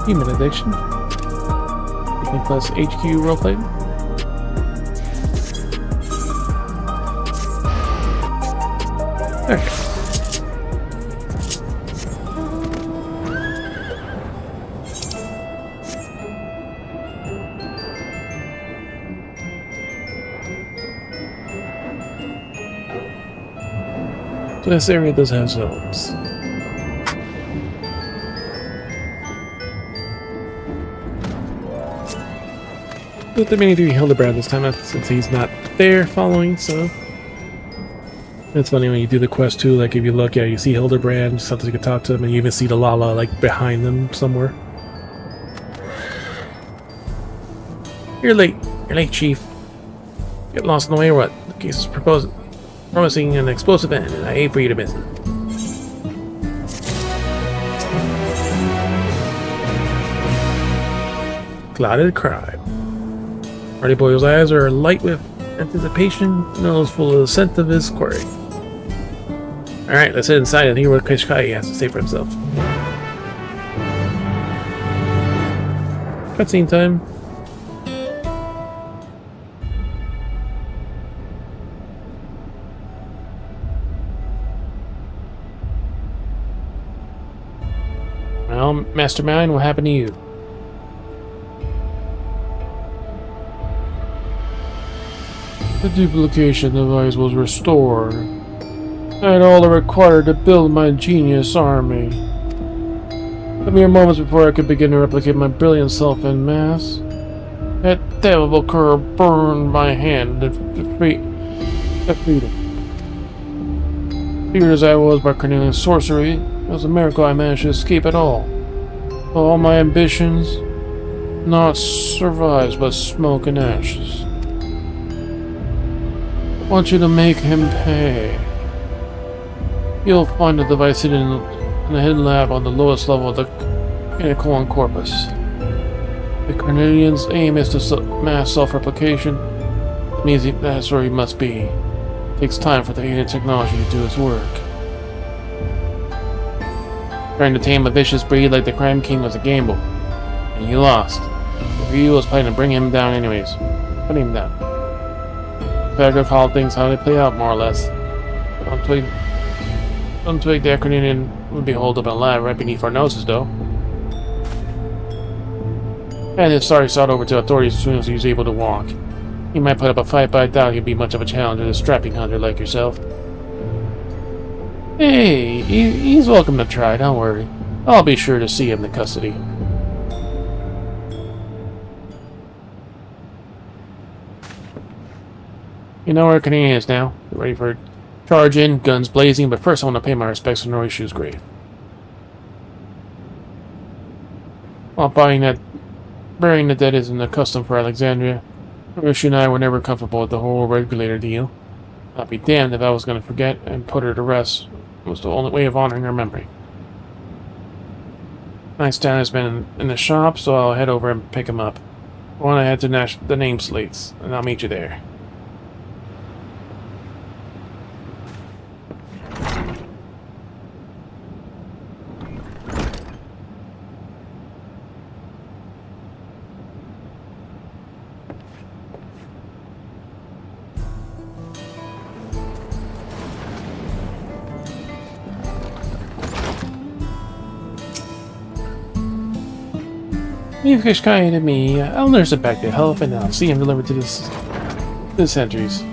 Human addiction. Plus HQ roleplay. Okay. So this area does have zones. But the mini 3 Hildebrand this time, since he's not there following, so it's funny when you do the quest too, like if you look, yeah, you see Hildebrand, sometimes you can talk to him, and you even see the Lala like behind them somewhere. You're late, Chief. Get lost in the way or what? The case is promising an explosive end, and I hate for you to miss it. Clouded crime. Hardy Boyle's eyes are light with anticipation, nose full of the scent of his quarry. Alright, let's head inside and hear what Kishkai has to say for himself. Cutscene time. Well, Mastermind, what happened to you? The duplication device was restored. I had all I required to build my genius army. A mere moments before I could begin to replicate my brilliant self en masse, that devil cur burned my hand to defeat him. Feared as I was by Cornelius' sorcery, it was a miracle I managed to escape at all. All my ambitions, not survives but smoke and ashes. I want you to make him pay. You'll find the device hidden in the hidden lab on the lowest level of the Inicolon Corpus. The Cornelian's aim is to mass self-replication. It means that's where he must be. It takes time for the alien technology to do its work. Trying to tame a vicious breed like the Crime King was a gamble, and you lost. But you was planning to bring him down anyways. Put him down. Better call things how they play out, more or less. Don't twig the Acronian would be holed up in a lab right beneath our noses, though. And his sorry sought over to authorities as soon as he was able to walk. He might put up a fight, but I doubt he'd be much of a challenge to a strapping hunter like yourself. Hey, he's welcome to try, don't worry. I'll be sure to see him in custody. You know where Canadian is now. Get ready for charge in, guns blazing, but first I want to pay my respects to Nori Shu's grave. While burying the dead isn't a custom for Alexandria, Nori Shu and I were never comfortable with the whole regulator deal. I'd be damned if I was going to forget and put her to rest. It was the only way of honoring her memory. Nightstand has been in the shop, so I'll head over and pick him up. I want to head to the name slates, and I'll meet you there. You fish kind to me. I'll nurse it back to health, and I'll see him delivered to the sentries.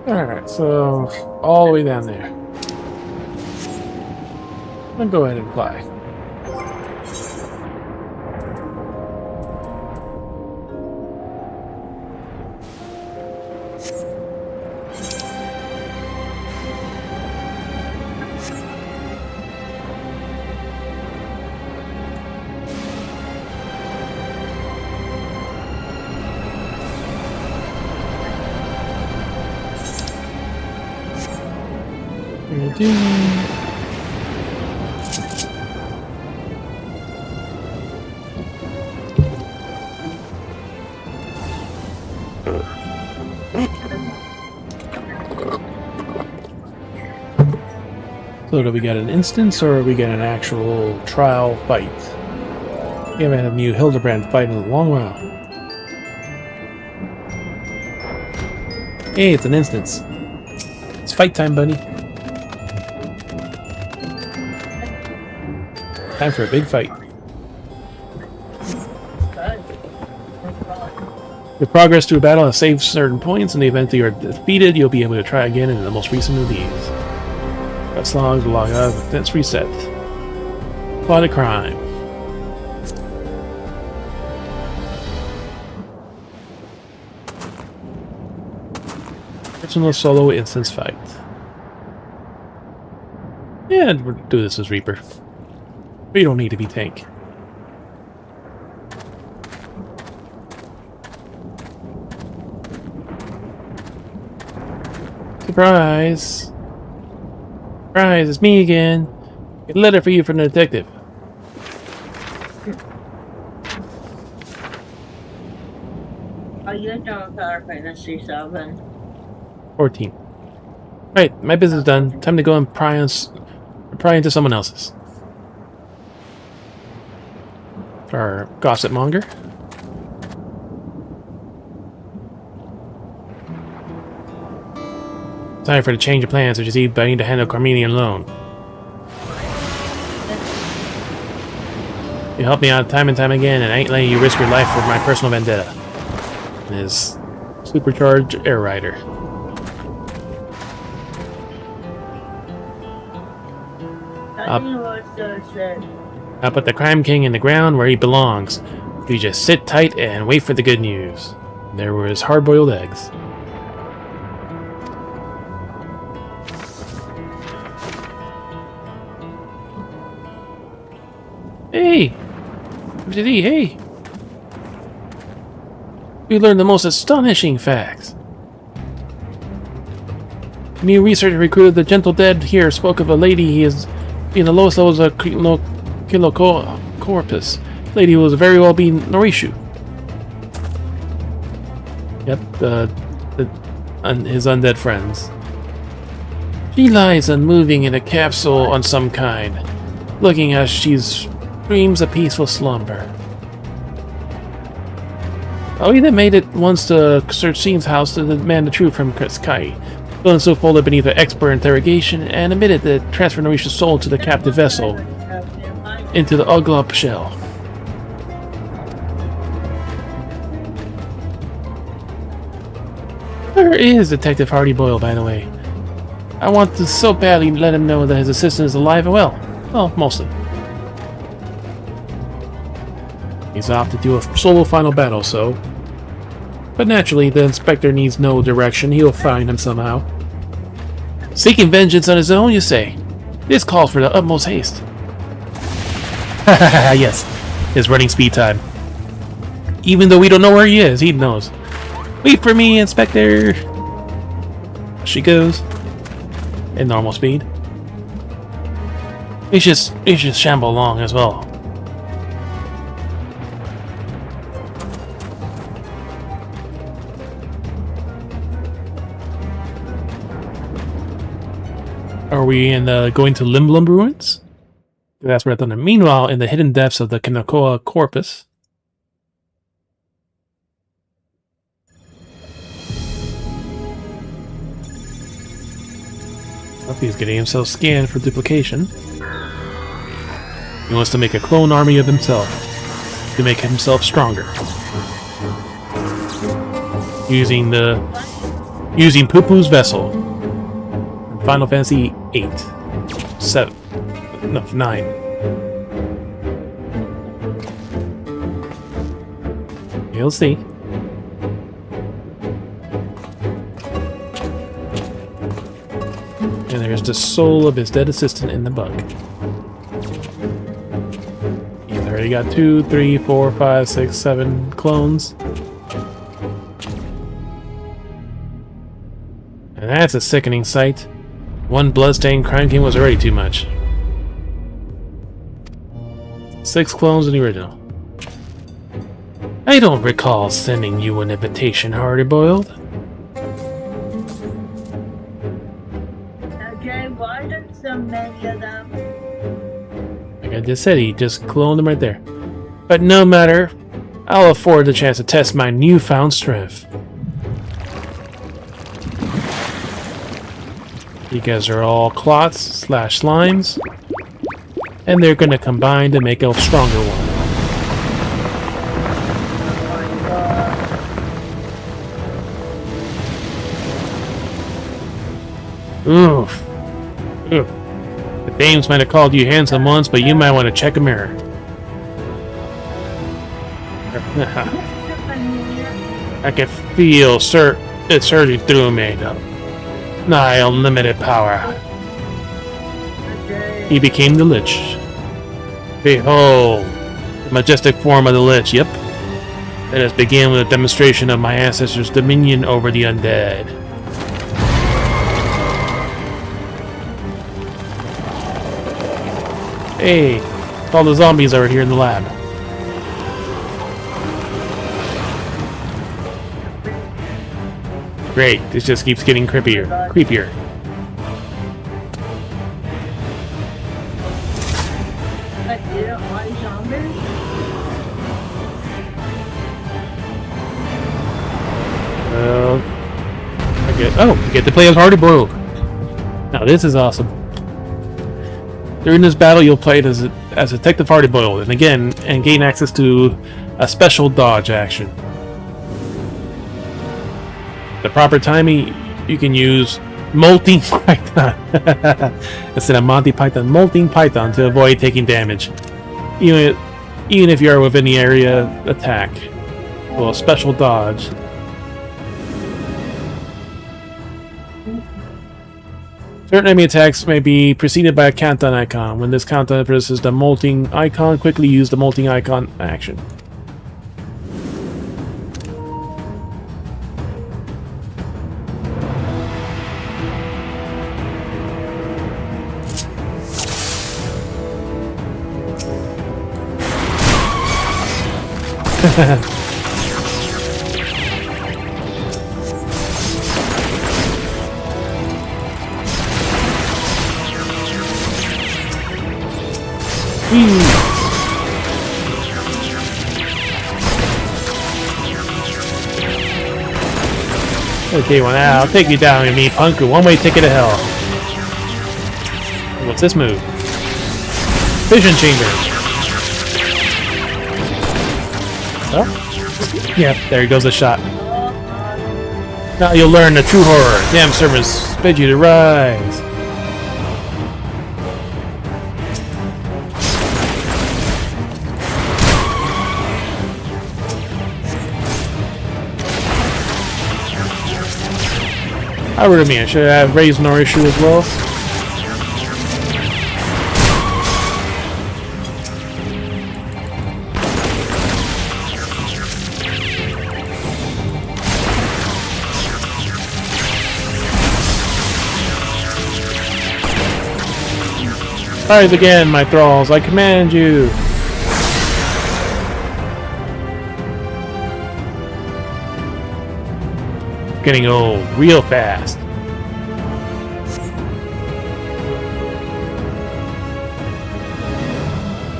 Alright, so all the way down there. I'll go ahead and fly. So do we get an instance, or we get an actual trial fight? We haven't had a new Hildebrand fight in a long while. Hey, it's an instance. It's fight time, buddy. Time for a big fight. With progress through a battle and save certain points, in the event that you are defeated, you'll be able to try again in the most recent of these. Press log to log out of the fence reset. Plot a crime. personal solo instance fight. Yeah, we'll do this as Reaper. We don't need to be tank. Surprise! Surprise, it's me again. Got a letter for you from the detective. Are you done with Final Fantasy 7? 14. Right, my business is done. Time to go and pry into someone else's. For our gossip monger. Time for the change of plans, which is either I need to handle Carmenian alone. You helped me out time and time again, and I ain't letting you risk your life for my personal vendetta. And his supercharged air rider. I'll put the crime king in the ground where he belongs. You just sit tight and wait for the good news. There were his hard-boiled eggs. Hey! Hey! We learned the most astonishing facts. New researcher recruited the gentle dead here spoke of a lady he is in the lowest levels of corpus. Lady who was very well be Norishu. Yep, his undead friends. She lies unmoving in a capsule on some kind, looking as she dreams a peaceful slumber. Oh, he that made it once to search Scene's house to demand the truth from Kai. Feeling so folded beneath her expert interrogation, and admitted that transferred Norisha's soul to the captive vessel into the Uglop shell. Where is Detective Hardy Boyle, by the way? I want to so badly let him know that his assistant is alive and well. Well, mostly. He's off to do a solo final battle, so... But naturally, the inspector needs no direction. He'll find him somehow. Seeking vengeance on his own, you say? This calls for the utmost haste. Yes, his running speed time. Even though we don't know where he is, he knows. Wait for me, Inspector! She goes. In normal speed. He should shamble along as well. Are we in going to Limblum Ruins? That's where I thought. Meanwhile, in the hidden depths of the Kanakoa Corpus. He's getting himself scanned for duplication. He wants to make a clone army of himself to make himself stronger. Using Poo-Poo's vessel. Final Fantasy 8. 7. No, 9. You'll see. And there's the soul of his dead assistant in the bug. He's already got 2, 3, 4, 5, 6, 7 clones. And that's a sickening sight. One bloodstained crime king was already too much. 6 clones in the original. I don't recall sending you an invitation, Hardy Boiled. Okay, why there's so many of them? Like I just said, he just cloned them right there. But no matter, I'll afford the chance to test my newfound strength. You guys are all clots / slimes, and they're gonna combine to make a stronger one. Oof. Oof. The dames might have called you handsome once, but you might want to check a mirror. I can feel it surging through me. nigh unlimited power. Okay. He became the Lich. Behold, the majestic form of the Lich, yep. Let us begin with a demonstration of my ancestors' dominion over the undead. Hey, all the zombies are here in the lab. Great, this just keeps getting creepier. Creepier. But you don't want zombies? I get to play as Hardy Boiled. Now this is awesome. During this battle, you'll play it as Detective Hardy Boiled, and gain access to a special dodge action. The proper timing, you can use Molting Python instead of Monty Python. Molting Python to avoid taking damage, even if you are within the area attack. Well, a special dodge. Certain enemy attacks may be preceded by a countdown icon. When this countdown appears the molting icon, quickly use the molting icon action. Okay, well now I'll take you down and meet Punku. One-way ticket to hell. What's this move? Vision chamber. Oh, yeah, there goes the shot. Now you'll learn the true horror. Damn servants bid you to rise. I would mean, should I have raised no issue as well? Rise again, my thralls, I command you! Getting old real fast.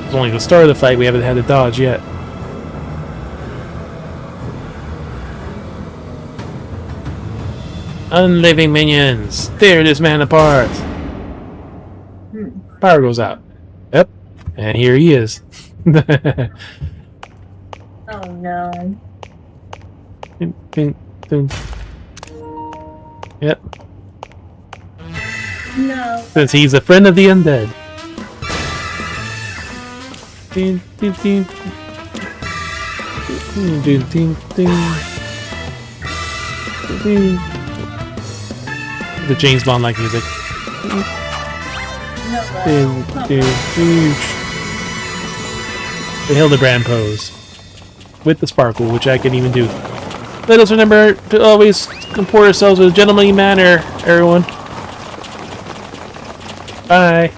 It's only the start of the fight, we haven't had to dodge yet. Unliving minions! Tear this man apart! Power goes out. Yep. And here he is. Oh no. Dun, dun, dun. Yep. No. Since he's a friend of the undead. Dun, dun, dun. Dun, dun, dun, dun. Dun. The James Bond like music. No. Dun, dun, dun. The Hildebrand pose. With the sparkle, which I can even do. Let us remember to always comport ourselves with a gentlemanly manner, everyone. Bye.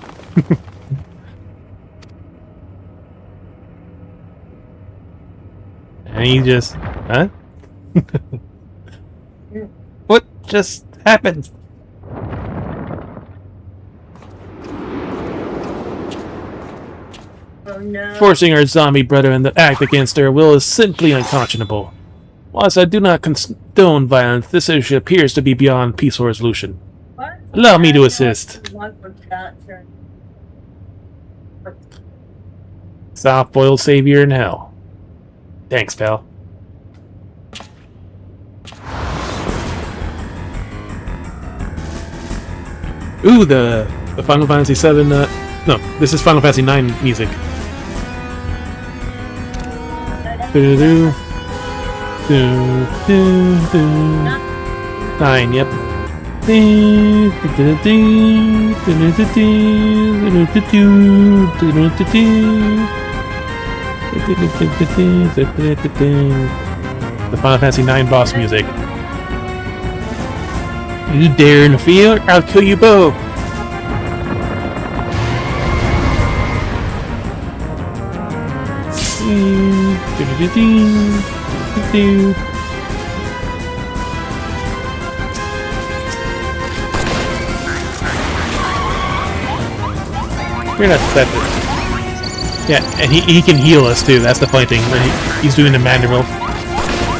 And he just... Huh? What just happened? Oh no. Forcing our zombie brethren to act against their will is simply unconscionable. Whilst I do not condone violence, this issue appears to be beyond peaceful resolution. What? Allow me to assist. Soft-boiled savior in hell. Thanks, pal. Ooh, the Final Fantasy VII. No, this is Final Fantasy IX music. Do-do-do. Do-do-do. 9, yep. The Final Fantasy IX boss music. You dare interfere, I'll kill you both. We're not that. Yeah, and he can heal us too. That's the funny thing. He's doing the manual.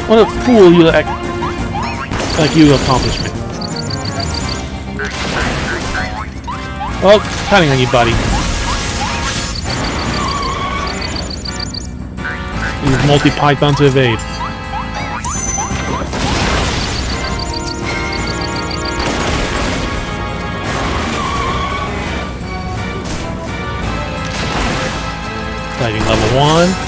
What a fool you act like you accomplishment. Oh, counting on you, buddy. Use multi-python to evade. Fighting level 1.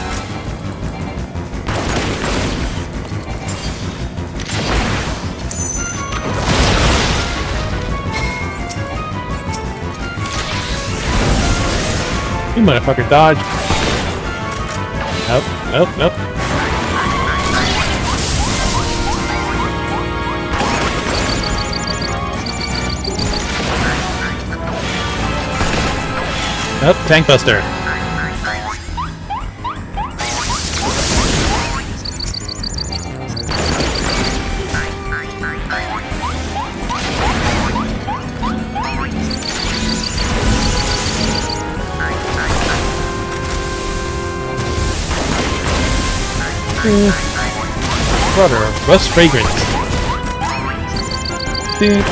You motherfucker, dodge. Nope, nope, nope. Nope, tank buster. Brother, rust fragrance. And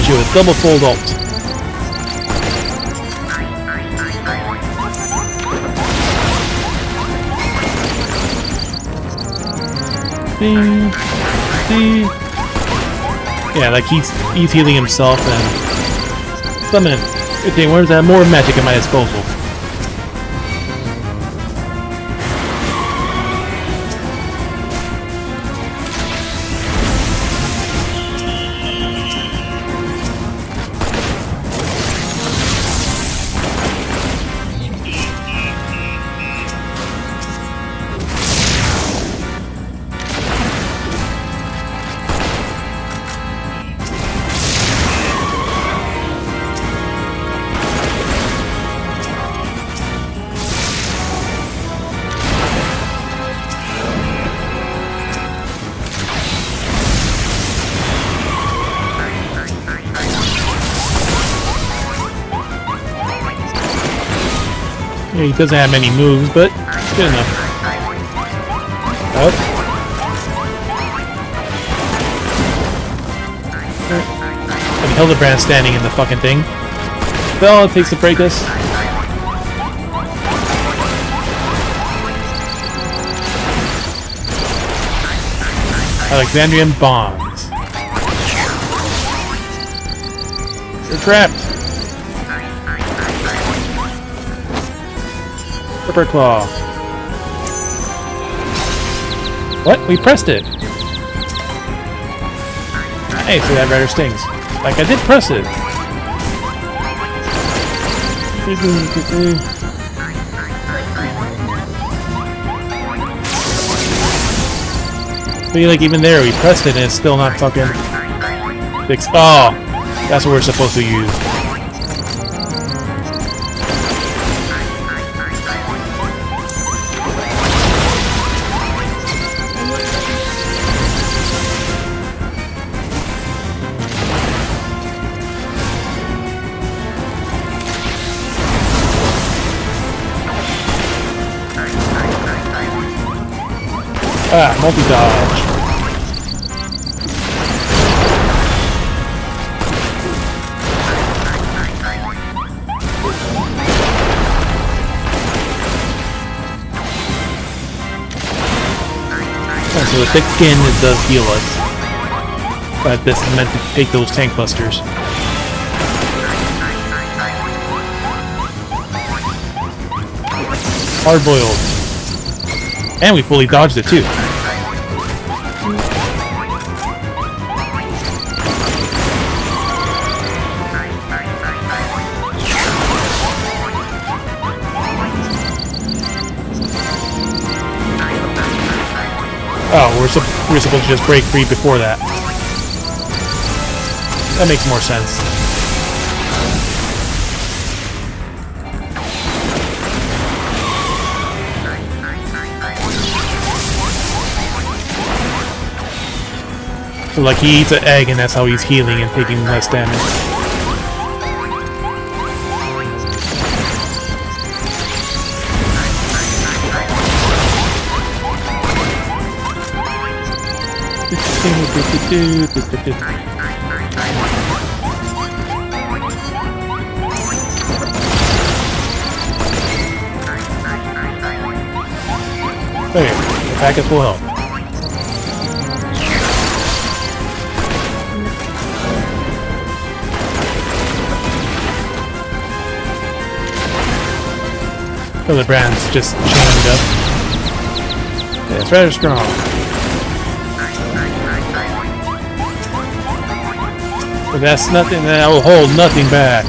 you a double fold ult. Yeah, like he's healing himself and summon. Okay, where's that more magic at my disposal? Yeah, he doesn't have many moves, but good enough. Up. And Hildebrand standing in the fucking thing. That's all it takes to break us. Alexandrian bonds. You're trapped. Ripper Claw. What? We pressed it. Hey, so that rather stings. Like I did press it. But like even there, we pressed it and it's still not fucking fixed. Oh, that's what we're supposed to use. Ah, multi-dodge. So the thick skin, it does heal us. But this is meant to take those tank busters. Hard-boiled. And we fully dodged it too. Oh, we're supposed to just break free before that. That makes more sense. So, like, he eats an egg and that's how he's healing and taking less damage. Okay, the packet full health. So the brand's just chained up. Yeah, it's rather strong. But that's nothing, that will hold nothing back.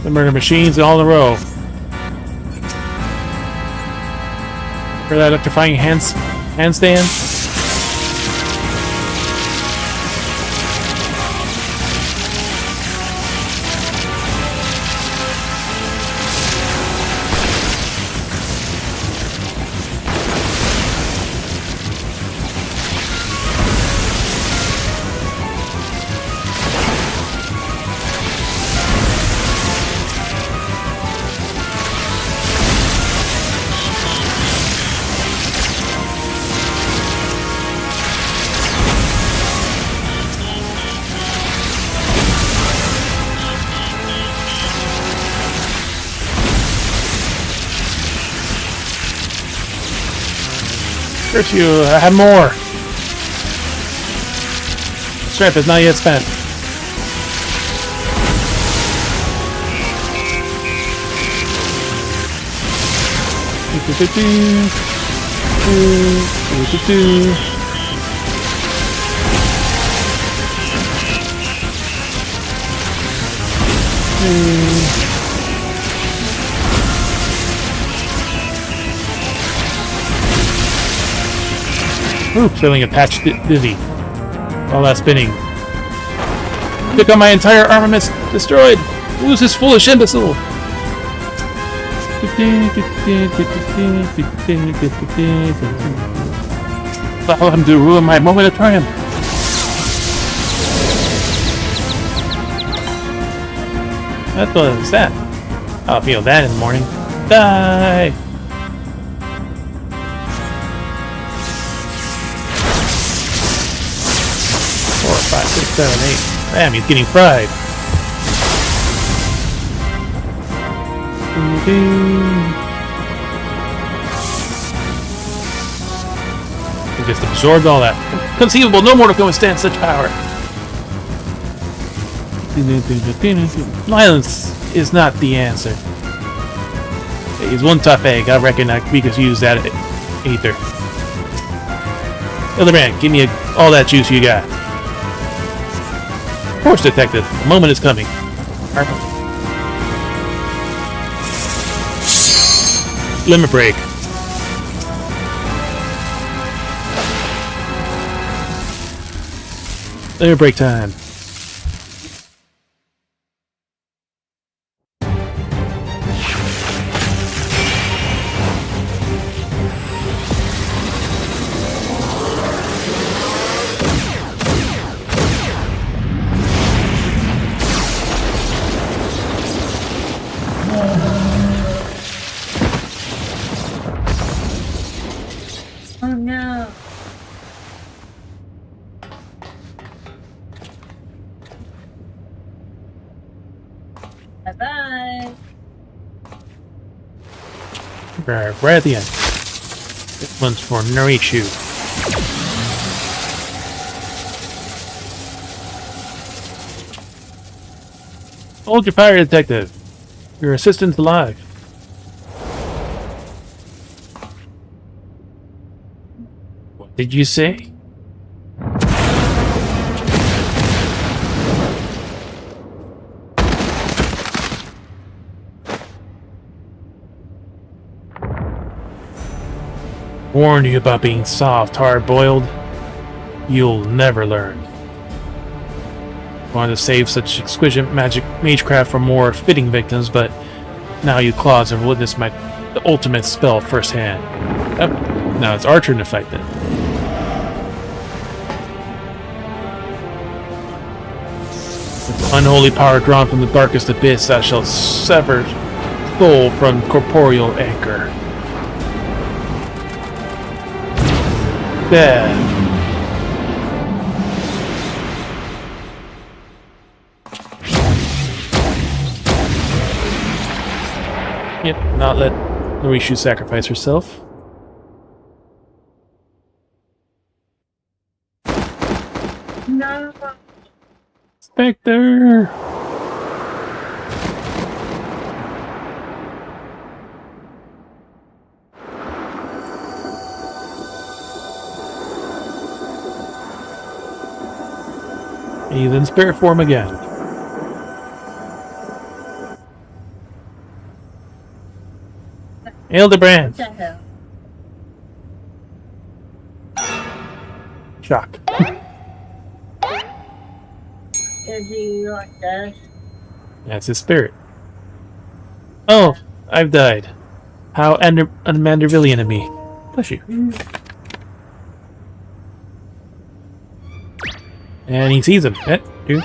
The murder machines all in a row. For that electrifying handstand. Curse you, I have more! Strap is not yet spent. Oops, feeling attached dizzy. All that spinning. Look at my entire armament destroyed! Who's this foolish imbecile? Allow him to ruin my moment of triumph. What was that? I'll feel that in the morning. Die! 5, 6, 7, 8. Damn, he's getting fried. He just absorbed all that. Conceivable, no mortal can withstand such power. Violence is not the answer. He's one tough egg. I reckon we could use that ether. Other man, give me all that juice you got. Of course, detective. The moment is coming. Limit break. Limit break time. Oh no. Bye-bye. Right at the end. This one's for Narishu. Hold your fire, detective. Your assistant's alive. What did you say? Warned you about being soft, hard-boiled. You'll never learn. Wanted to save such exquisite magecraft for more fitting victims, but now you claws have witnessed the ultimate spell firsthand. Yep. Now it's our turn to fight then. With unholy power drawn from the darkest abyss, I shall sever soul from corporeal anchor. Death. Yep, not let Norishu sacrifice herself. No. Spectre! He's in spirit form again. Hildebrand! What the hell? Shock. Is he like this? That's his spirit. Oh, I've died. How unmandervillian of me. Bless you. And he sees him. Two.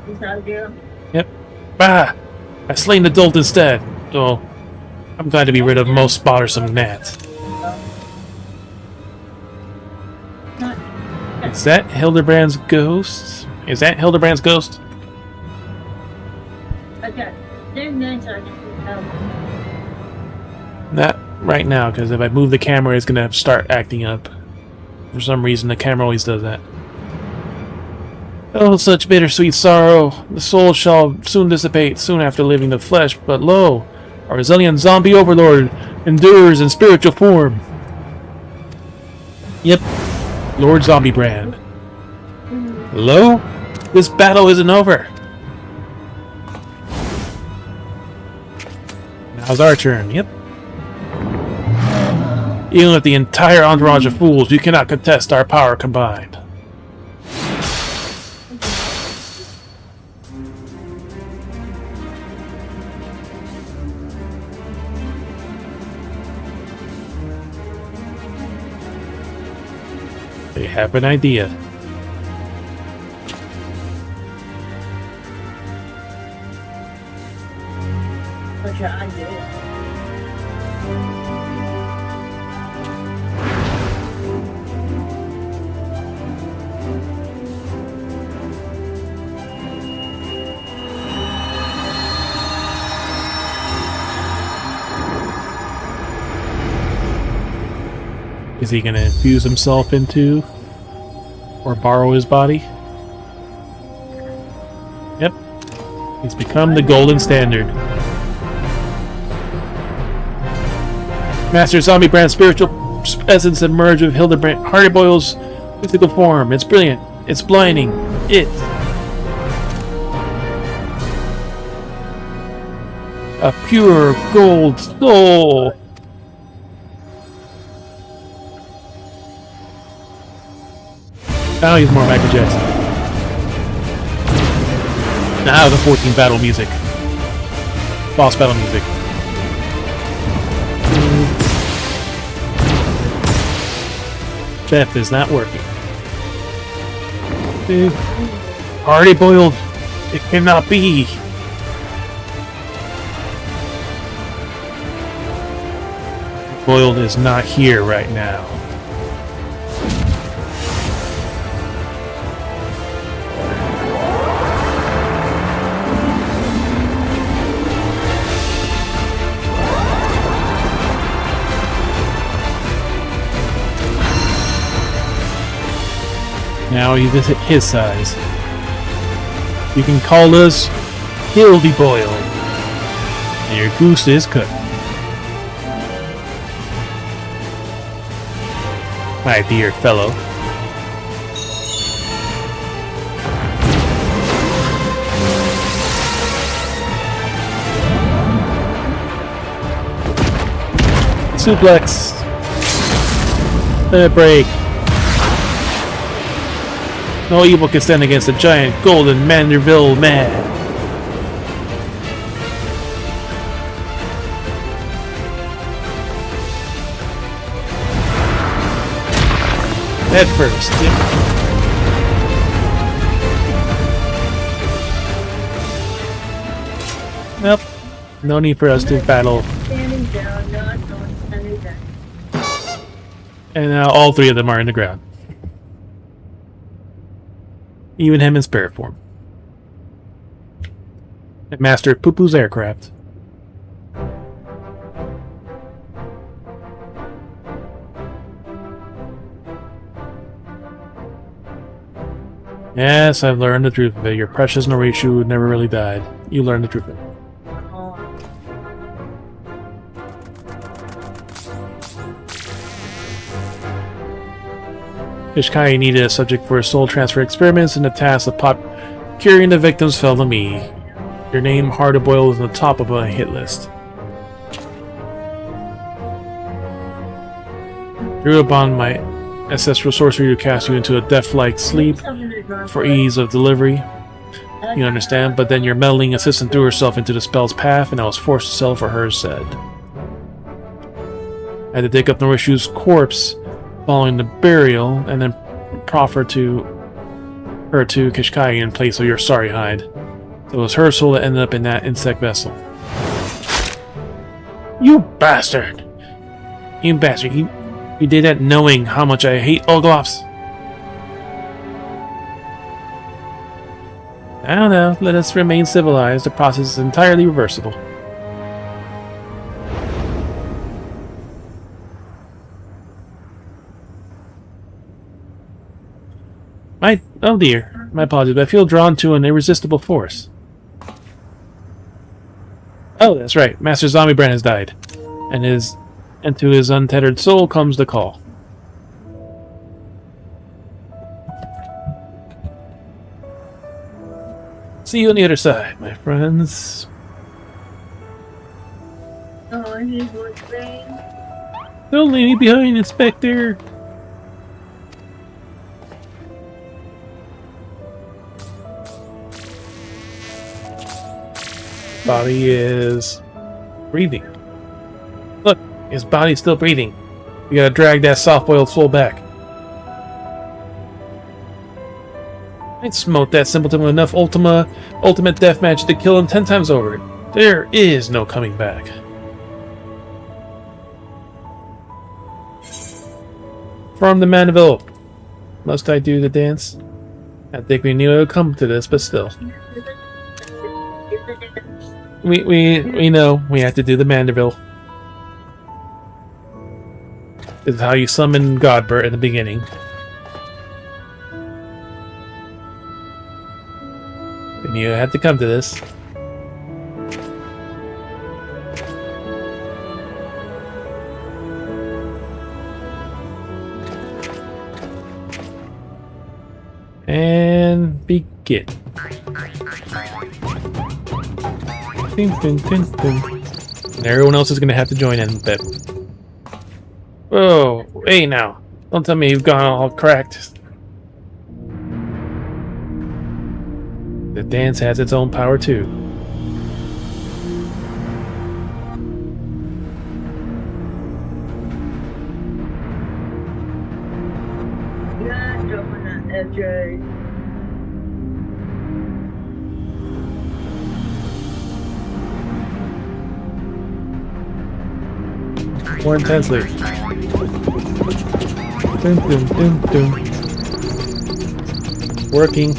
Is that you? Yep. Bah! I've slain the dolt instead. So, I'm glad to be rid of most bothersome gnats. Is that Hildebrand's ghost? Is that Hildebrand's ghost? Okay. There's nice on it. Not right now, because if I move the camera, it's gonna start acting up. For some reason, the camera always does that. Oh, such bittersweet sorrow. The soul shall soon dissipate, soon after leaving the flesh, but lo, our resilient zombie overlord endures in spiritual form. Yep, Lord Zombie Brand. Hello? This battle isn't over. Now's our turn, yep. Even with the entire entourage of fools, you cannot contest our power combined. They have an idea. What's your idea? Is he gonna infuse himself into or borrow his body? Yep. He's become the golden standard. Master Zombie Brand's spiritual essence emerged with Hildebrand Hardyboyle's physical form. It's brilliant. It's blinding. It's a pure gold soul. Now he's more Michael Jackson. Now the 14 battle music. Boss battle music. Death is not working. Already boiled. It cannot be. Boiled is not here right now. Now he's at his size. You can call us Hildy Boiled. And your goose is cooked. My dear fellow. suplex. Let it break. No evil can stand against a giant golden Manderville man. Head first. Yep. Nope. No need for us to battle. Standing down, not standing down. And now all three of them are in the ground. Even him in spirit form. And Master Poo-Poo's aircraft. Yes, I've learned the truth of it. Your precious Norishu never really died. You learned the truth of it. Ishkai needed a subject for his soul transfer experiments, and the task of curing the victims fell to me. Your name, Hard to Boil, is on the top of a hit list. Drew upon my ancestral sorcery to cast you into a death-like sleep for ease of delivery. You understand, but then your meddling assistant threw herself into the spell's path, and I was forced to settle for her instead. I had to dig up Norishu's corpse following the burial, and then proffer to her to Kishkai in place of your sorry hide. So it was her soul that ended up in that insect vessel. You bastard! You bastard! You did that knowing how much I hate Olglofs. I don't know. Let us remain civilized. The process is entirely reversible. Oh dear, my apologies, but I feel drawn to an irresistible force. Oh, that's right, Master Zombie Brand has died, and to his untethered soul comes the call. See you on the other side, my friends. Oh, he's whispering. Don't leave me behind, Inspector. Body is breathing. Look, his body's still breathing. We gotta drag that soft-boiled soul back. I'd smote that simpleton with enough ultimate deathmatch to kill him 10 times over. There is no coming back. From the Mandeville. Must I do the dance? I think we knew it would come to this, but still. We know we have to do the Mandeville. This is how you summon Godbert at the beginning. And you had to come to this. And begin. Dun, dun, dun, dun. And everyone else is going to have to join in a bit. Whoa, hey now. Don't tell me you've gone all cracked. The dance has its own power too. Yeah, jumping at edge. More intensely. Dun, dun, dun, dun. Working.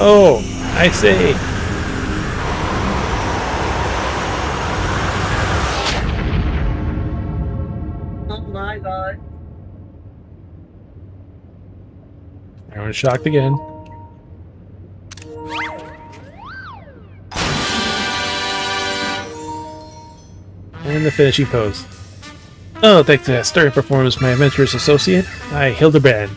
Oh, I see. Oh my god. Everyone's shocked again. And the finishing pose. Oh, thanks to that stirring performance, my adventurous associate, I, Hildebrand,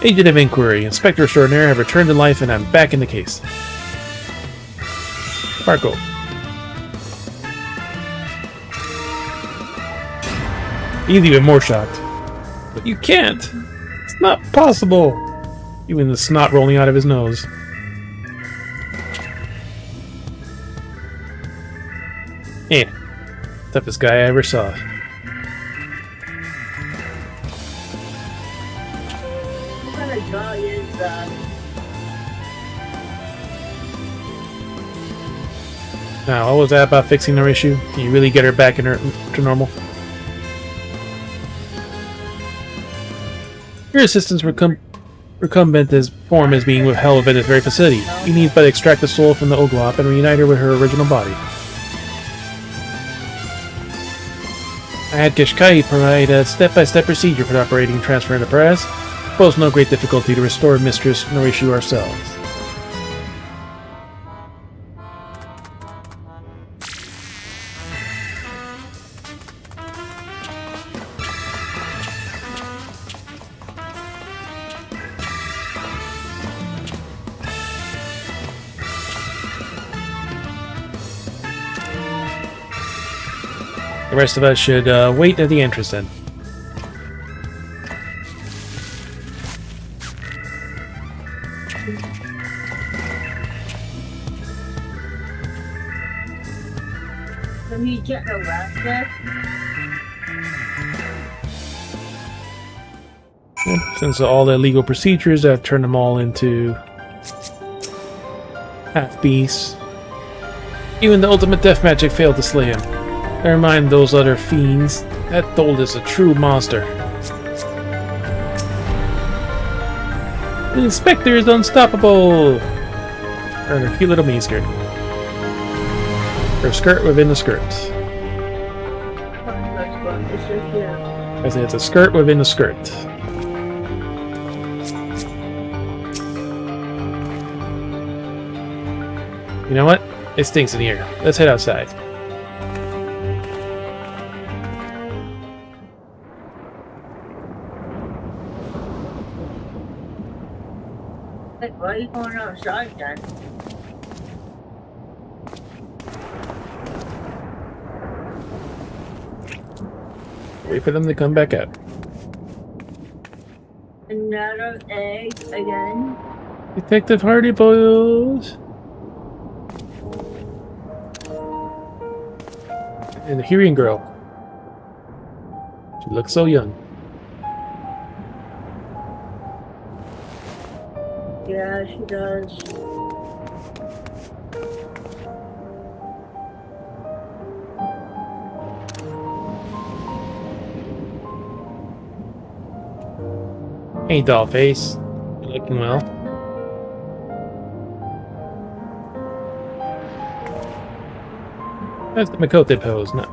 agent of inquiry, inspector extraordinaire, have returned to life and I'm back in the case. Marco. He's even more shocked. But you can't! It's not possible! Even the snot rolling out of his nose. Eh. Toughest guy I ever saw. What kind of guy is that? Now, what was that about fixing their issue? Can you really get her back in her to normal? Your assistant's recumbent form is being withheld at this very facility. You need but extract the soul from the Oglop and reunite her with her original body. I had Kishkai provide a step-by-step procedure for operating transfer enterprise. Pose no great difficulty to restore Mistress Norishu ourselves. The rest of us should wait at the entrance then. Let me get arrested. Since all the legal procedures have turned them all into half-beasts, even the ultimate death magic failed to slay him. Never mind those other fiends. That Dold is a true monster. The inspector is unstoppable! Or her cute little miniskirt. Her skirt within the skirt. I say it's a skirt within a skirt. You know what? It stinks in here. Let's head outside. Like, why are you going outside then? Wait for them to come back out. Another egg again? Detective Hardy Boils! And the hearing girl. She looks so young. Yeah, she does. Hey, Dollface. You're looking well. That's the Makote pose, no.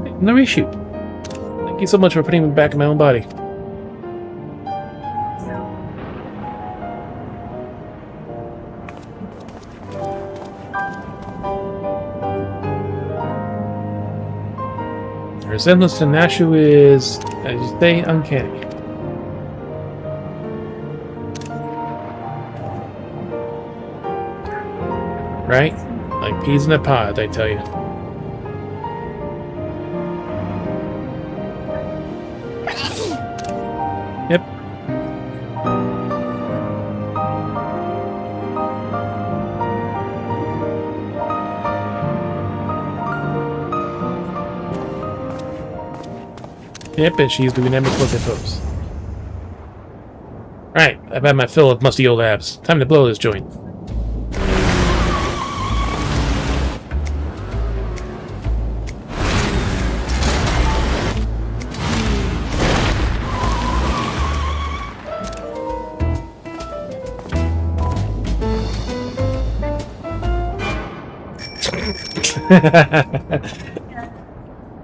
Okay, no issue. Thank you so much for putting me back in my own body. The resemblance to Nashu is, as you say, uncanny. Right? Like peas in a pod, I tell you. Yep. Yep, and she's doing that Makote pose. Right, I've had my fill of musty old abs. Time to blow this joint.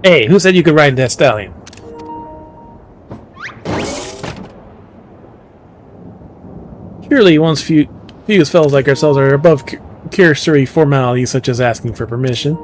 Hey, who said you could ride that stallion? Surely once few fellows like ourselves are above cursory formalities such as asking for permission.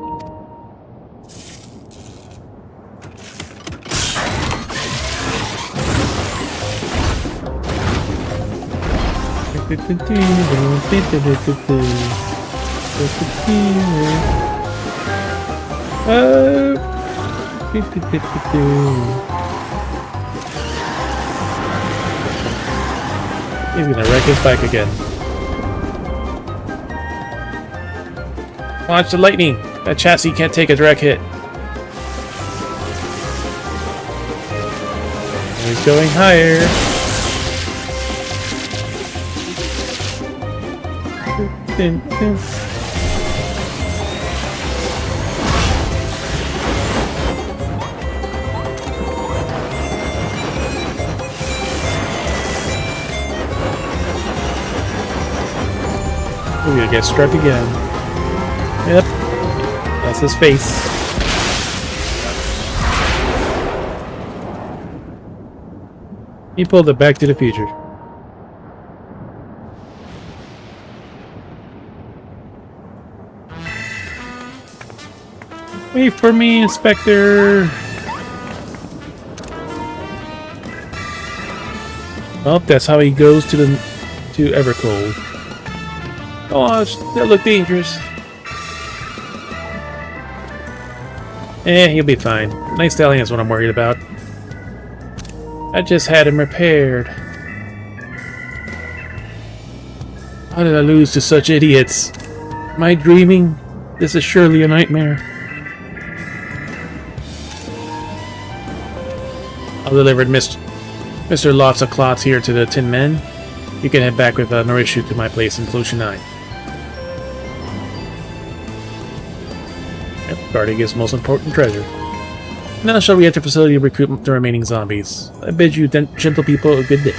He's gonna wreck his bike again. Watch the lightning! That chassis can't take a direct hit. He's going higher. Dun, dun. We're gonna get struck again. Yep. That's his face. He pulled it back to the future. Wait for me, Inspector! Well, that's how he goes to Evercold. Oh, that look dangerous. He'll be fine. Nice stallion is what I'm worried about. I just had him repaired. How did I lose to such idiots? Am I dreaming? This is surely a nightmare. I'll deliver Mr. Lots of Clots here to the Tin Men. You can head back with no issue to my place in Solution 9. Yep, guarding his most important treasure. Now I shall re-enter facility to recruit the remaining zombies. I bid you gentle people a good day.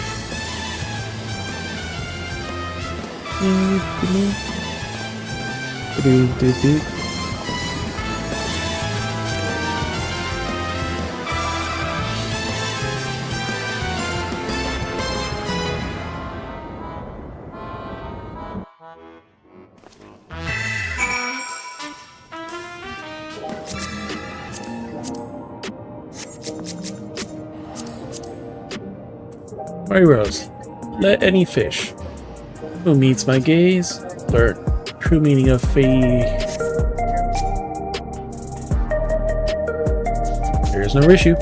My rose, let any fish who meets my gaze learn true meaning of fate. There is no issue.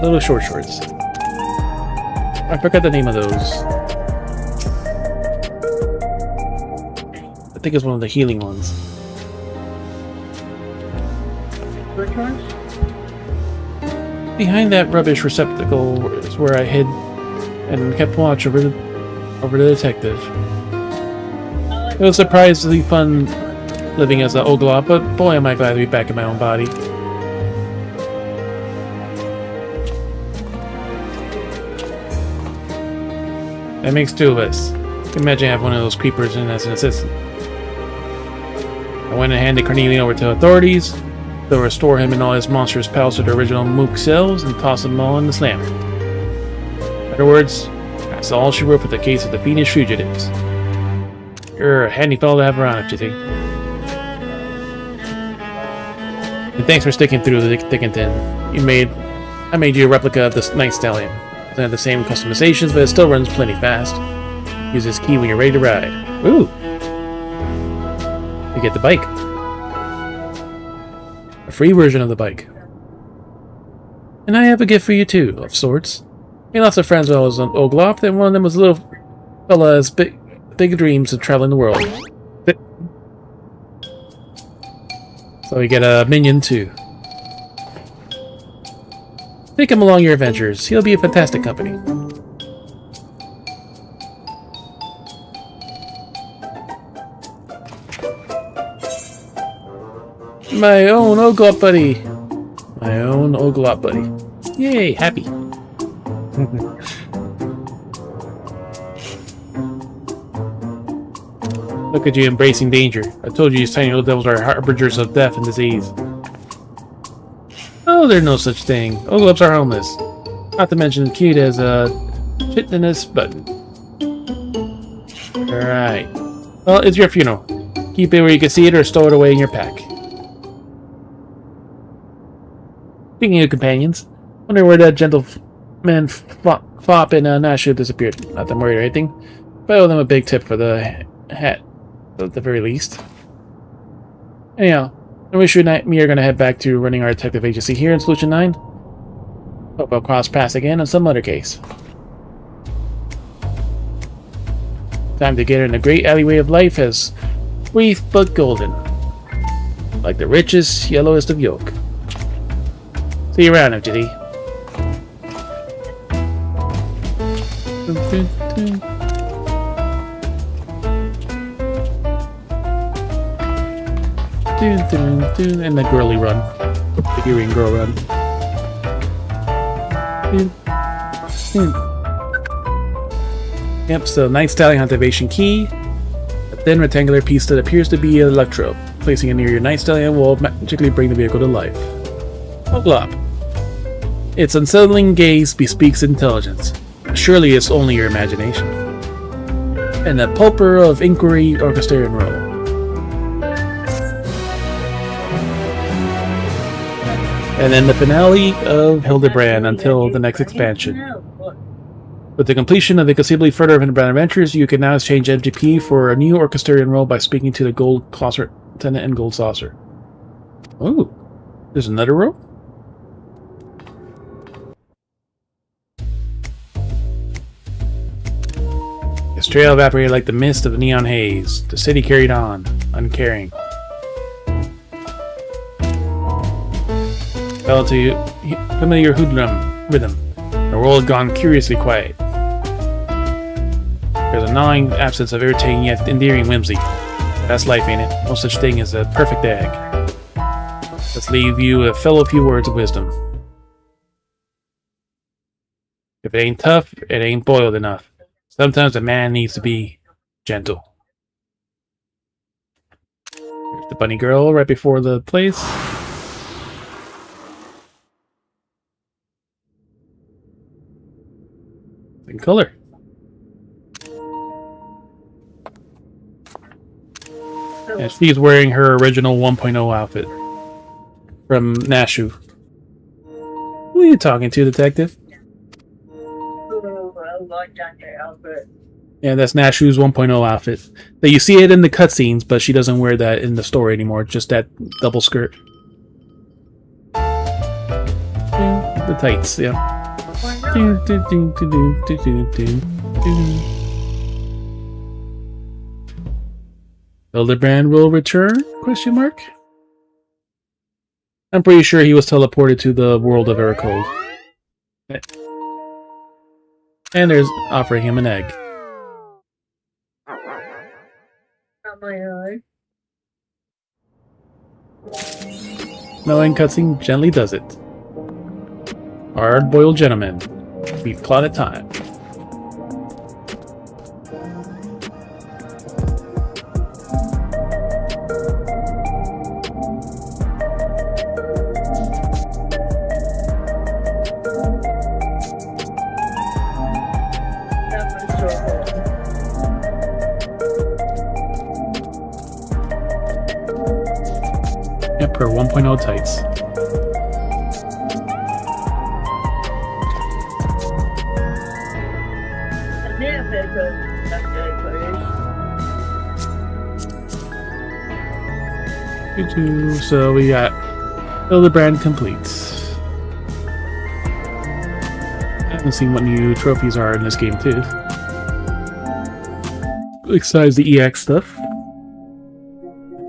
Little short shorts. I forgot the name of those. I think it's one of the healing ones. Which ones? Behind that rubbish receptacle is where I hid and kept watch over the detective. It was surprisingly fun living as an Oglop, but boy am I glad to be back in my own body. That makes two of us. Imagine I have one of those creepers in as an assistant. I went and handed Cornelian over to authorities. They'll restore him and all his monstrous pals to their original mook cells and toss them all in the slammer. In other words, that's all she wrote for the case of the fiendish fugitives. You're a handy fellow to have around, if you think. And thanks for sticking through the thick and thin. I made you a replica of this night stallion. It doesn't have the same customizations, but it still runs plenty fast. Use this key when you're ready to ride. Ooh! You get the bike. A free version of the bike. And I have a gift for you too, of sorts. I had lots of friends when I was on Oglop, and one of them was a little fella as big dreams of traveling the world. So we get a minion too. Take him along your adventures. He'll be a fantastic company. My own Oglop buddy. My own Oglop buddy. Yay, happy. Look at you embracing danger. I told you these tiny little devils are harbingers of death and disease. Oh, there's no such thing. Oglops are harmless. Not to mention cute as a fitness button. Alright. Well, it's your funeral. Keep it where you can see it or stow it away in your pack. Speaking of companions, wonder where that gentleman Fop and Nashu disappeared. Not that I'm worried or anything, but I owe them a big tip for the hat, at the very least. Anyhow, I wish you and me are going to head back to running our detective agency here in Solution 9. Hope I'll cross paths again on some other case. Time to get in the great alleyway of life as brief but golden. Like the richest, yellowest of yolk. See you around, FGD. And the girly run. The earring girl run. Yep, so Night Stallion activation key. A thin rectangular piece that appears to be an electrode. Placing it near your Night Stallion will magically bring the vehicle to life. Oh, glop. Its unsettling gaze bespeaks intelligence. Surely it's only your imagination. And the pulper of inquiry orchestrated roll. And then the finale of Hildebrand until the next expansion. With the completion of the conceivably further Hildebrand adventures, you can now exchange MGP for a new orchestrated role by speaking to the Gold Saucer Lieutenant and Gold Saucer. Oh, there's another row? Its trail evaporated like the mist of the neon haze. The city carried on, uncaring. Fell to familiar hoodlum rhythm. The world had gone curiously quiet. There's a gnawing absence of irritating yet endearing whimsy. That's life, ain't it? No such thing as a perfect egg. Let's leave you a fellow few words of wisdom. If it ain't tough, it ain't boiled enough. Sometimes a man needs to be gentle. Here's the bunny girl right before the place. In color. And she's wearing her original 1.0 outfit from Nashu. Who are you talking to, detective? Yeah, that's Nashu's 1.0 outfit. Now, you see it in the cutscenes, but she doesn't wear that in the story anymore. Just that double skirt. The tights, yeah. Hildebrand will return? Question mark. I'm pretty sure he was teleported to the world of Ericold. And there's offering him an egg. Knowing cutscene gently does it. Hard-boiled gentleman. We've plotted time. Yep, her 1.0 tights. So we got Hildebrand complete. I haven't seen what new trophies are in this game too. Besides the EX stuff.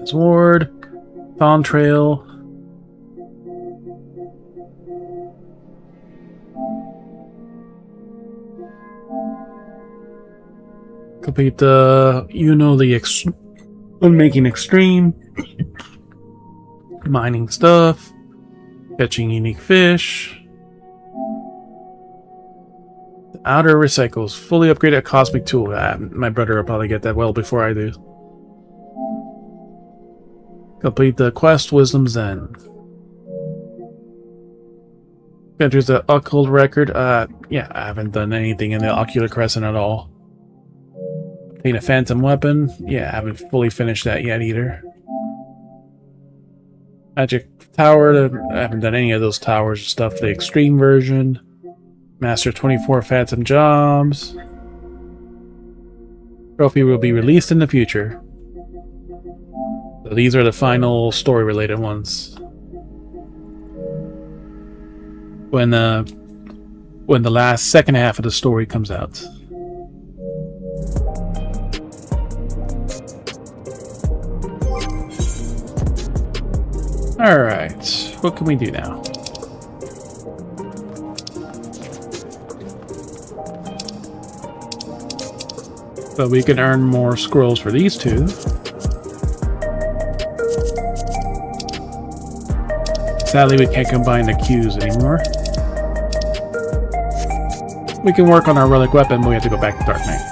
Sword, Fawn Trail. Complete the, making extreme. Mining stuff. Catching unique fish. The outer recycles. Fully upgraded cosmic tool. My brother will probably get that well before I do. Complete the quest Wisdom's End. Enters the occult record. Yeah, I haven't done anything in the Ocular Crescent at all. Obtain a phantom weapon. Yeah, I haven't fully finished that yet either. Magic tower. I haven't done any of those towers and stuff. The extreme version. Master 24 phantom jobs. Trophy will be released in the future. So these are the final story-related ones. When the last second half of the story comes out. Alright, what can we do now? So we can earn more scrolls for these two. Sadly, we can't combine the Qs anymore. We can work on our relic weapon, but we have to go back to Dark Knight.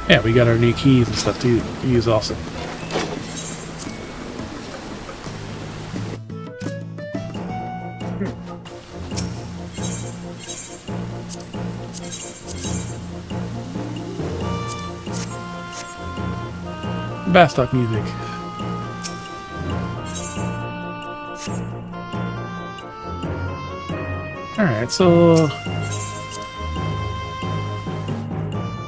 Yeah, we got our new keys and stuff to use also. Bastock music. Alright, so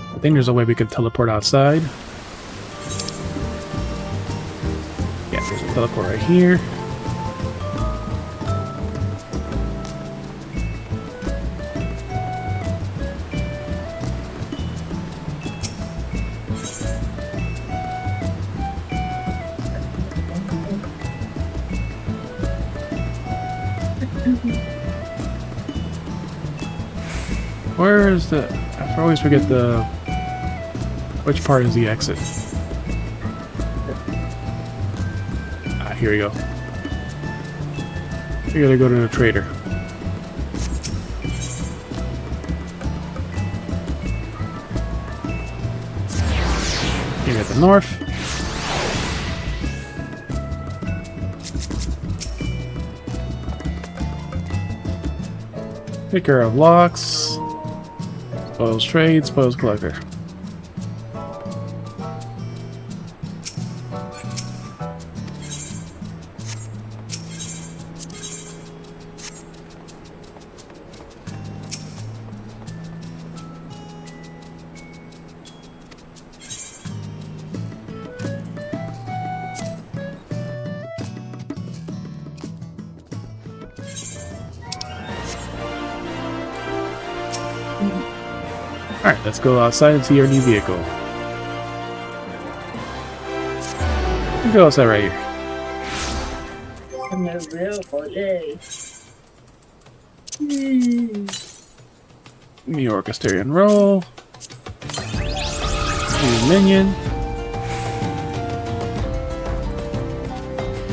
I think there's a way we could teleport outside. Yeah, there's a teleport right here. Where is the... I always forget the... Which part is the exit? Ah, here we go. We gotta go to the trader. Here at the north. Picker of locks. Spoils trade, spoils collector. Alright, let's go outside and see our new vehicle. Let's go outside right here. New York Asterian roll. New minion.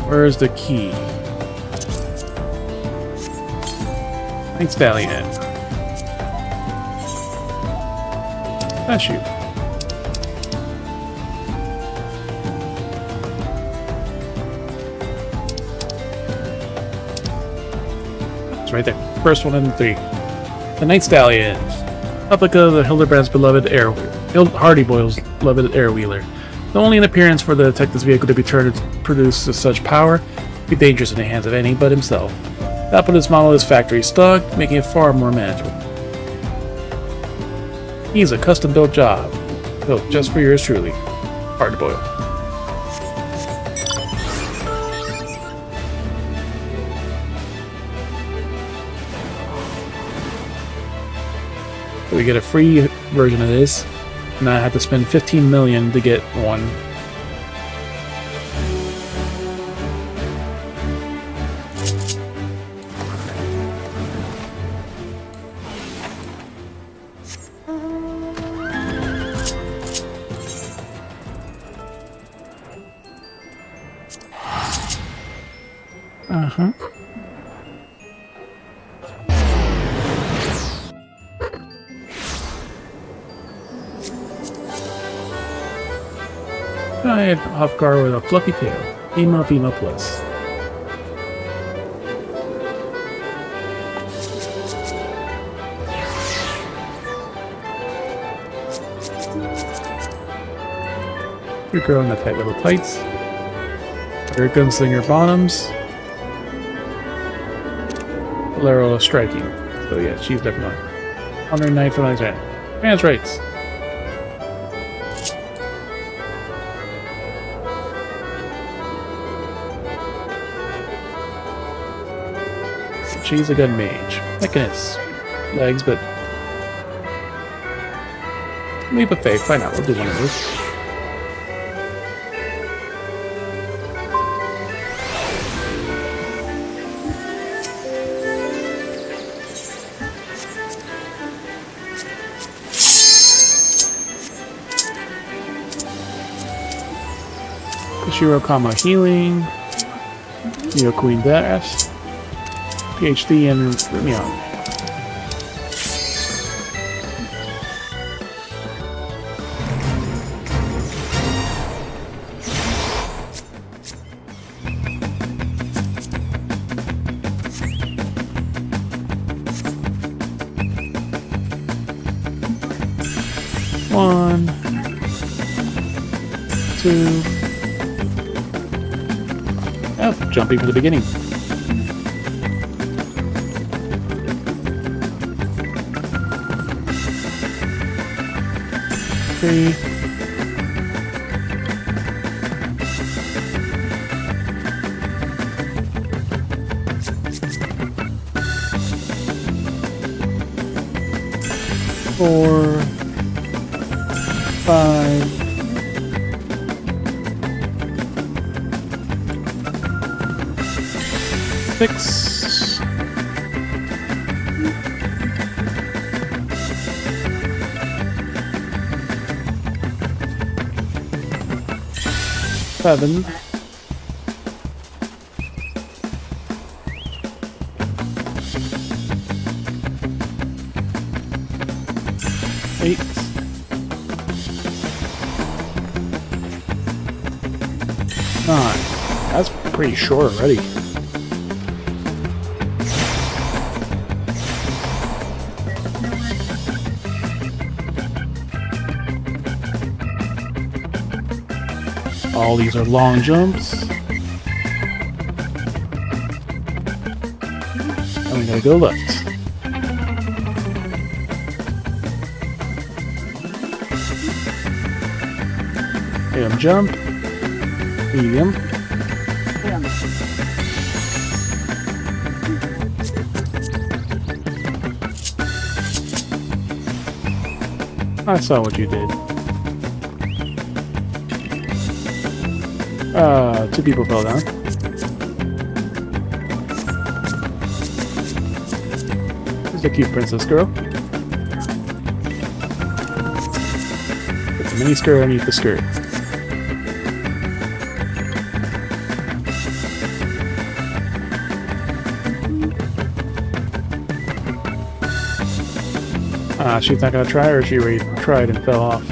Where's the key? Night Stallion. That's you. It's right there. First one in the three. The Night Stallion. Replica of the Hildebrand's beloved Hardy Boyle's beloved airwheeler. The only an appearance for the detective's vehicle to be turned to produce such power would be dangerous in the hands of any but himself. That put his model is factory stock, making it far more manageable. He's a custom-built job, built just for yours truly, Hardy Boyle. So we get a free version of this, and I have to spend 15 million to get one. Giant Hofgar with a fluffy tail. Ema Fema Plus. Your girl in the tight little tights. Your gunslinger bottoms. Valero striking. So yeah, she's definitely on her knife and Alexander. Man's rights. She's a good mage. Mechanist. Legs, but leap of faith. Why not? We'll do one of those. Shirokama healing. Neo Queen Dash. PhD and Meow. One, two. Oh, jumping from the beginning. Three. Four. 5. 6. 7. 8. 9. That's pretty short already. All these are long jumps. And we gotta go left. Medium jump. Medium. I saw what you did. 2 people fell down. There's a cute princess girl. Put the mini skirt underneath the skirt. She's not gonna try, or she already tried and fell off.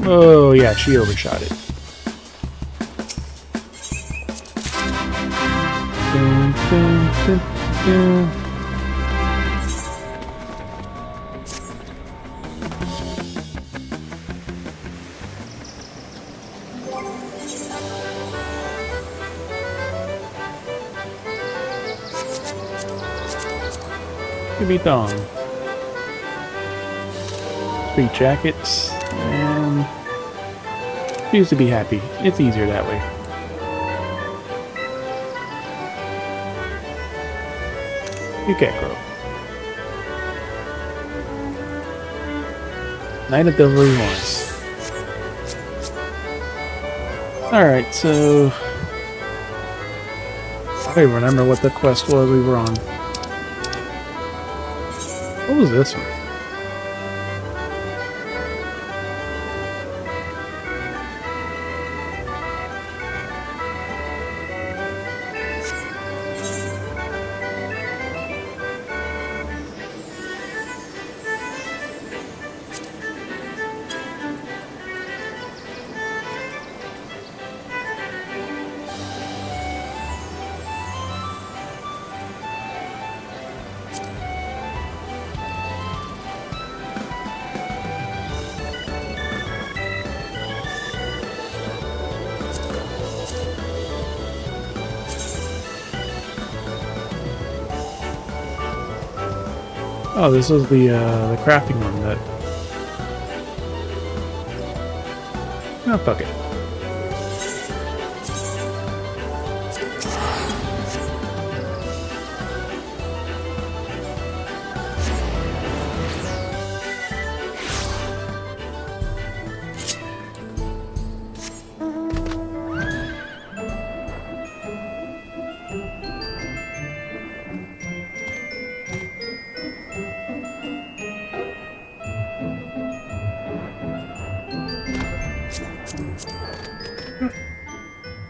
Oh yeah, she overshot it. Be done. 3 jackets, and choose to be happy. It's easier that way. You can't grow. Night of Delivery Wars. Alright, so I don't remember what the quest was we were on. What was this one? Oh, this was the crafting one that... Oh, fuck it.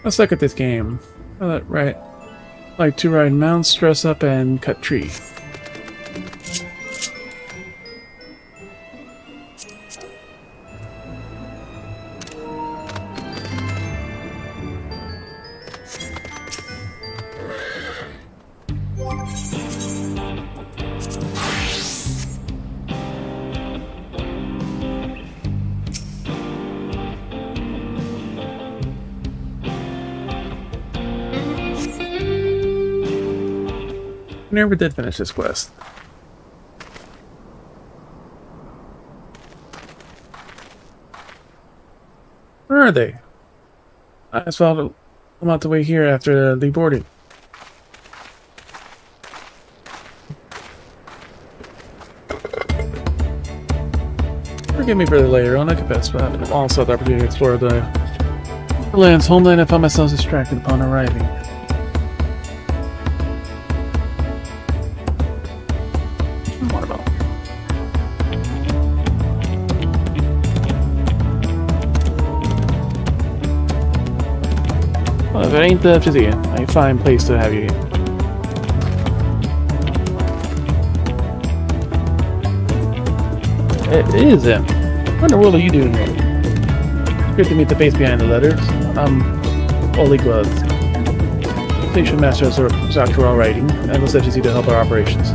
Let's look at this game. Oh, right. Like to ride mounts, dress up, and cut trees. Never did finish this quest. Where are they? I just thought I'm out the way here after the boarding. Forgive me for the later on, I confess, but I also had the opportunity to explore the land's homeland and found myself distracted upon arriving. Well, if it ain't the Physian, a fine place to have you here. It is him. What in the world are you doing here? Good to meet the face behind the letters. I'm Oli Gloves, Station Master of Doctoral Writing, and was agency to help our operations.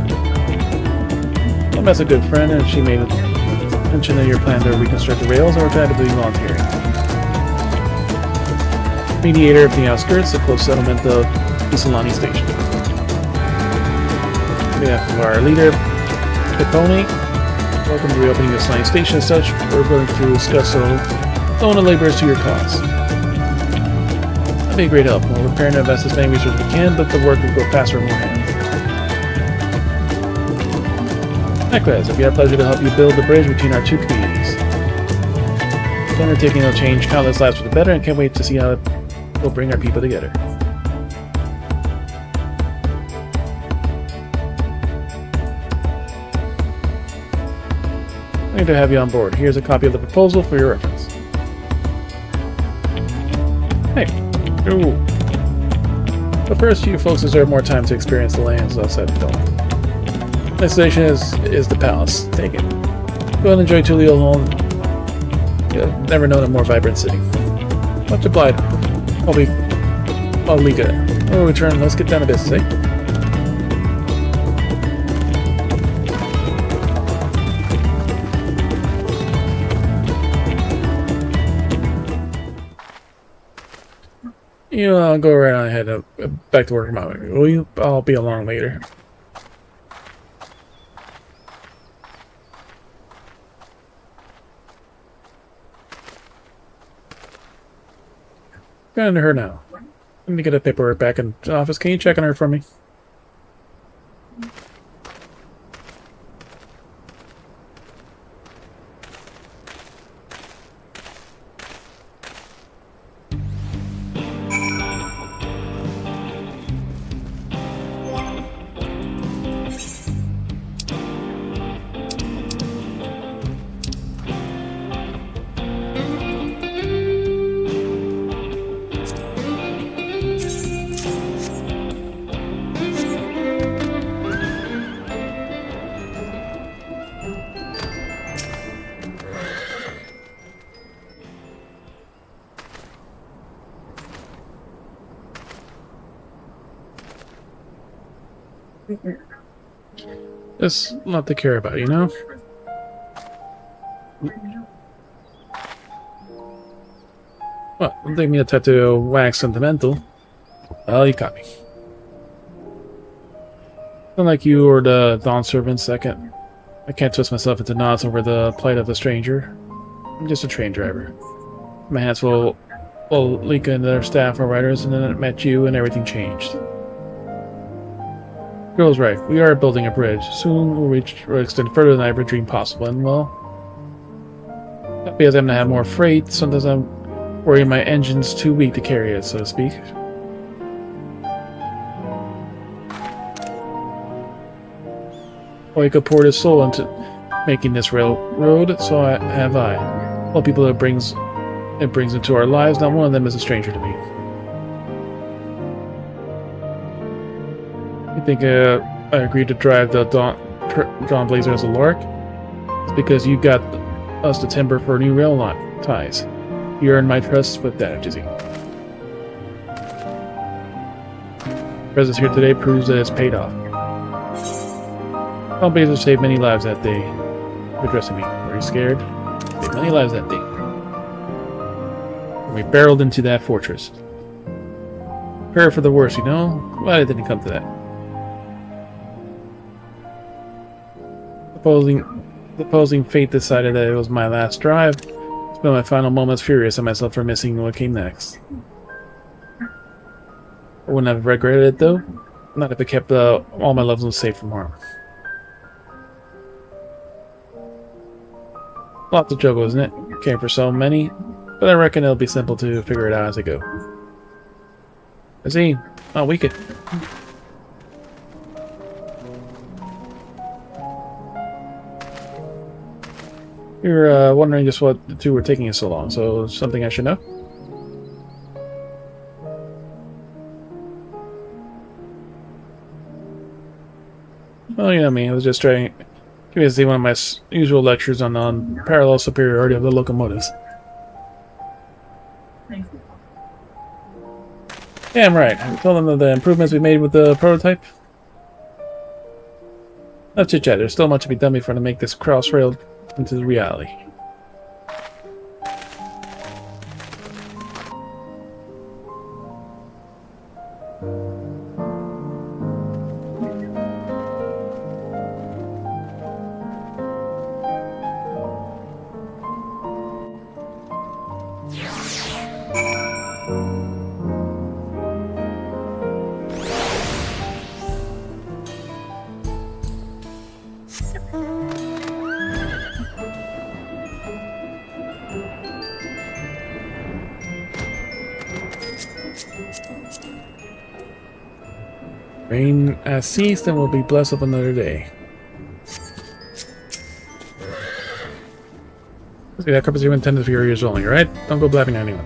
I met a good friend, and she made mention of your plan to reconstruct the rails, and we're glad to be volunteering. Mediator of the outskirts, the close settlement of Isolani Station. On behalf of our leader, Piponi, welcome to reopening the Isolani Station. As such, we're going to discuss loan the laborers to your cause. That'd be a great help. We'll prepare and invest as many resources as we can, but the work will go faster in more hands. Likewise, it'll be our pleasure to help you build the bridge between our two communities. The undertaking will change countless lives for the better, and can't wait to see how it will bring our people together. Glad to have you on board. Here's a copy of the proposal for your reference. Hey. Ooh. But first, you folks deserve more time to experience the lands outside the dome. Destination is the palace. Take it. Go and enjoy Tulio home. I've never known a more vibrant city. Much obliged. I'll leave it. When we return, let's get down to business, eh? You know, I'll go right on ahead back to work my way. Will you? I'll be along later. Got into her now. Let me get the paperwork back in the office. Can you check on her for me? Just a lot to care about, you know? Well, don't take me to type to wax sentimental. Well, you caught me. Unlike you or the Dawn servants, I can't twist myself into knots over the plight of a stranger. I'm just a train driver. My hands will leak into their staff or writers, and then I met you and everything changed. Girl's right. We are building a bridge. Soon we'll extend further than I ever dreamed possible, and well, not because I'm gonna have more freight. Sometimes I'm worried my engine's too weak to carry it, so to speak. Well, he could pour his soul into making this railroad, so have I. All people that it brings into our lives, not one of them is a stranger to me. You think I agreed to drive the Dawn Blazer as a lark? It's because you got us the timber for new rail ties. You earned my trust with that, Jizzy. Presence here today proves that it's paid off. Dawn Blazer saved many lives that day. You're addressing me. Were you scared? Saved many lives that day. We barreled into that fortress. Prepare for the worst, you know? Glad it didn't come to that. Supposing fate decided that it was my last drive, spent my final moments furious at myself for missing what came next. I wouldn't have regretted it though. Not if it kept all my loved ones safe from harm. Lots of juggle, isn't it? Caring for so many, but I reckon it'll be simple to figure it out as I go. I see. Oh, we could. You're wondering just what the two were taking us so long, so something I should know? Well, you know me, I was just trying to see one of my usual lectures on parallel superiority of the locomotives. Damn right. Have you told them of the improvements we made with the prototype? Enough chit-chat. There's still much to be done before to make this cross-rail into reality. Rain has ceased and will be blessed with another day. See, that covers you intended for your ears only, right? Don't go blabbing to anyone.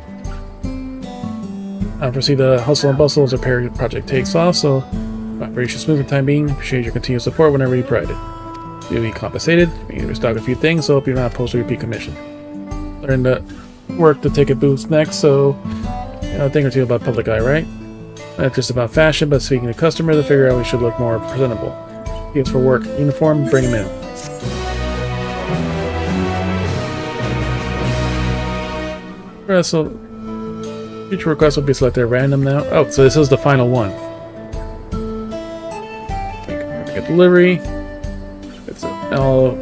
I foresee the hustle and bustle as repair project takes off, so operation smooth for the time being. Appreciate your continued support whenever you provide it. You'll be compensated. We need to restock a few things, so hope you're not opposed to repeat commission. Learn to work to take a boost next, so you know a thing or two about public eye, right? Not just about fashion, but speaking to customers to figure out we should look more presentable. Gifts for work, uniform, bring them in. So, future requests will be selected at random now. Oh, so this is the final one. Make a delivery. It's all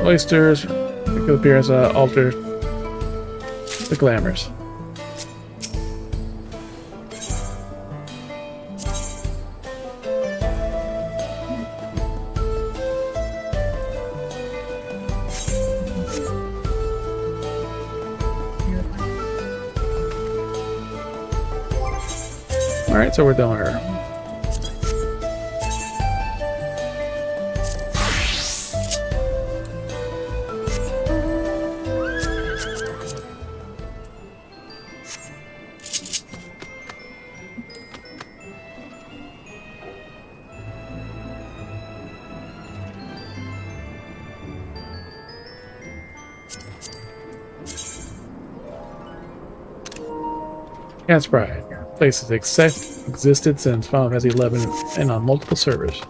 oysters. Make the appearance alter the glamours. Alright, so we're done with her. Cat's Bride. Place has existed since Final Fantasy XI and on multiple servers.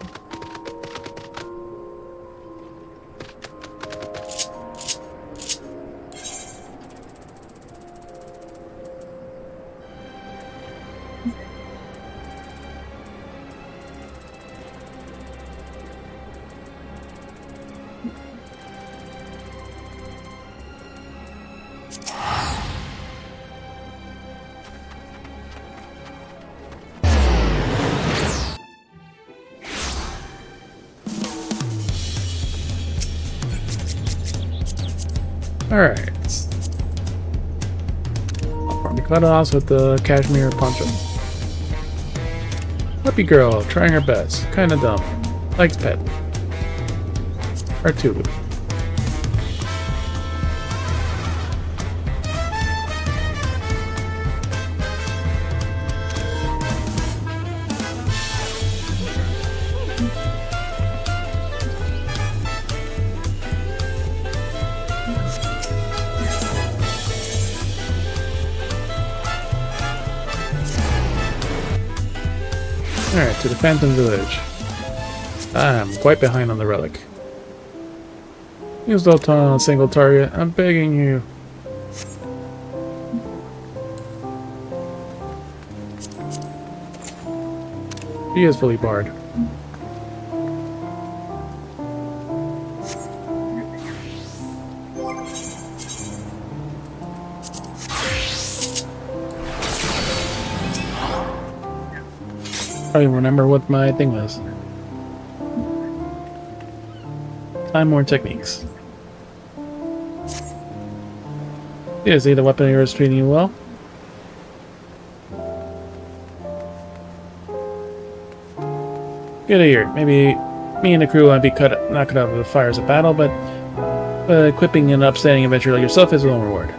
Alright. From the cutoffs with the cashmere poncho. Puppy girl, trying her best. Kinda dumb. Likes pet. R2. Alright, to the Phantom Village. I'm quite behind on the relic. Use Dalton on a single target. I'm begging you. He is fully barred. I don't even remember what my thing was. Time more techniques. Yeah, see the weapon here is treating you well. Good to hear. Maybe me and the crew might be not cut out of the fires of battle, but equipping an upstanding adventurer like yourself is a little reward.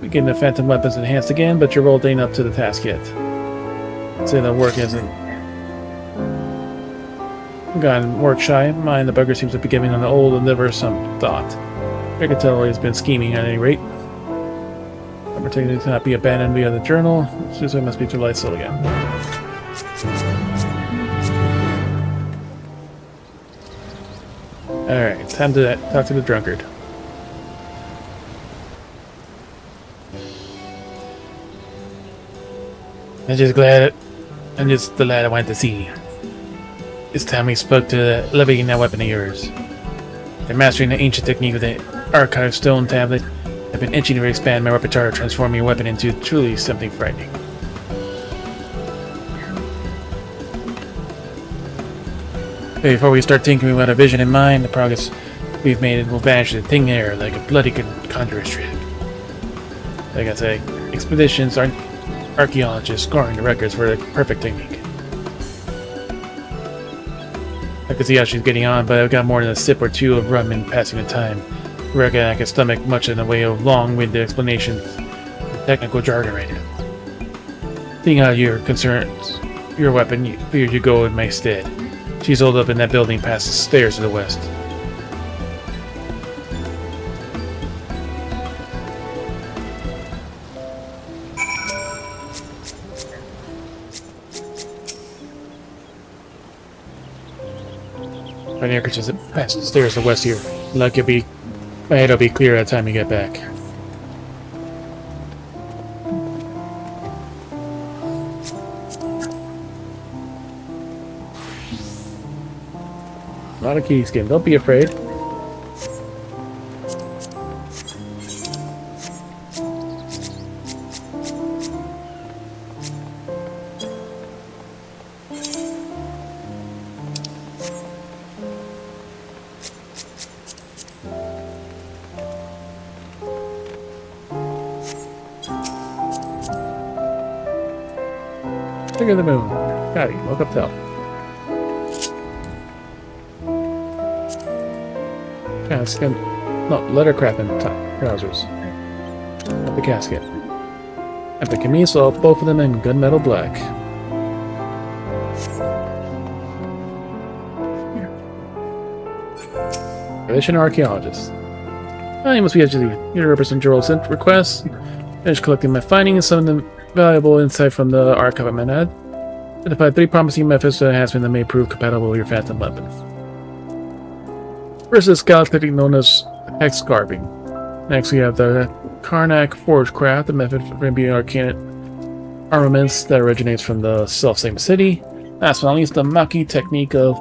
Getting the phantom weapons enhanced again, but your role ain't up to the task yet. Say the work isn't gotten work shy. Mind the bugger seems to be giving an old endeavor some thought. I can tell he's been scheming at any rate. Number technique cannot be abandoned via the journal. Suicide must be too light still again. Alright, time to talk to the drunkard. I'm just glad I went to see. This time we spoke to levying that weapon of yours. They're mastering the ancient technique with the archive stone tablet. I've been itching to expand my repertoire, transforming your weapon into truly something frightening. Hey, before we start tinkering with a vision in mind, the progress we've made will vanish in thin air like a bloody conjurer's trick. Like I say, expeditions aren't archaeologists scoring the records for the perfect technique. I can see how she's getting on, but I've got more than a sip or two of rum in passing the time. I reckon I can stomach much in the way of long-winded explanations and technical jargon right now. Seeing how you're concerned, your weapon, you figured you'd go in my stead. She's holed up in that building past the stairs to the west. Right here, just past the stairs to the west here. Luck my head will be clear by the time you get back. Not a key skin. Don't be afraid. Look at the moon. Got it. Woke up top. Casket. No, lettercraft in top trousers. At the casket. At the camise, saw both of them in gunmetal black. Commissioner Archaeologist. You must be educated. Here to represent Gerald's requests. Finished collecting my findings, some of them valuable insight from the archive I had. Identified 3 promising methods to enhancement that may prove compatible with your phantom weapon. First is scout technique known as hex carving. Next we have the Karnak Forgecraft, a method for imbuing arcane armaments that originates from the self-same city. Last but not least, the Maki technique of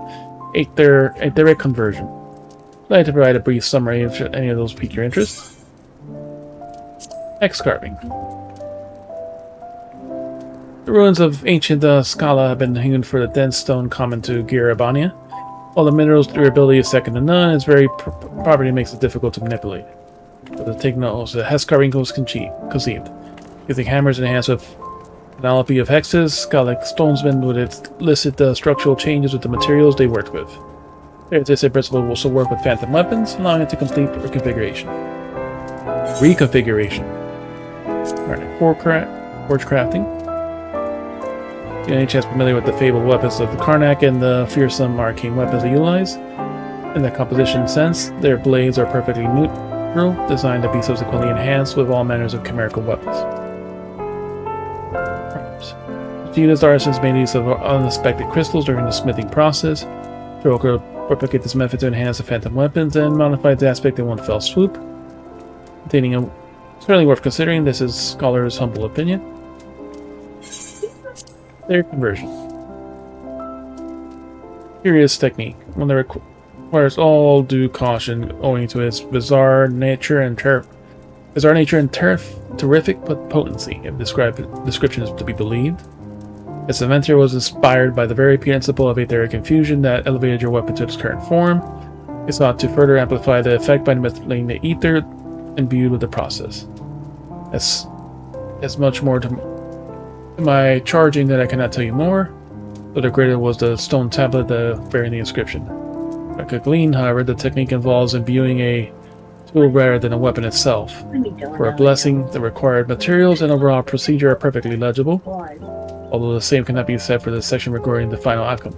etheric conversion. I'd like to provide a brief summary if any of those pique your interest. X carving. The ruins of ancient Scala have been hewn for the dense stone common to Girabania. While the mineral's durability is second to none, its very property makes it difficult to manipulate. But to take note, the hex carving was conceived. Using hammers enhanced with an panoply of hexes, Scalic stonesmen would elicit structural changes with the materials they worked with. The artistic principle will also work with phantom weapons, allowing it to complete reconfiguration. Alright, forge crafting. If any chance familiar with the fabled weapons of the Karnak and the fearsome arcane weapons they utilize? In the composition sense, their blades are perfectly neutral, designed to be subsequently enhanced with all manners of chimerical weapons. Genius artisans made use of unexpected crystals during the smithing process. Troker replicate this method to enhance the phantom weapons and modify its aspect in one fell swoop. Certainly worth considering, this is Scholar's humble opinion. Their conversion. Curious technique, one that requires all due caution owing to its bizarre nature and terrific potency, if description is to be believed. Its inventor was inspired by the very principle of etheric infusion that elevated your weapon to its current form. It sought to further amplify the effect by manipulating the ether imbued with the process. As much more to my charging that I cannot tell you more, but the greater was the stone tablet bearing the inscription. I could glean, however, the technique involves imbuing a tool rather than a weapon itself. For a blessing, the required materials and overall procedure are perfectly legible, although the same cannot be said for the section regarding the final outcome.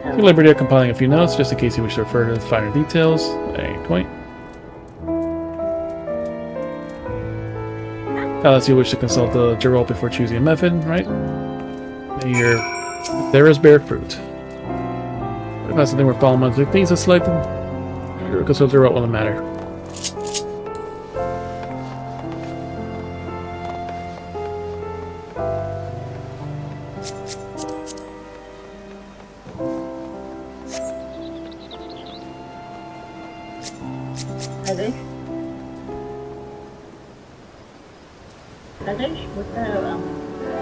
Take liberty of compiling a few notes, just in case you wish to refer to the finer details at any point. Unless you wish to consult the Geralt before choosing a method, right? There is bear fruit. If that's something we're following among the things that's selected, consult Geralt will matter.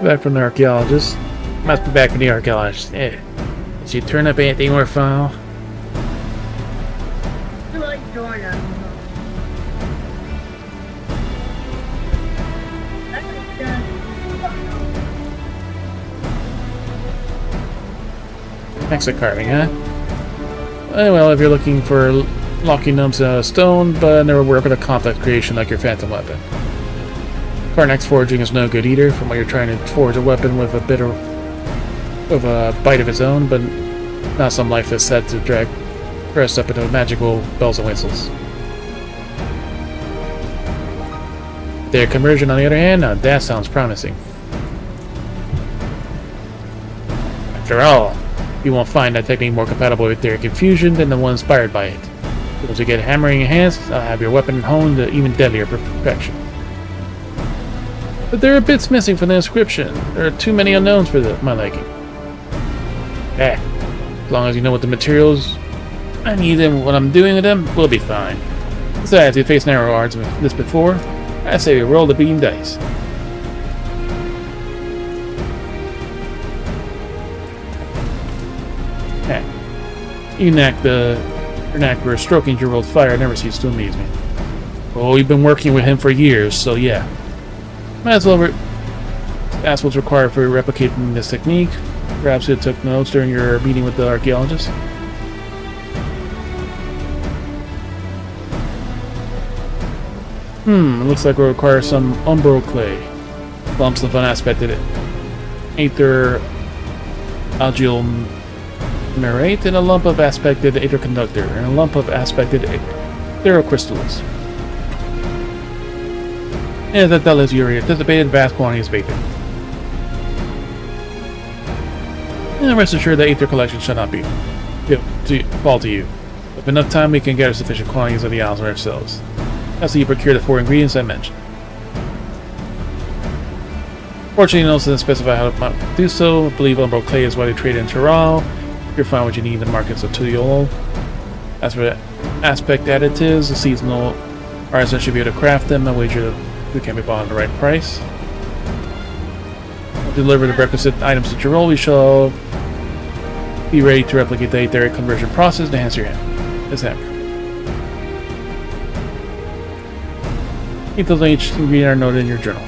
Back from the archaeologist. Must be back from the archaeologist. Did you turn up anything worthwhile? Exit carving, huh? Well, if you're looking for locking numbs out of stone, but never work with a complex creation like your phantom weapon. Karnak's forging is no good either, from what you're trying to forge a weapon with a bite of its own, but not some life that's set to dress up into magical bells and whistles. Their conversion, on the other hand, now that sounds promising. After all, you won't find that technique more compatible with their confusion than the one inspired by it. Once you get hammering enhanced, I'll have your weapon honed to even deadlier perfection. But there are bits missing from the inscription. There are too many unknowns for my liking. As long as you know what the materials I need and what I'm doing with them, we'll be fine. Besides, you faced narrow odds with this before. I say we roll the beam dice. Your knack for stroking your world fire never ceases to amaze me. Oh, you've been working with him for years, so yeah. Might as well ask what's required for replicating this technique. Perhaps you took notes during your meeting with the archaeologist. It looks like we'll require some umbral clay. Lumps of unaspected aether algilmerate, and a lump of aspected aether conductor, and a lump of aspected ferrocrystals. And that tells you anticipated vast quantities of aether. And rest assured that aether collection shall not fall to you. With enough time, we can gather sufficient quantities of the owls ourselves. That's how you procure the 4 ingredients I mentioned. Fortunately, no one doesn't specify how to do so. I believe umbral clay is widely traded in Tyrol, You'll find what you need in the markets of Tuliolo. As for the aspect additives, the seasonal artisan should be able to craft them. I wager they can be bought at the right price. Deliver the requisite items to your role. We shall be ready to replicate the aetheric conversion process to enhance your hammer. Details on each ingredient are noted in your journal.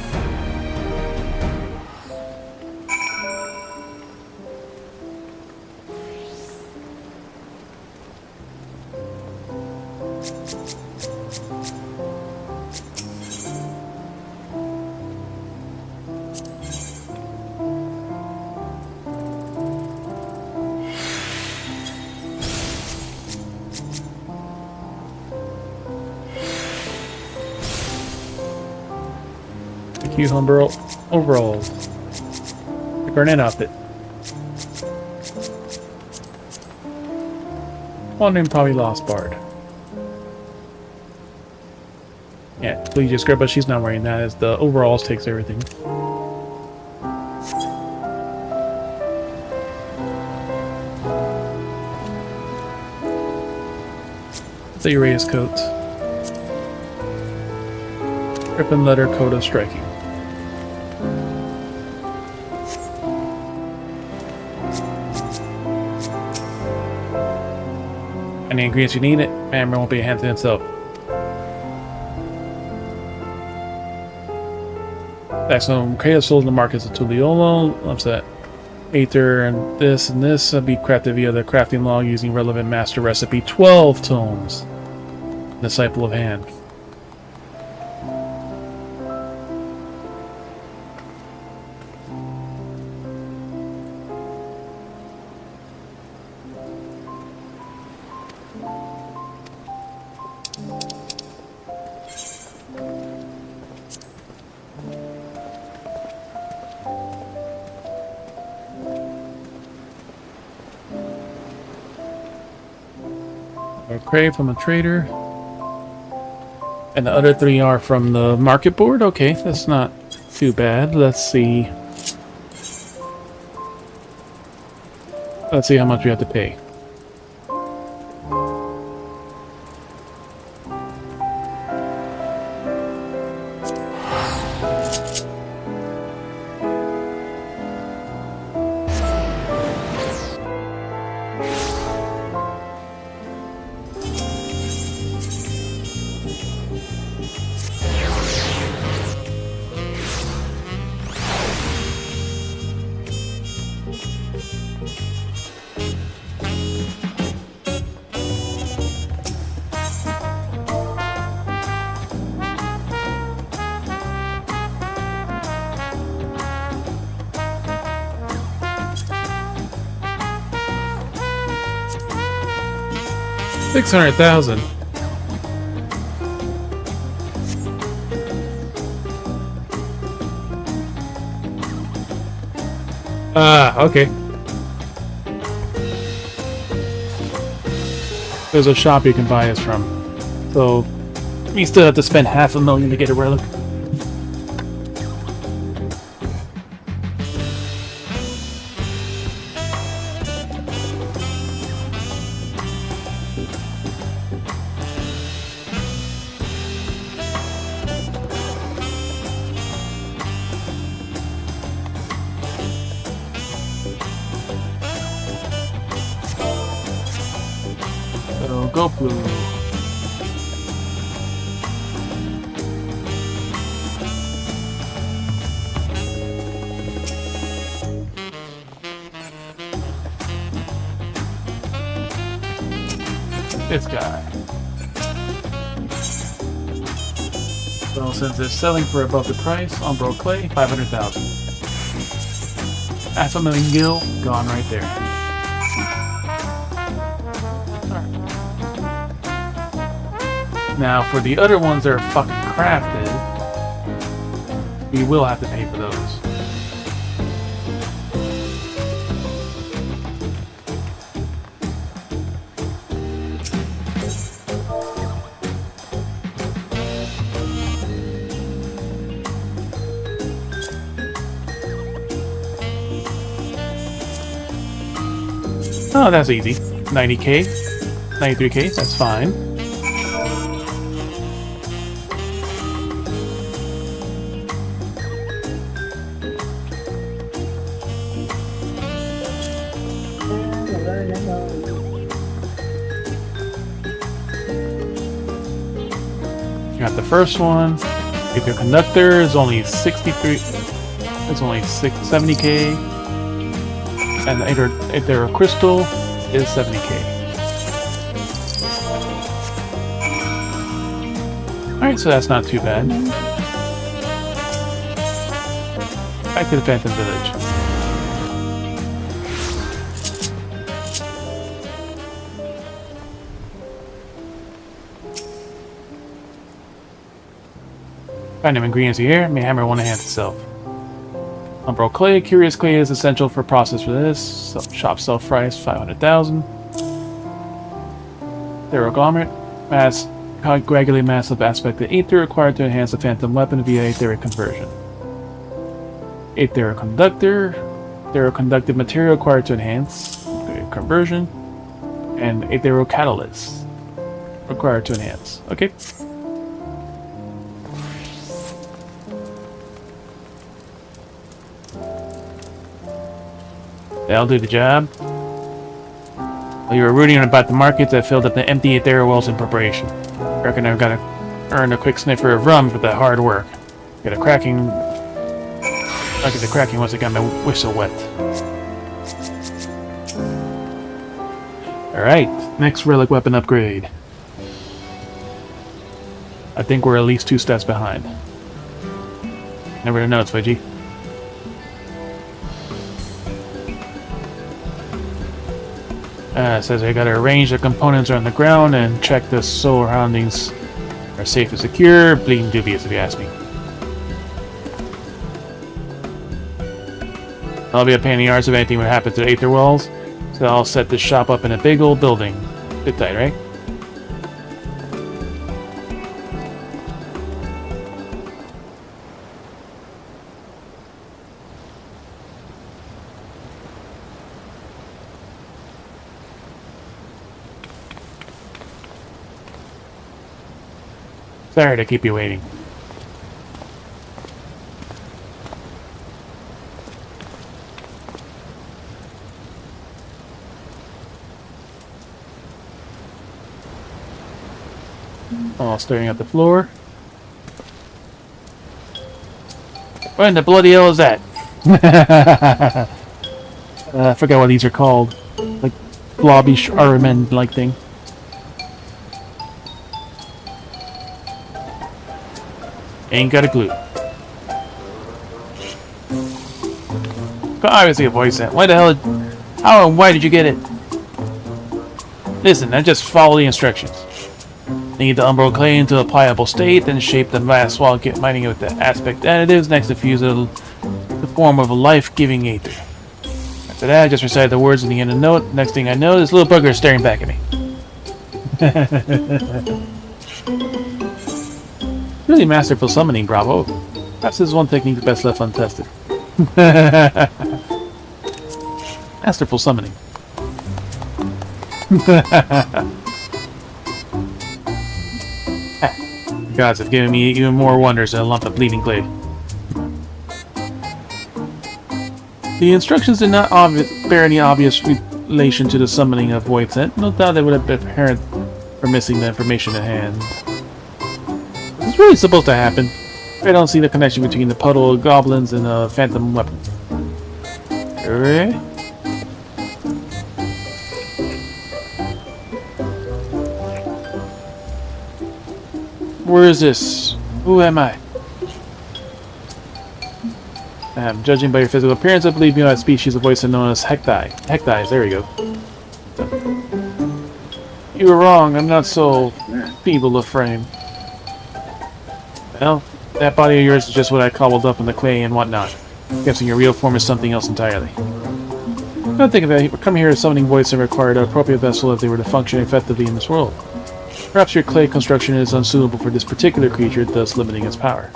Cucumber overalls. The Garnet outfit. Wandering probably lost Bard. Yeah, please just grab, but she's not wearing that as the overalls takes everything. The Urias coat. Griffin letter coat of striking. Any ingredients you need, Hammer won't be a hand to himself. Excellent. Creative sold in the markets of Tuliolo. Upset. Aether and this will be crafted via the crafting log using relevant master recipe 12 tomes. Disciple of Hand. Crave from a trader. And the other 3 are from the market board? Okay, that's not too bad. Let's see. Let's see how much we have to pay. $600,000. Okay. There's a shop you can buy us from. So, you still have to spend $500,000 to get a relic. Go blue. This guy. So since it's selling for above the price on Bro Clay, 500,000. $500,000 gil gone right there. Now, for the other ones that are fucking crafted, we will have to pay for those. Oh, that's easy. 90k, 93k, that's fine. You got the first one. If your conductor is only 63, it's only 70k, and if they're a crystal, is 70k. Alright, so that's not too bad. Back to the Phantom Village. Random ingredients here, may hammer will enhance itself. Umbral clay, curious clay is essential for process for this. Shop sell price 500,000. Theroglomerate, mass, coagulated massive aspect of ether required to enhance the phantom weapon via etheric conversion. Aetheroconductor, aetheroconductive material required to enhance conversion, and aetherocatalyst required to enhance. Okay. That'll do the job. While you were rooting about the markets, I filled up the empty aether wells in preparation. I reckon I've got to earn a quick sniffer of rum for that hard work. Get a cracking. I get the cracking once I got my whistle wet. Alright, next relic weapon upgrade. I think we're at least 2 steps behind. Never know, it's Veggie. It says I gotta arrange the components on the ground and check the surroundings are safe and secure. Bleeding dubious if you ask me. I'll be a pain in the arse if anything would happen to the Aether Wells, so I'll set this shop up in a big old building. Bit tight, right? Sorry to keep you waiting. All staring at the floor. What in the bloody hell is that? I forgot what these are called. Like blobby Armand like thing. Ain't got a clue. Obviously a voice sent. Why the hell? How and why did you get it? Listen, I just follow the instructions. Knead the umbral clay into a pliable state, then shape the mass while mining it with the aspect additives. Next, infuse the form of a life-giving aether. After that, I just recite the words in the end of the note. Next thing I know, this little bugger is staring back at me. Really masterful summoning, bravo. Perhaps this is one technique best left untested. Masterful summoning. The gods have given me even more wonders than a lump of bleeding clay. The instructions did not bear any obvious relation to the summoning of Void Scent. No doubt they would have been apparent for missing the information at hand. It's really supposed to happen. I don't see the connection between the puddle of goblins and a phantom weapon. Alright. Where is this? Who am I? Judging by your physical appearance, I believe you know that species of voice known as Hecti. Hectis, there we go. You were wrong, I'm not so feeble of frame. Well, that body of yours is just what I cobbled up in the clay and whatnot. Guessing your real form is something else entirely. Don't think of it, coming here as summoning voice and required an appropriate vessel if they were to function effectively in this world. Perhaps your clay construction is unsuitable for this particular creature, thus limiting its power.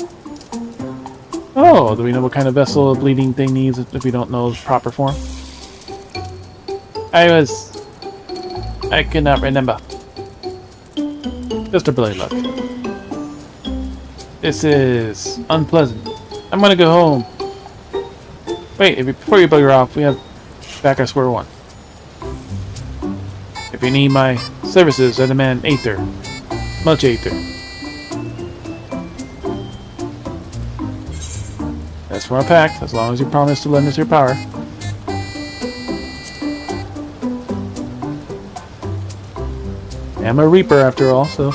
Oh, do we know what kind of vessel a bleeding thing needs if we don't know its proper form? I cannot remember. Just a bloody luck. This is unpleasant. I'm gonna go home. Wait, before you bugger off, we have back at square one. If you need my services, I demand Aether. Much Aether. That's for our pact, as long as you promise to lend us your power. I'm a Reaper after all, so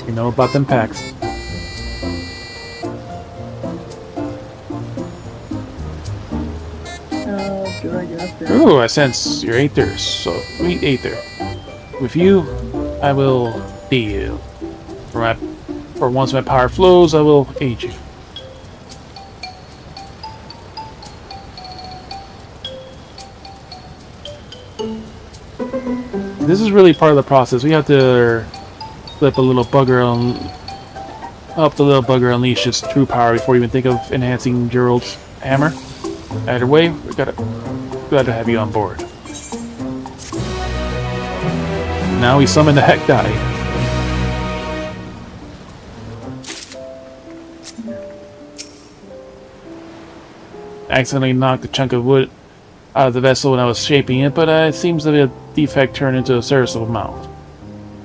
you know about them packs. Ooh, I sense your Aether, so sweet Aether. With you, I will deal. For once my power flows, I will aid you. This is really part of the process. We have to flip a little bugger on, help the little bugger unleash his true power before we even think of enhancing Gerald's hammer. Either way, we glad to have you on board. Now we summon the heck die. I accidentally knocked a chunk of wood out of the vessel when I was shaping it, but it seems that a defect turned into a serviceable mount.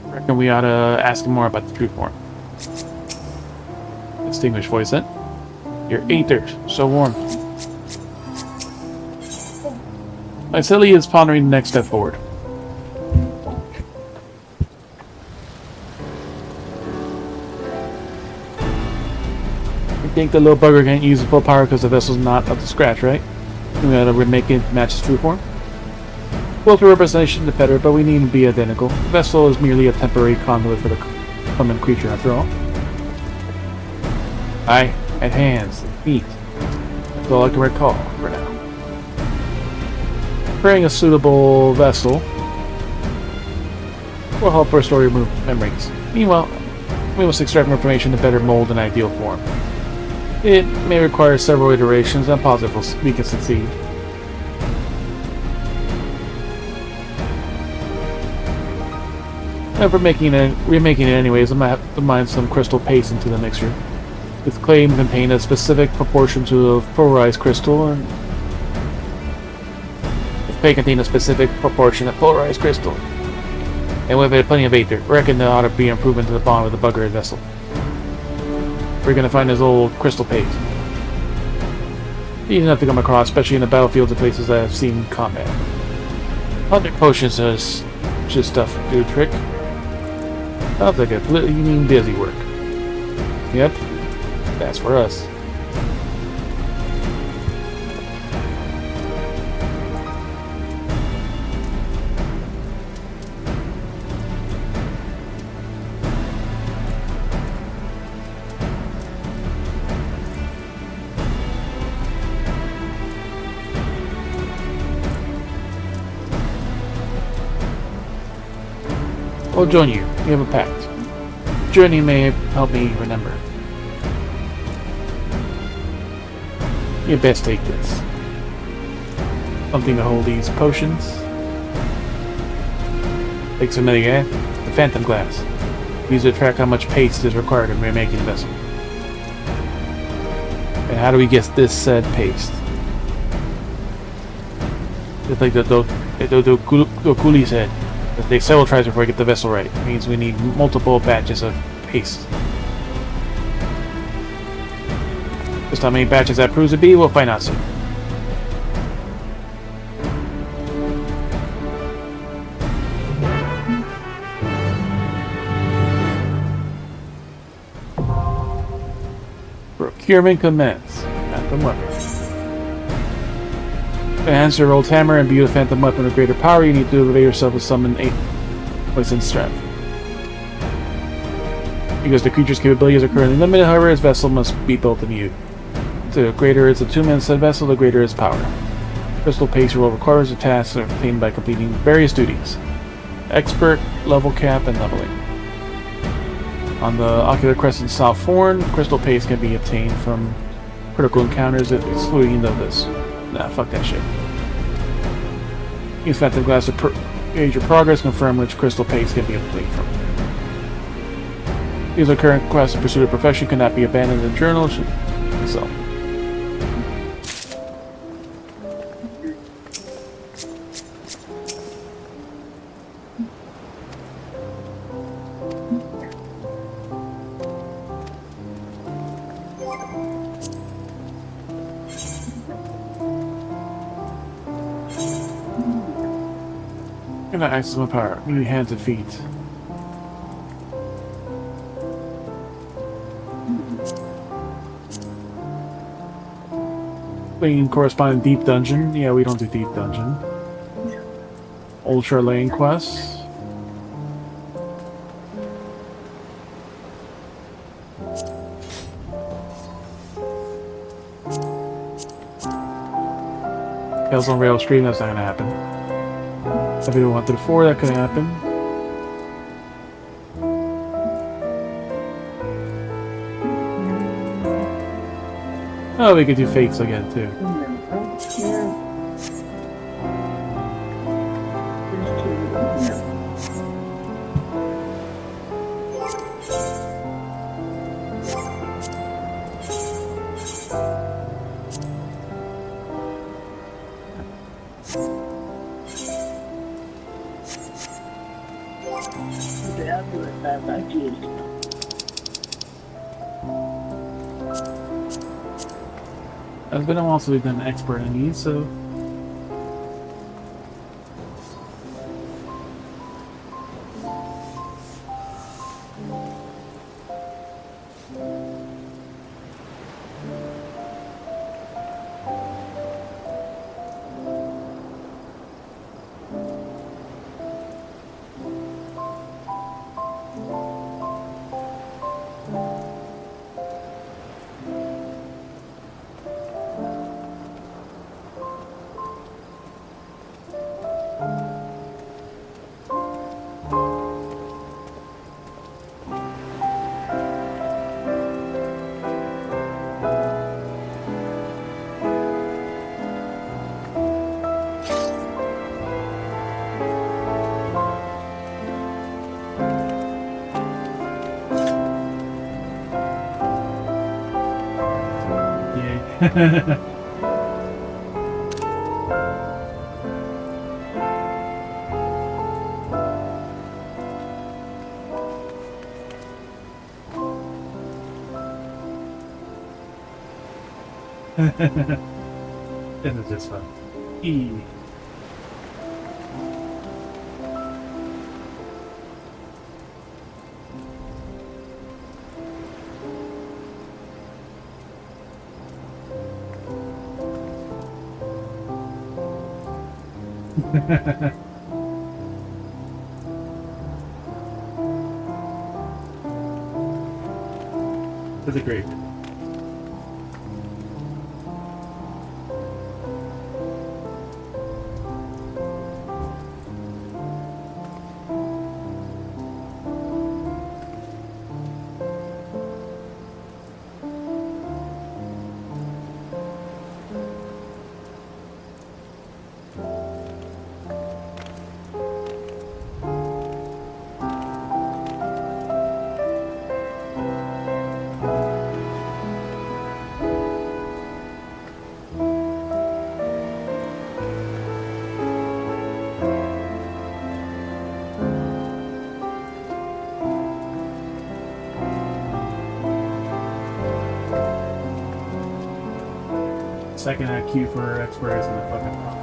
I reckon we ought to ask him more about the true form. Distinguished voice then. Your Aether, so warm. Myceli is pondering the next step forward. I think the little bugger can't use the full power because the vessel's not up to scratch, right? We gotta remake it match its true form. Well, to representation the better, but we need to be identical. The vessel is merely a temporary conduit for the common creature after all. I had hands and feet. That's all I can recall for now. Preparing a suitable vessel will help restore your memories. Meanwhile, we must extract more information to better mold an ideal form. It may require several iterations, and possible we can succeed. And for remaking it anyways, I might have to mine some crystal paste into the mixture. Its claim contain a specific proportion to a polarized crystal, and contain a specific proportion of polarized crystal. And with it, plenty of Aether. Reckon there ought to be an improvement to the bond with the bugger vessel. We're gonna find this old crystal paste. Easy enough to come across, especially in the battlefields and places I have seen combat. 100 potions does just stuff do the trick. Sounds like you mean busy work. Yep, that's for us. I'll join you. We have a pact. Journey may help me remember. You best take this. Something to hold these potions. Looks familiar, eh? The phantom glass. Use it to track how much paste is required in remaking the vessel. And how do we get this said paste? Just like the Dokuli said. It takes several tries before we get the vessel right. It means we need multiple batches of paste. Just how many batches that proves to be, we'll find out soon. Procurement commence. Phantom weapon. To enhance your old hammer and build a phantom weapon with greater power, you need to elevate yourself with summon 8 poison strength. Because the creature's capabilities are currently limited, however, his vessel must be built anew. The greater is the attunement said vessel, the greater is power. Crystal paste roll requires a task obtained by completing various duties. Expert, level cap, and leveling. On the Ocular Crescent South Forn, crystal paste can be obtained from critical encounters excluding this. Nah, fuck that shit. Use Phantom Glass to gauge your progress, confirm which crystal paste can be complete from. These are current quests in pursuit of perfection, cannot be abandoned in the journal. So. Cannot access my power. Need hands and feet. Playing corresponding deep dungeon. Yeah, we don't do deep dungeon. Ultra lane quests. Tales on Rail stream, that's not gonna happen. If we don't want to the 4, that could happen. Oh, we could do fakes again too. But I'm also been an expert in these, so. This is just fun. E. That's a great. Second at queue for experts in the fucking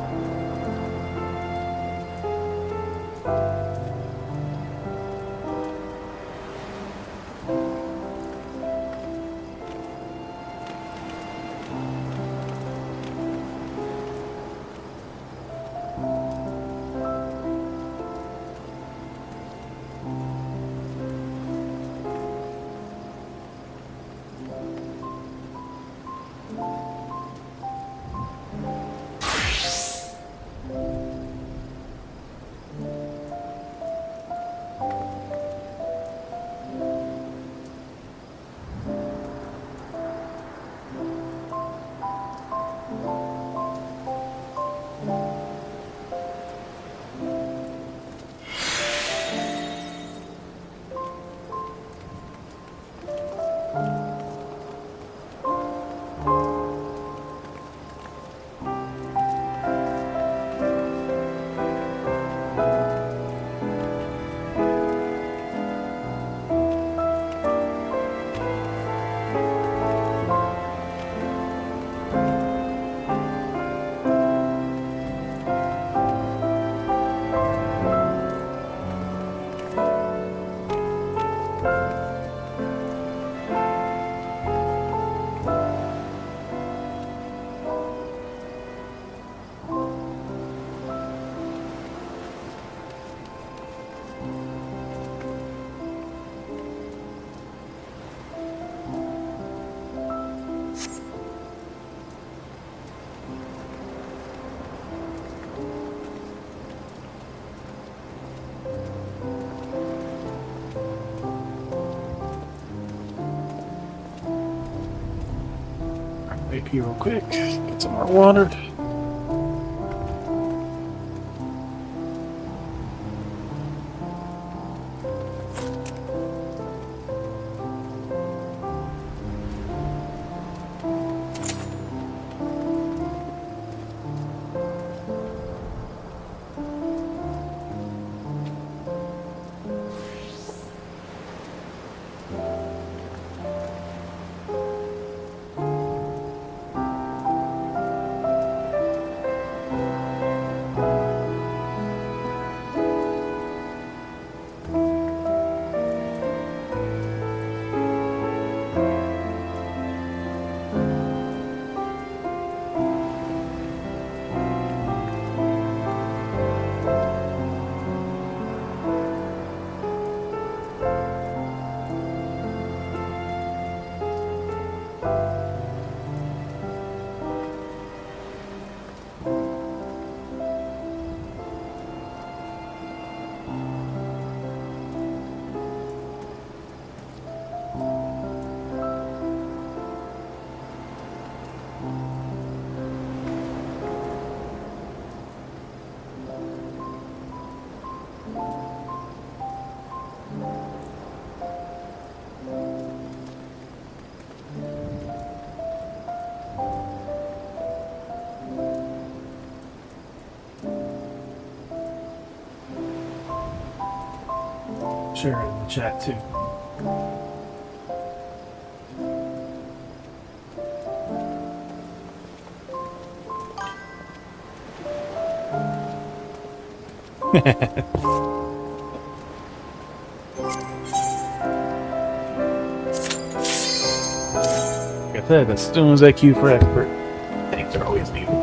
pee real quick. Get some more water. Share it in the chat too. Like I said, as soon as I queue for expert, things are always needed.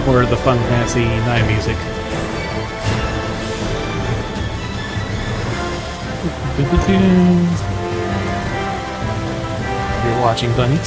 Or the Fun Fantasy 9 music. You're watching, Bunny.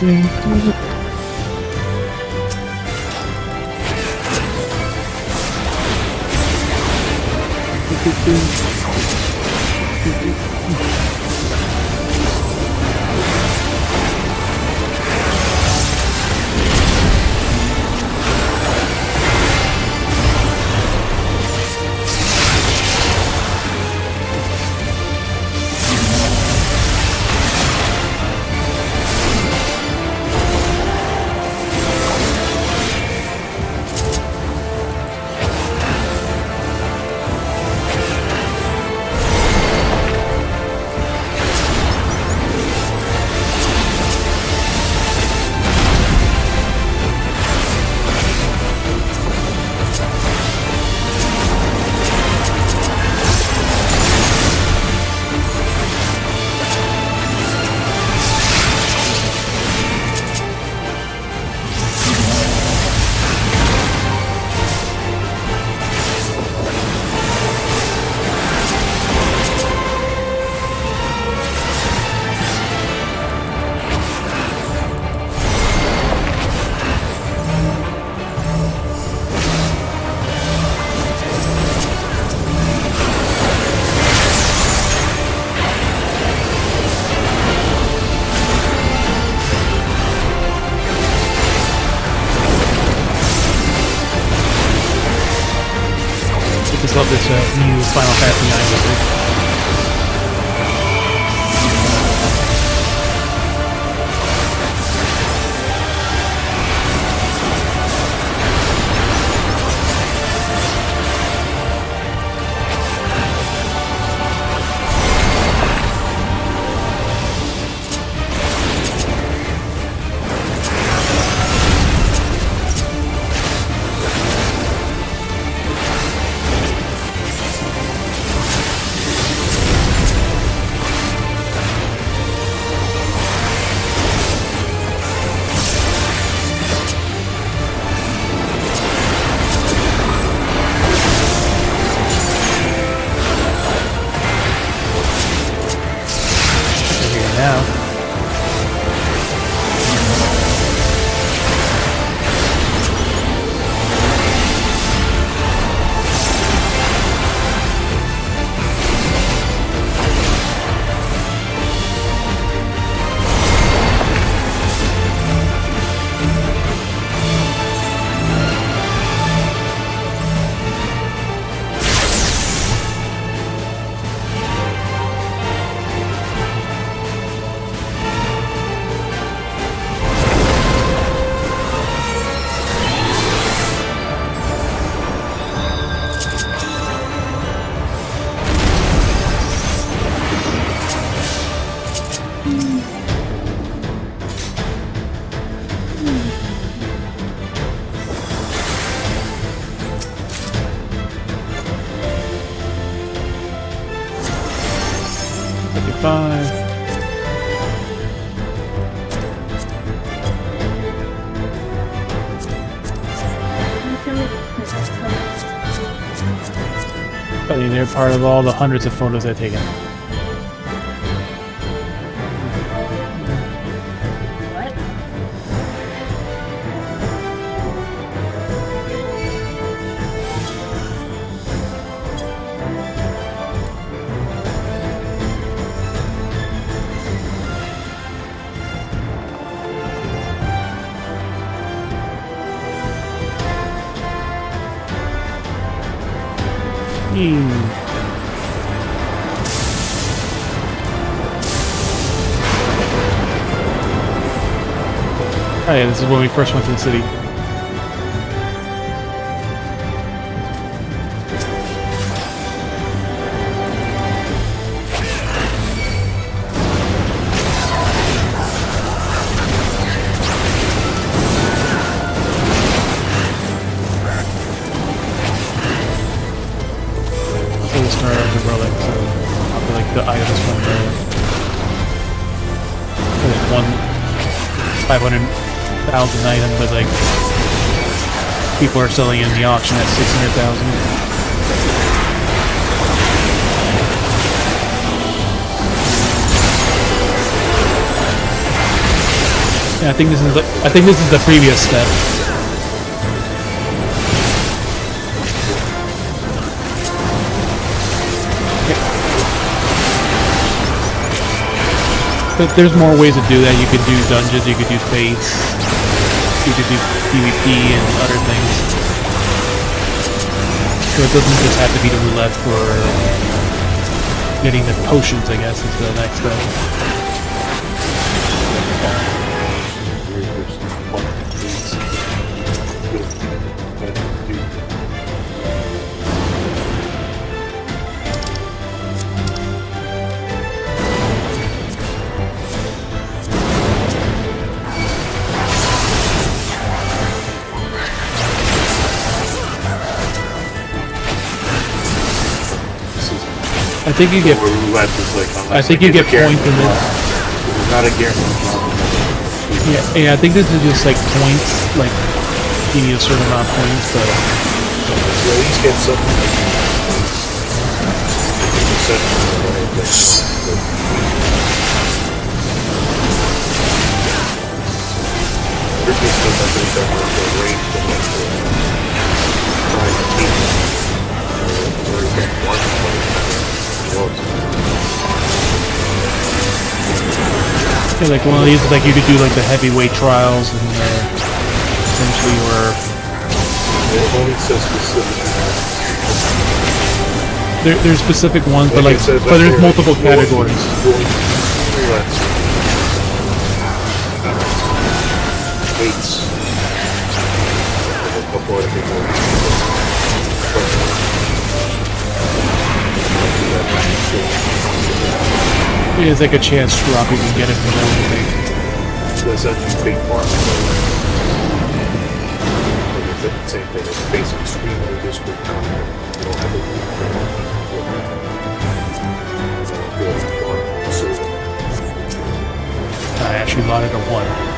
Just love this new Final Fantasy 9 wizard. Now. They're part of all the hundreds of photos I've taken. What? Oh yeah, this is when we first went to the city. So the start of the relic, so I'll be like the items from the one 500,000 item, but like people are selling it in the auction at 600,000. Yeah, I think this is the previous step. But there's more ways to do that. You could do dungeons, you could do fates, you could do PvP and other things. So it doesn't just have to be the roulette for getting the potions, I guess, is the next step. I think you get. Roulette is like, I think you get points in this. It's not a guarantee. Yeah, I think this is just like points, like you need a certain amount of points, but So at least get something like yeah, like one of these, like you could do like the heavyweight trials, and essentially where it only says specific. there's specific ones, but Like like it says but up there's here, multiple categories. Roulettes. Weights. A couple other Yeah, it's like a chance drop, you can get it from everything. Does that do fake parts? Same thing as basic screen or discrete content. You don't have I actually modded a 1.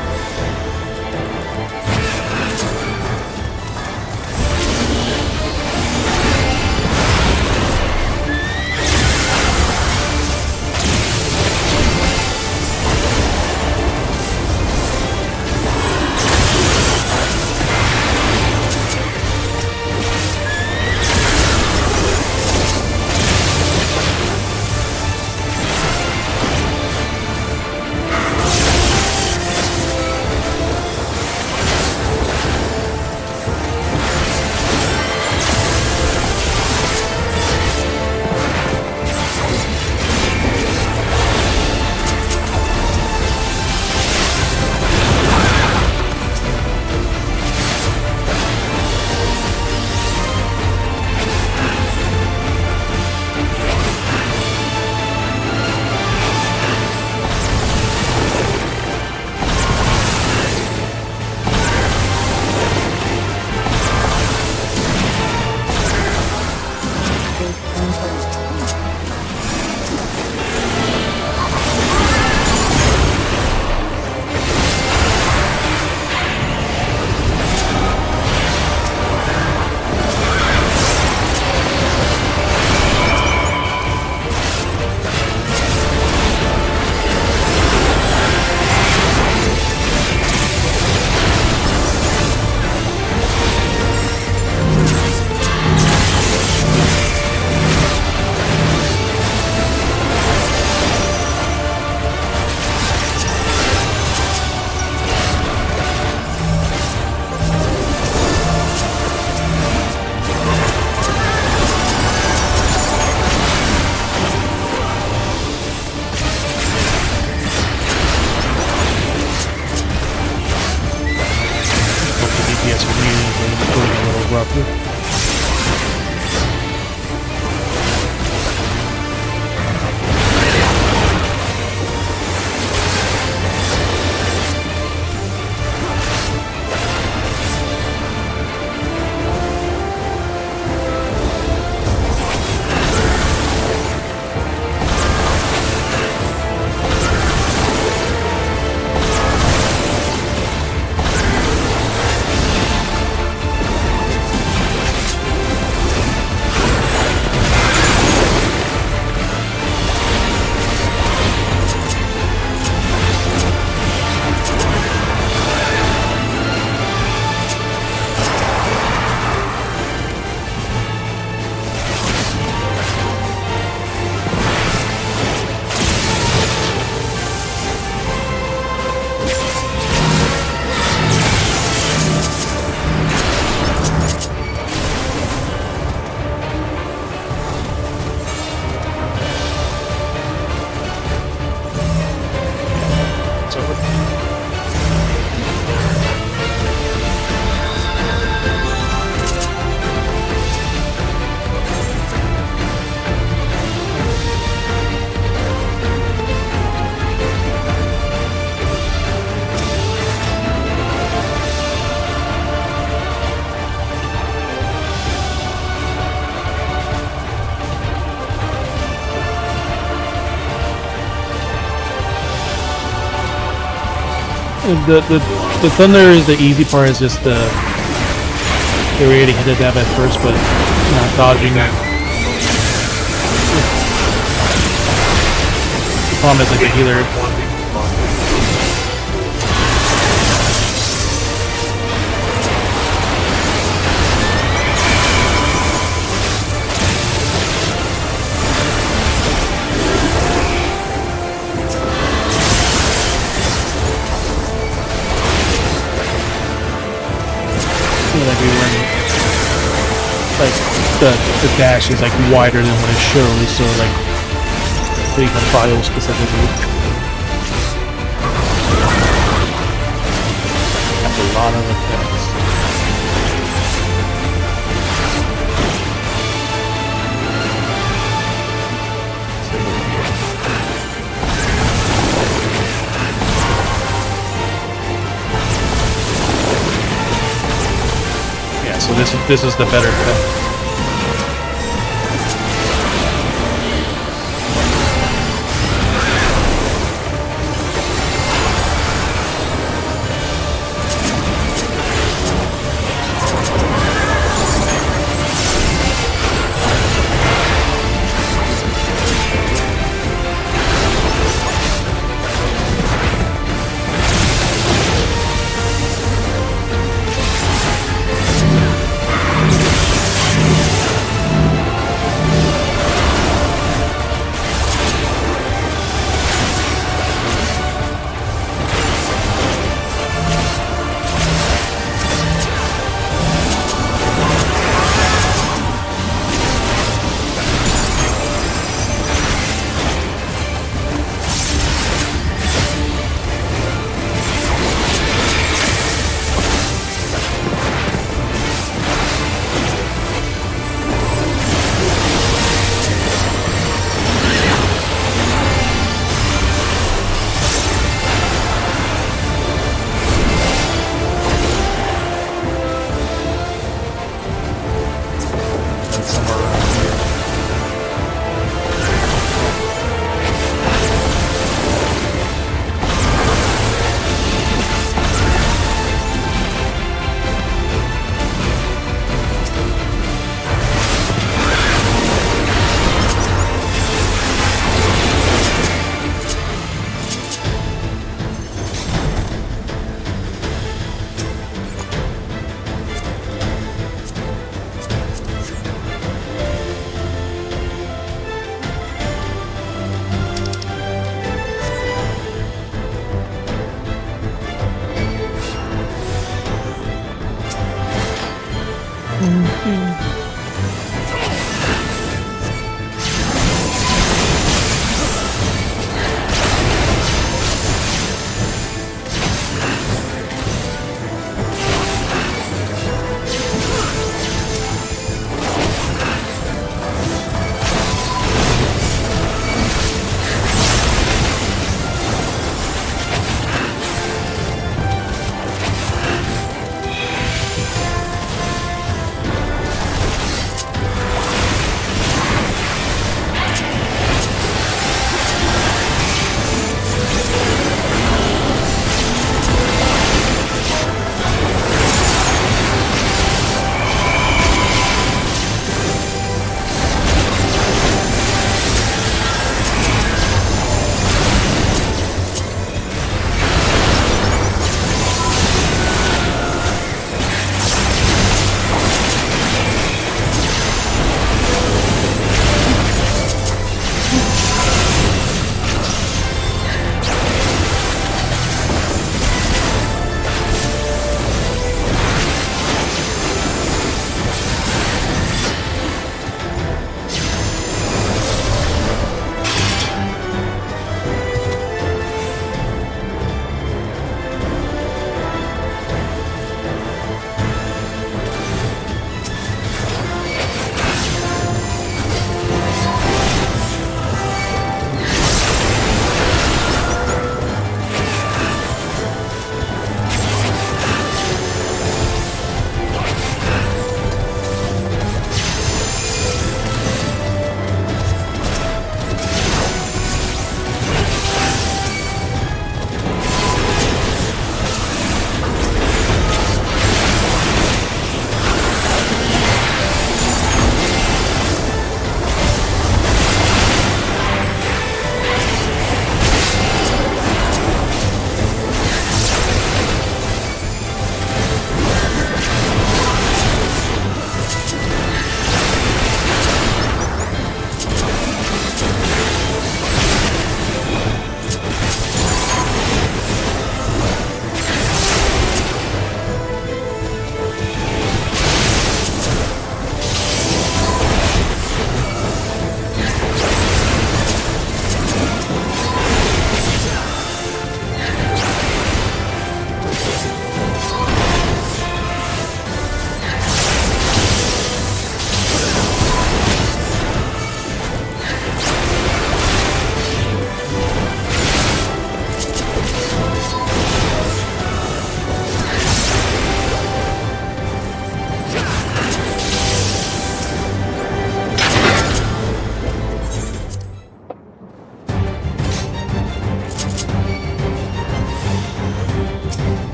The thunder is the easy part. Is just the they already hit that at first, but not dodging. The problem is like the healer. Like we went, like the dash is like wider than what it shows, so like we can file specifically. That's a lot of effects. So this is the better effect.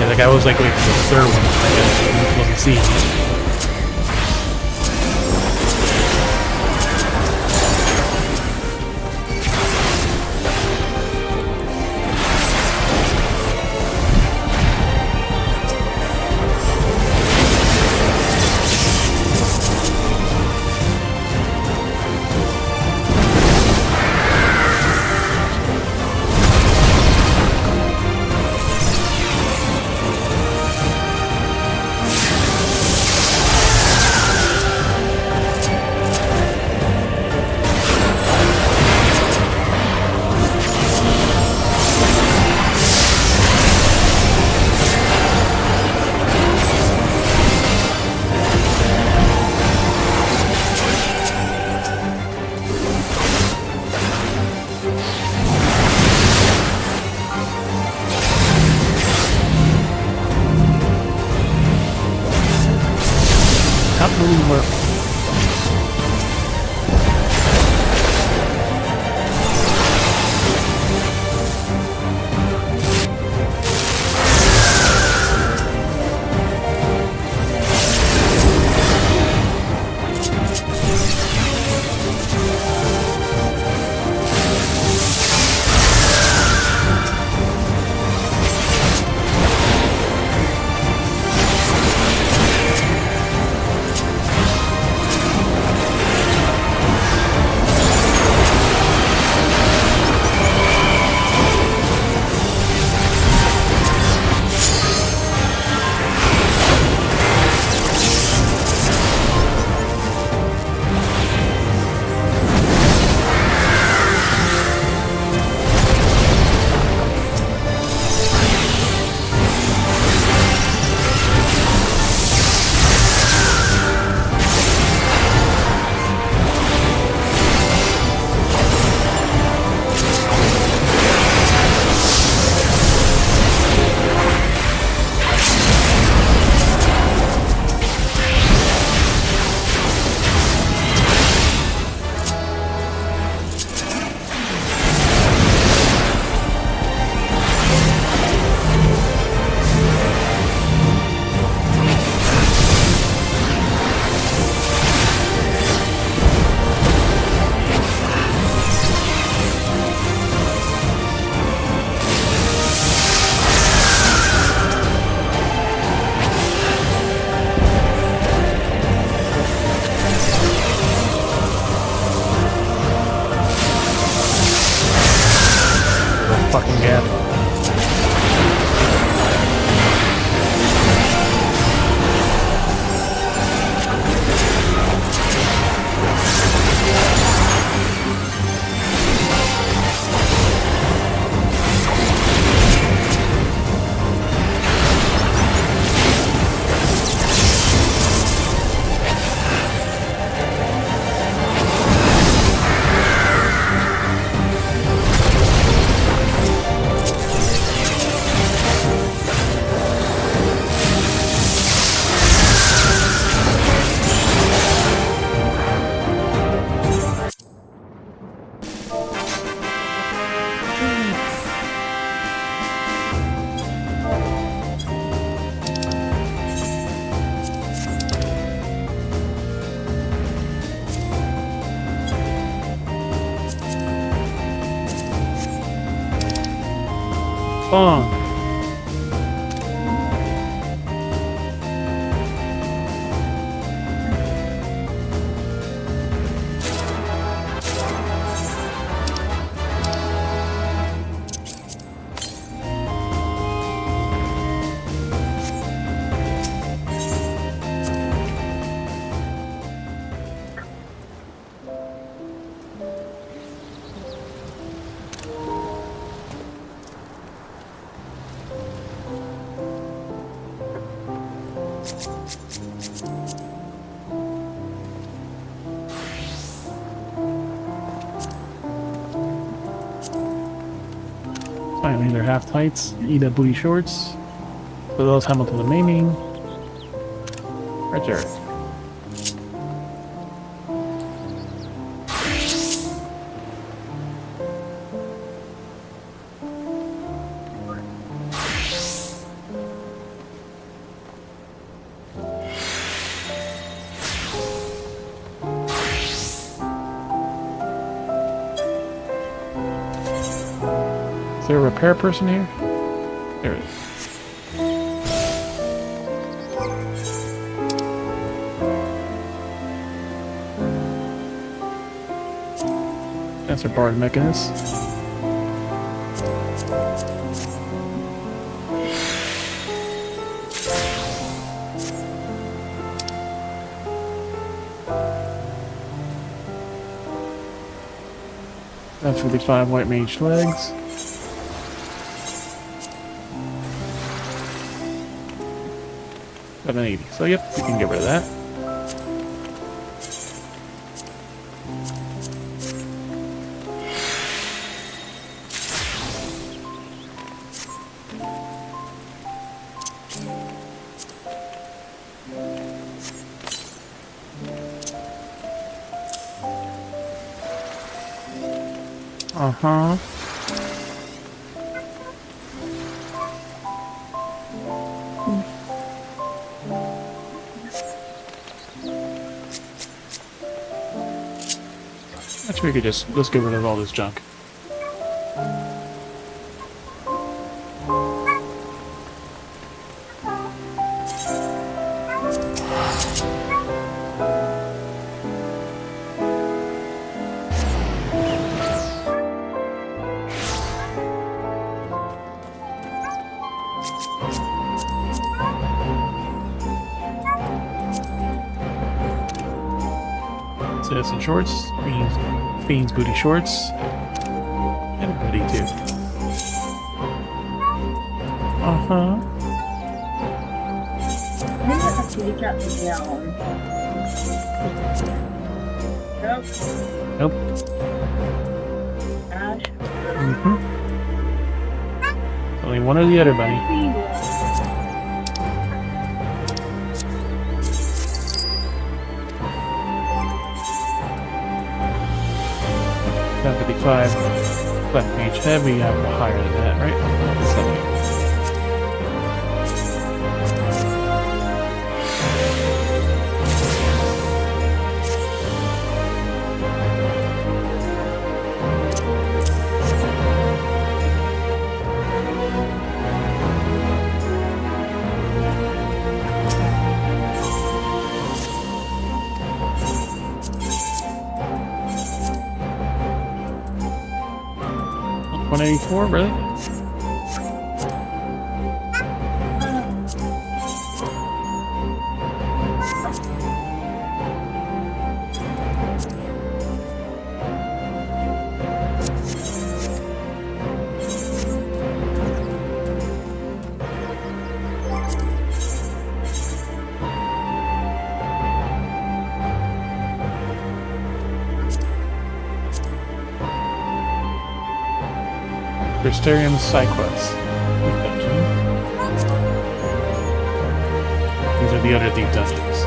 like I was like waiting for the third one. I wasn't seeing it. Not really work. Fucking gap. Fun. Finally, they're half tights. Eat up booty shorts. For those Hamilton and maiming. Right there. Is there a repair person here? There it is. That's our barred mechanism. That's 55 white mage legs. $780. So yep, we can get rid of that. Uh-huh. Actually, we could just let's get rid of all this junk. Citizen shorts, Fiend's booty shorts, and a hoodie too. Uh-huh. Ini actually got me down. Nope. Nope. Ash. Mm-hmm. Only one or the other, buddy. $55 left page head, we have higher than that, right? 70. $184, really? Crystarium Cyquest. Dungeon. These are the other deep dungeons.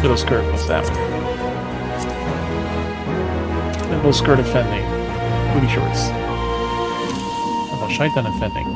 Little skirt, what's that one? Little skirt offending. Booty shorts. How about shaitan offending?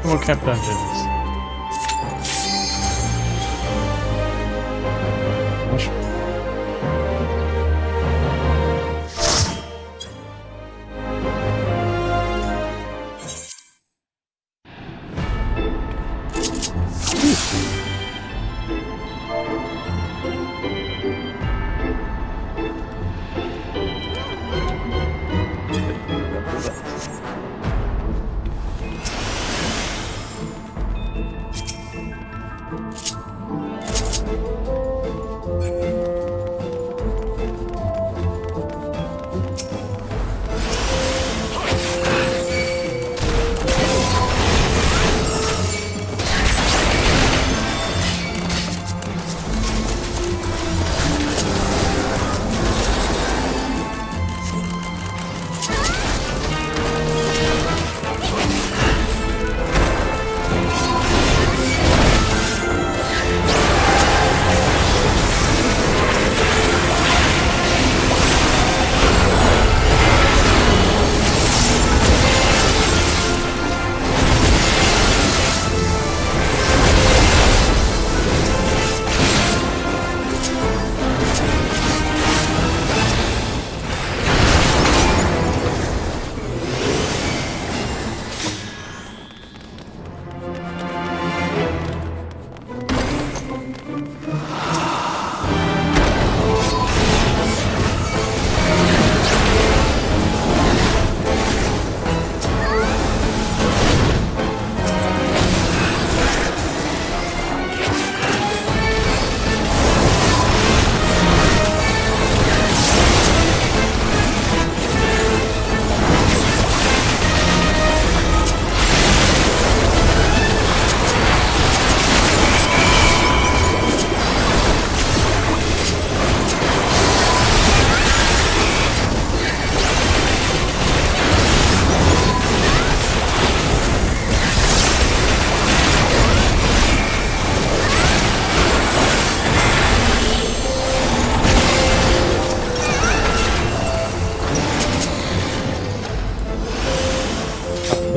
What camp dungeons?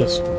this.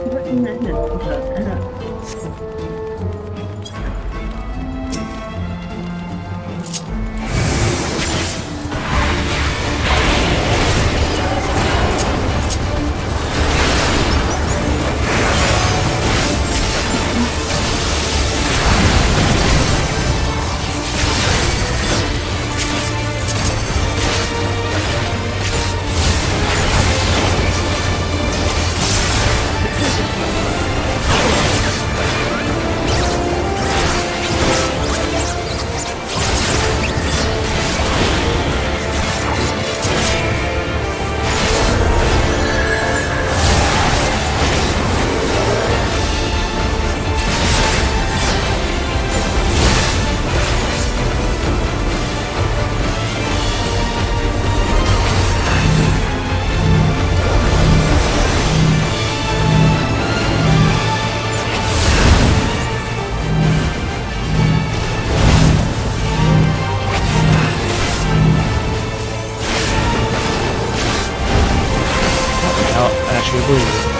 I'll actually believe it.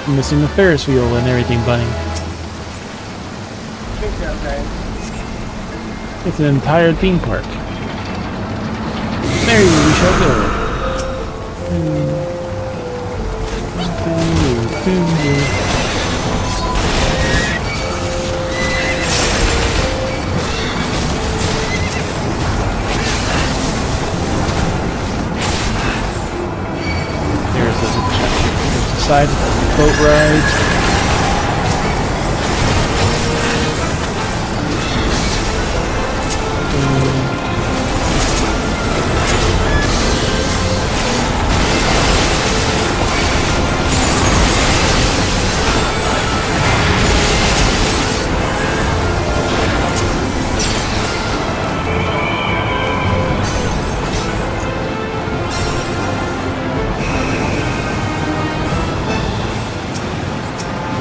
I'm missing the Ferris wheel and everything, Bunny. It's an entire theme park. Merry we shall go. There's the side boat ride.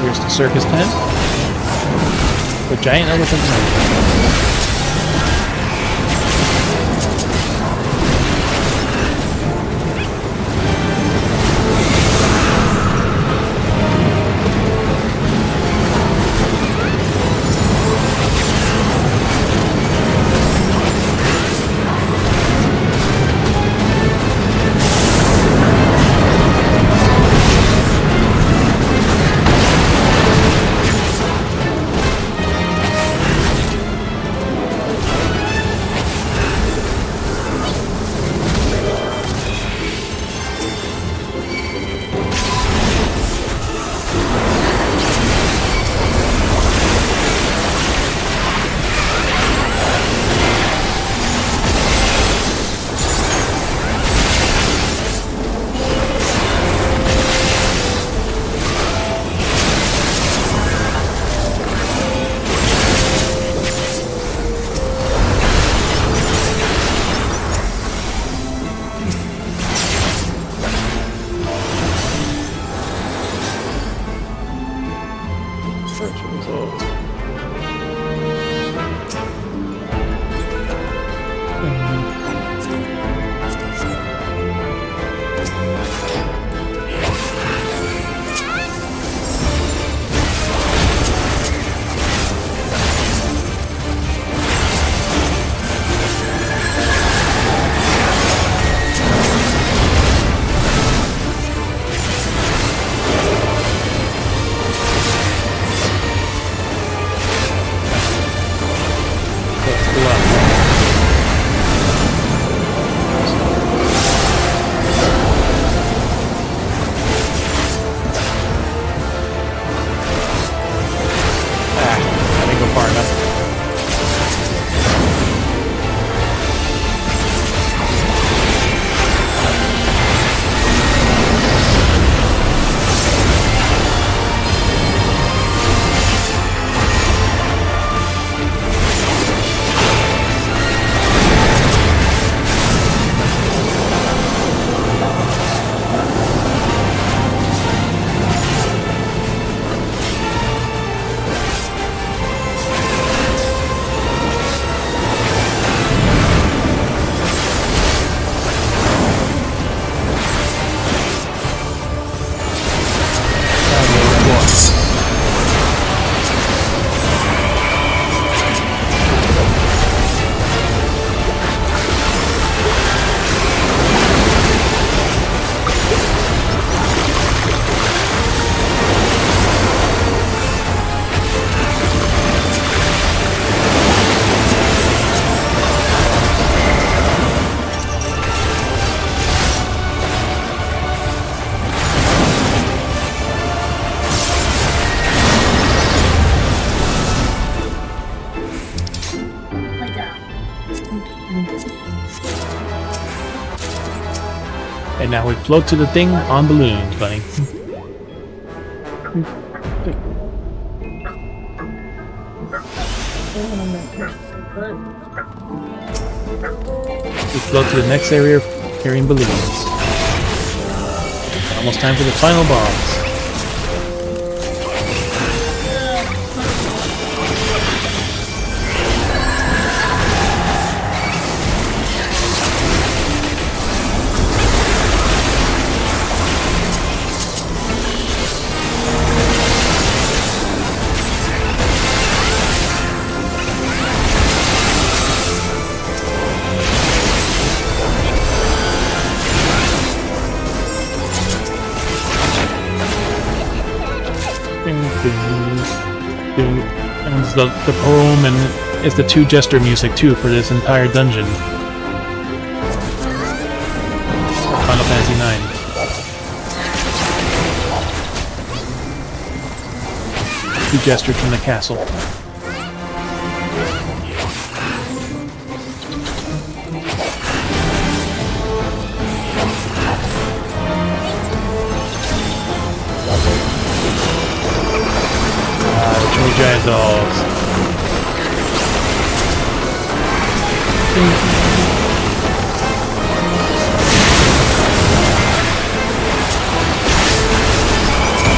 Here's the circus tent with giant elephants. And now we float to the thing on balloons, buddy. We float to the next area carrying balloons. Almost time for the final boss. And it's the poem, and it's the two jester music too for this entire dungeon. Final Fantasy IX. Two jesters from the castle. Giant dolls.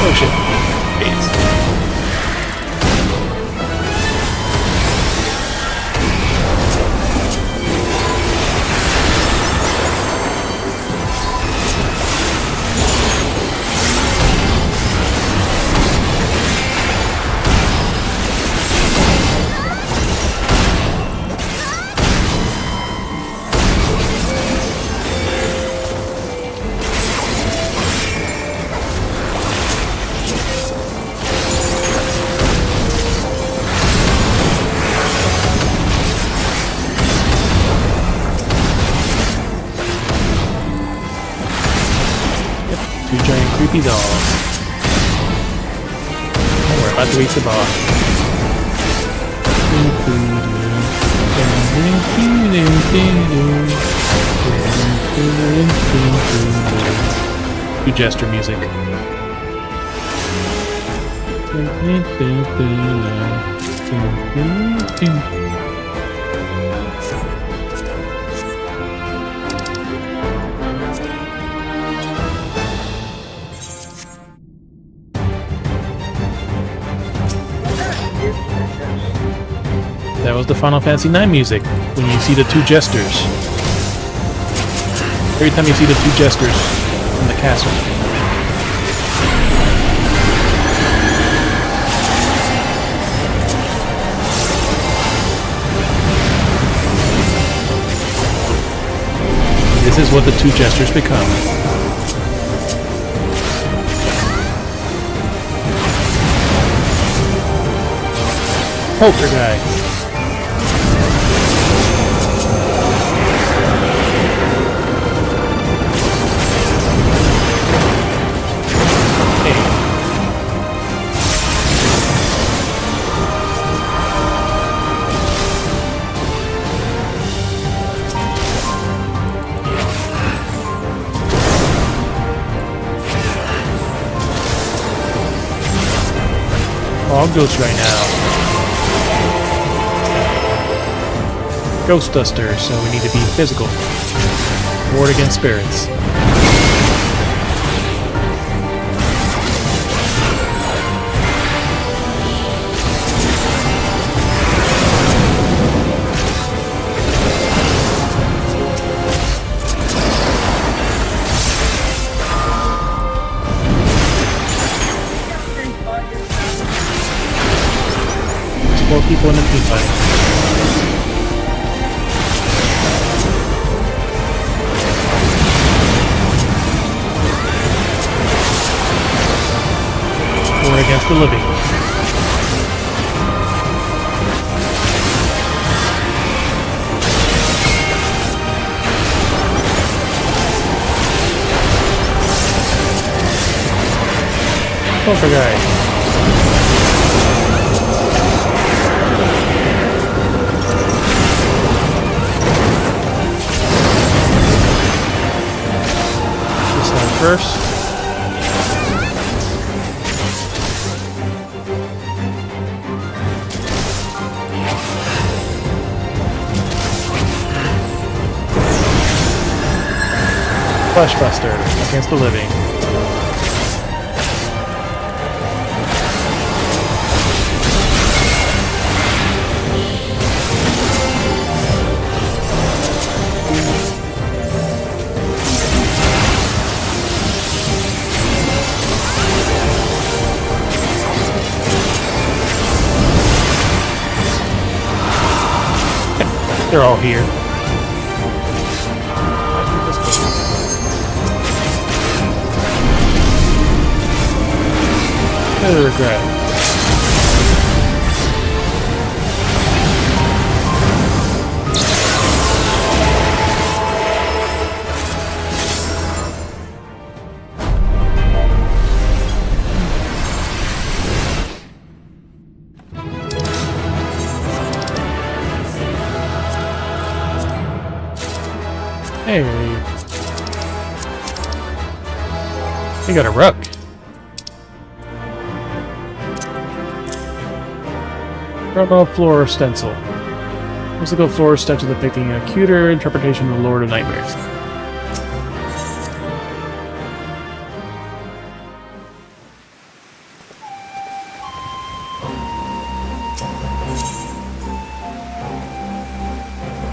Oh shit. AIDS. Two giant creepy dolls. And we're about to reach the boss. Two jester music. That was the Final Fantasy IX music, when you see the two jesters. Every time you see the two jesters in the castle. This is what the two jesters become. Poltergeist. All ghosts right now. Ghost Duster, so we need to be physical. Ward against spirits. Four people in the team fight. We're against the living. Poltergeist. first. Fleshbuster against the living. They're all here. I regret. Hey, we got a rook. Proto floor stencil. Mystical floor stencil depicting a cuter interpretation of the Lord of Nightmares.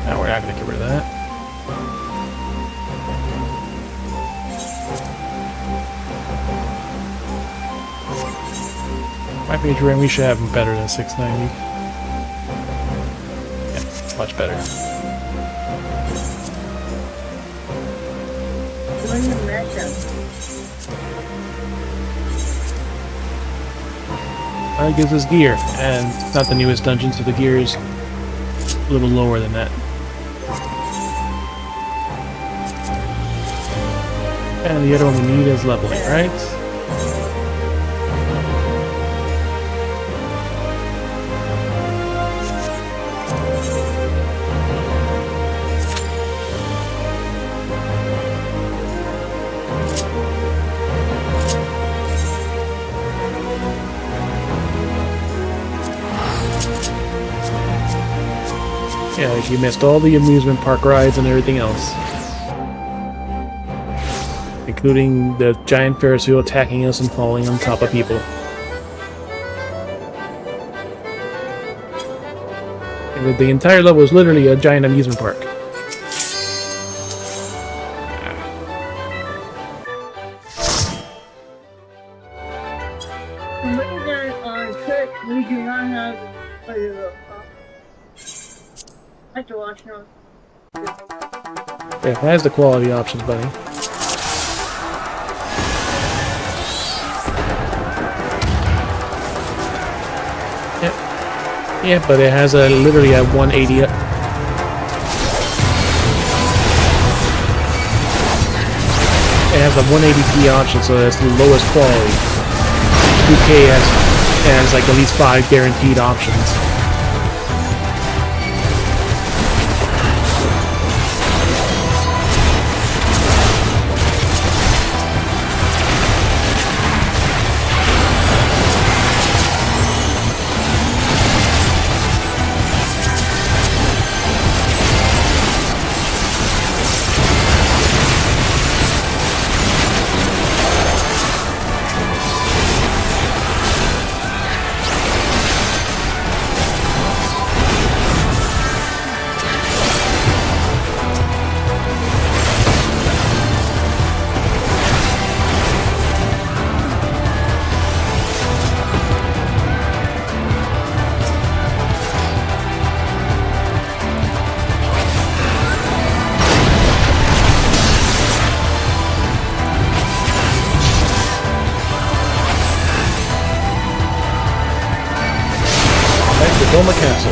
Now we're not going to get rid of that. My page rank, we should have them better than 690. Yeah, much better. It gives us gear, and it's not the newest dungeon, so the gear is a little lower than that. And the other one we need is leveling, right? Yeah, like you missed all the amusement park rides and everything else. Including the giant Ferris wheel attacking us and falling on top of people. And the entire level is literally a giant amusement park. We do not have I have to watch now. Yeah, it has the quality options, buddy. Yeah, but it has a literally a 180. It has a 180p option, so that's the lowest quality. 2K has like at least 5 guaranteed options. Doma Castle.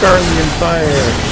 Guardian fire!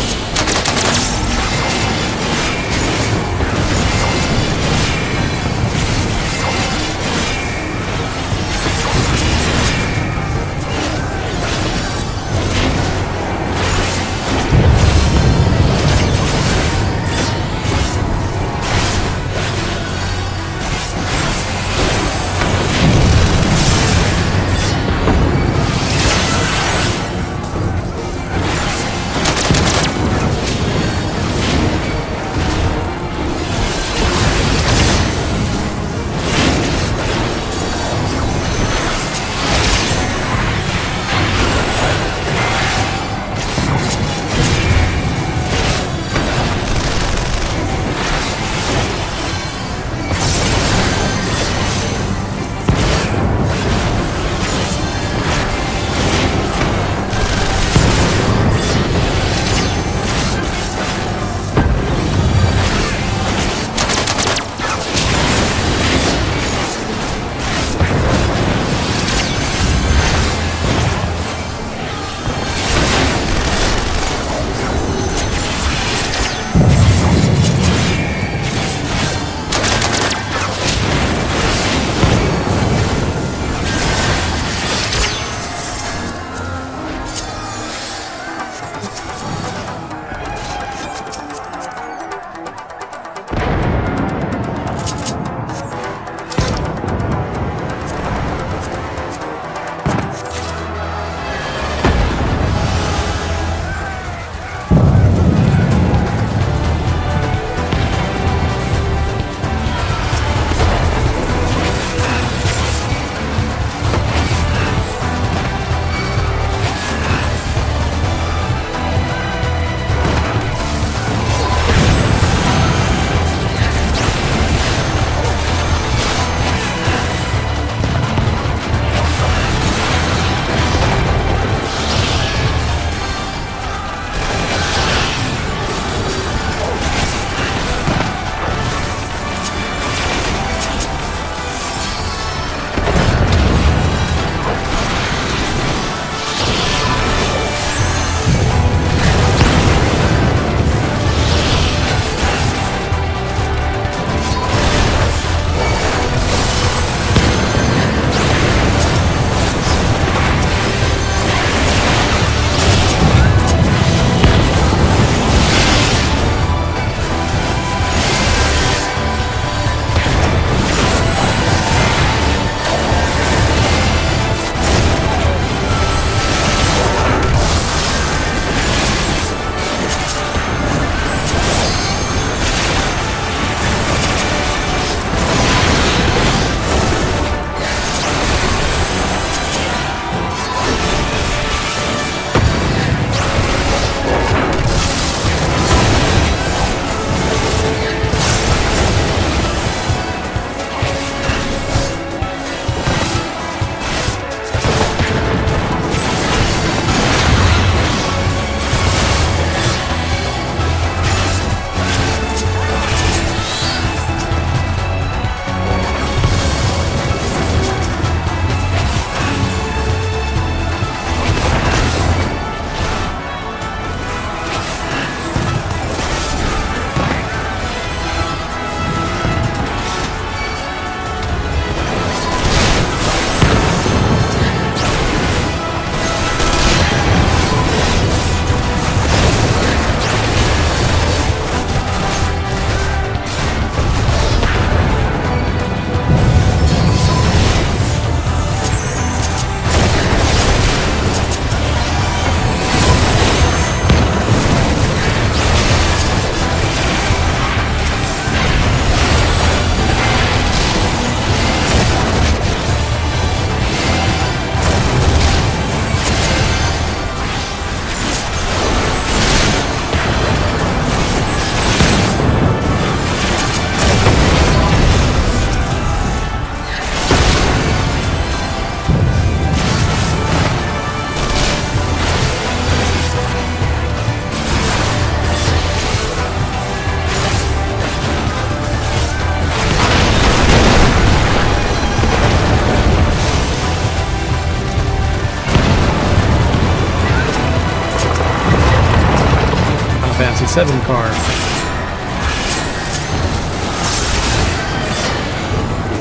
fancy 7 car.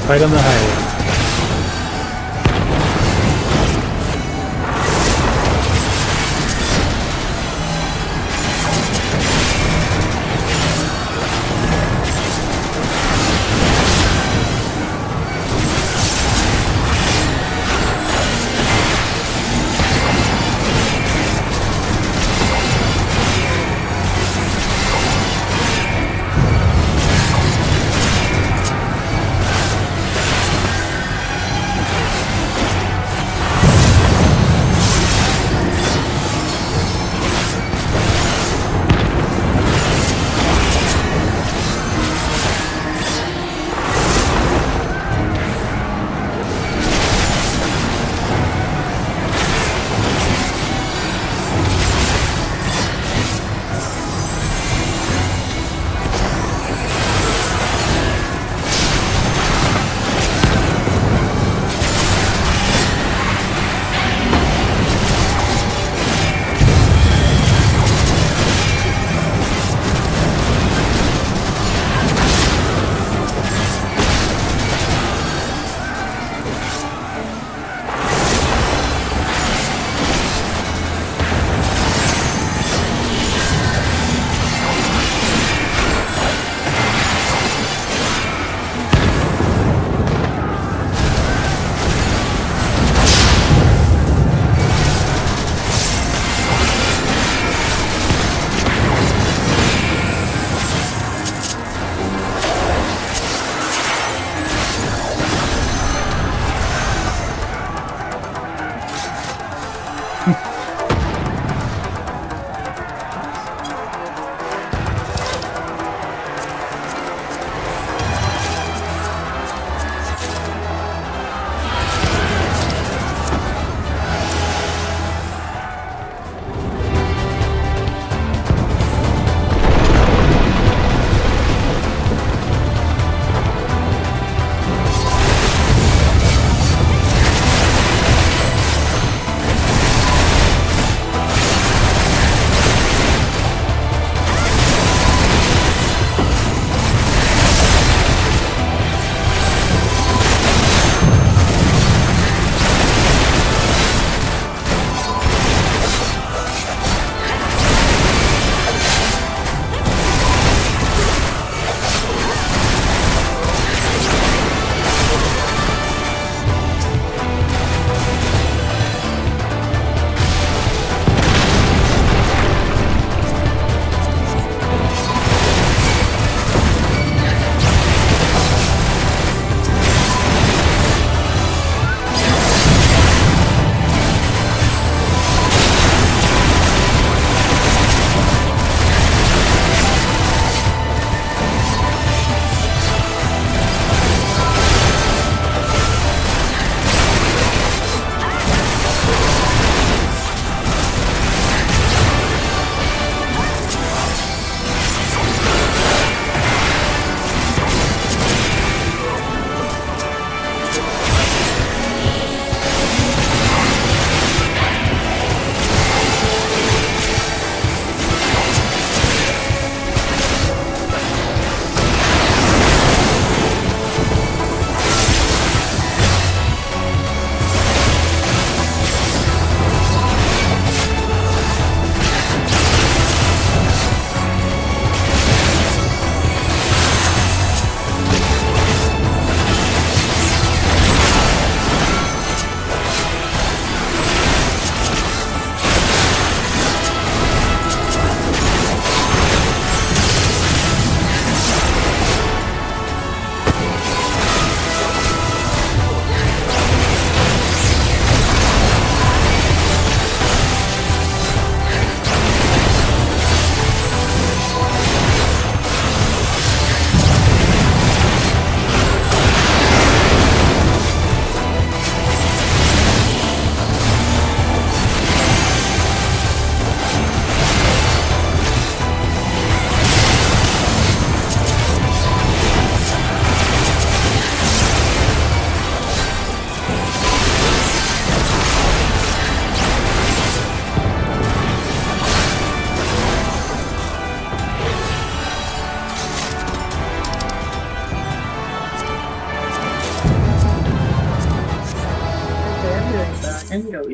Right on the highway.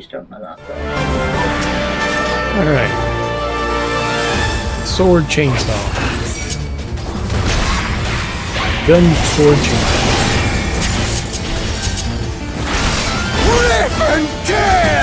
இஷ்டம் தான். Alright. Sword chainsaw. Gun sword chainsaw. Rip and tear!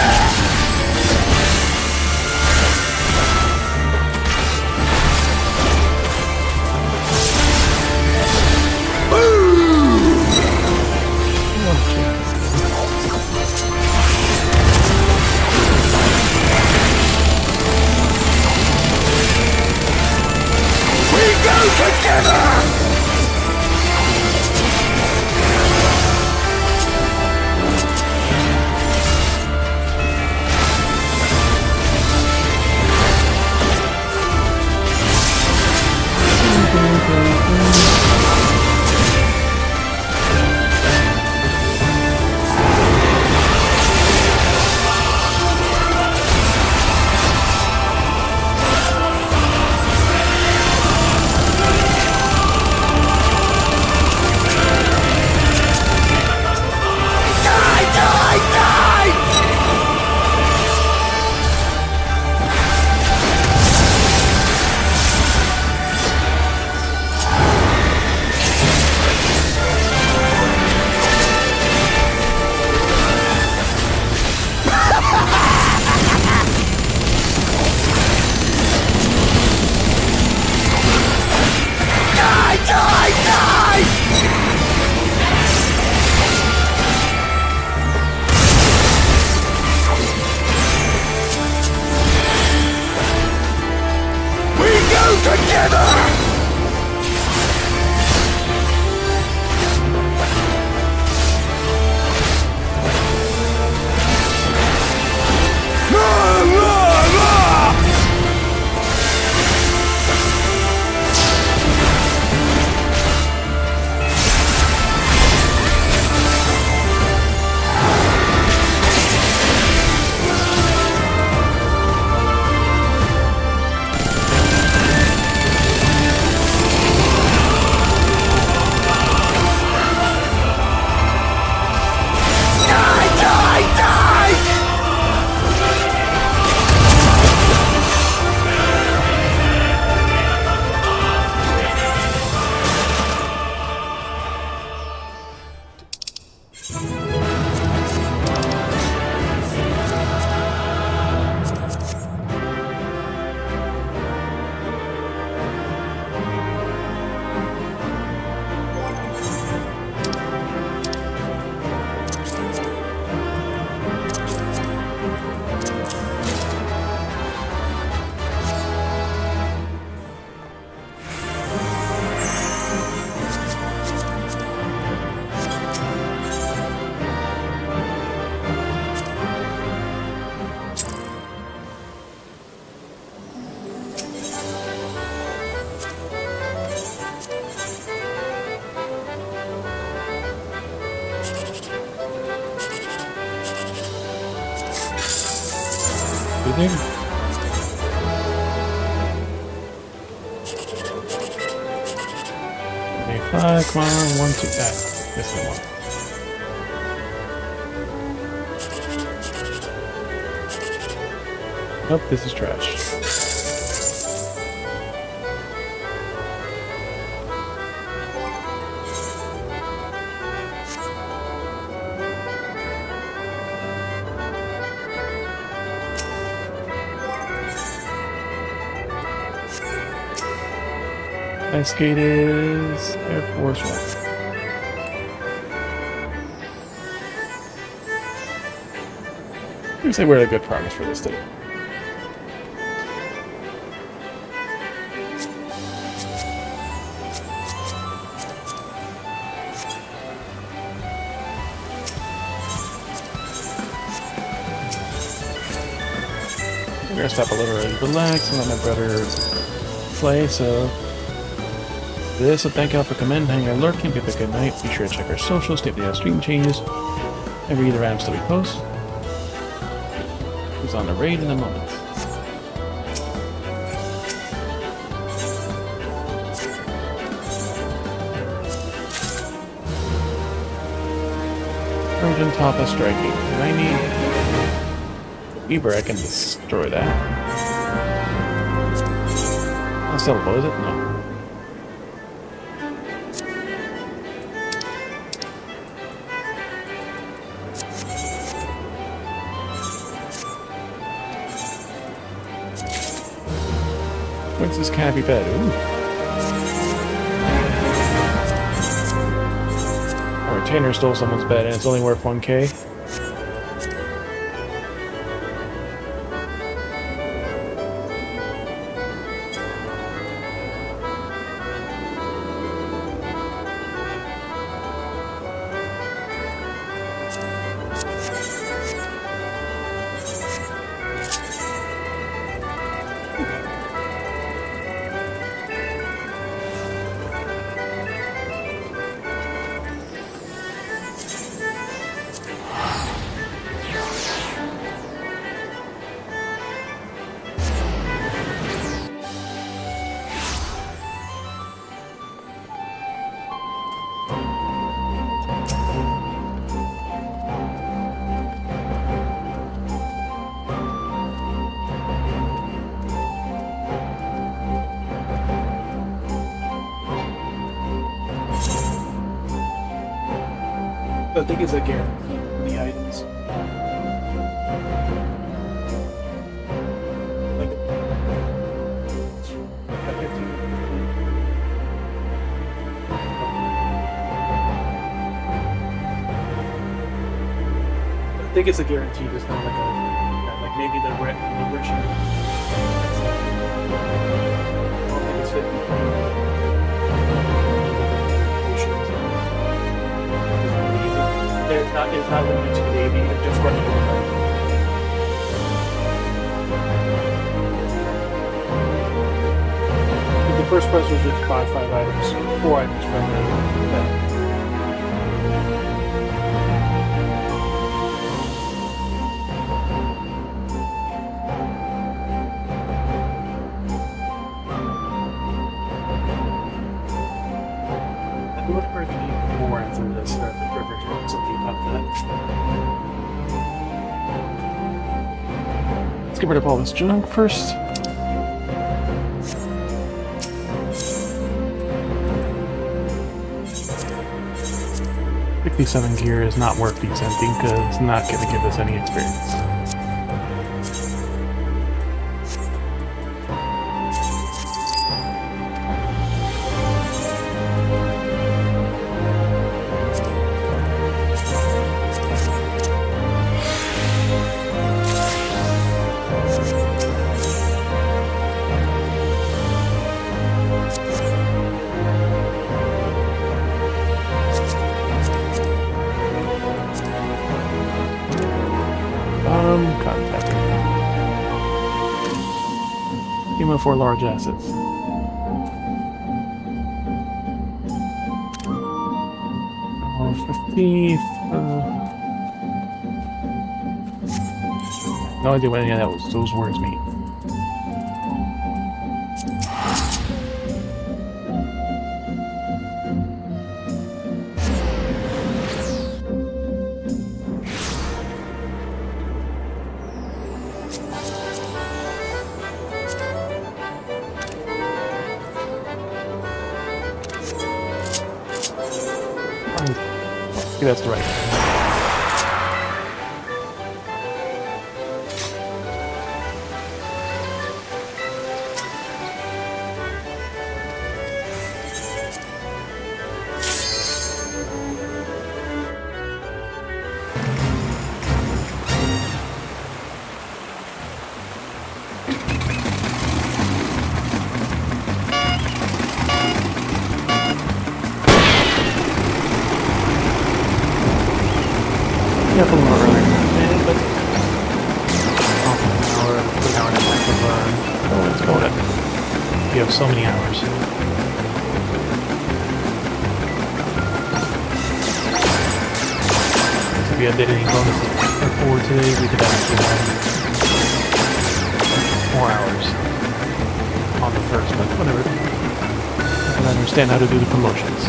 Together! Breathing. Okay, 5, come on, 1, 2, this one. Nope, this is trash. Ice skate is Air Force One. I'm gonna say we're at a good progress for this thing. I'm gonna stop a little and relax and let my brother play, so this will thank y'all for coming, hang your alert, keep a good night. Be sure to check our socials, see if they have stream changes, and read the random stuff we post. Who's on the raid in a moment. Urgent Tapa striking 90. Weaver, I can destroy that. That's sellable, is it? No. What's this canopy bed? Ooh. A retainer stole someone's bed and it's only worth 1K. I think it's a guarantee for the items. Like, I think it's a guarantee, just not like like maybe the rich. I don't think it's 50. It's not limited to the Navy, it's just running over. The first quest was just buy 5 items, 4 items from that. I look for if you need more after this, or something about that. Let's get rid of all this junk first. $57 gear is not worth descending because it's not going to give us any experience. Contact. Team of 4 large assets. Oh, 50. No idea what any of those words mean. That's right. Yeah, a little more earlier, but half an hour and a half of oh, let's go with it. You have so many hours. So if we did any bonuses for today, we could actually have 4 hours on the first, but whatever. I can understand how to do the promotions.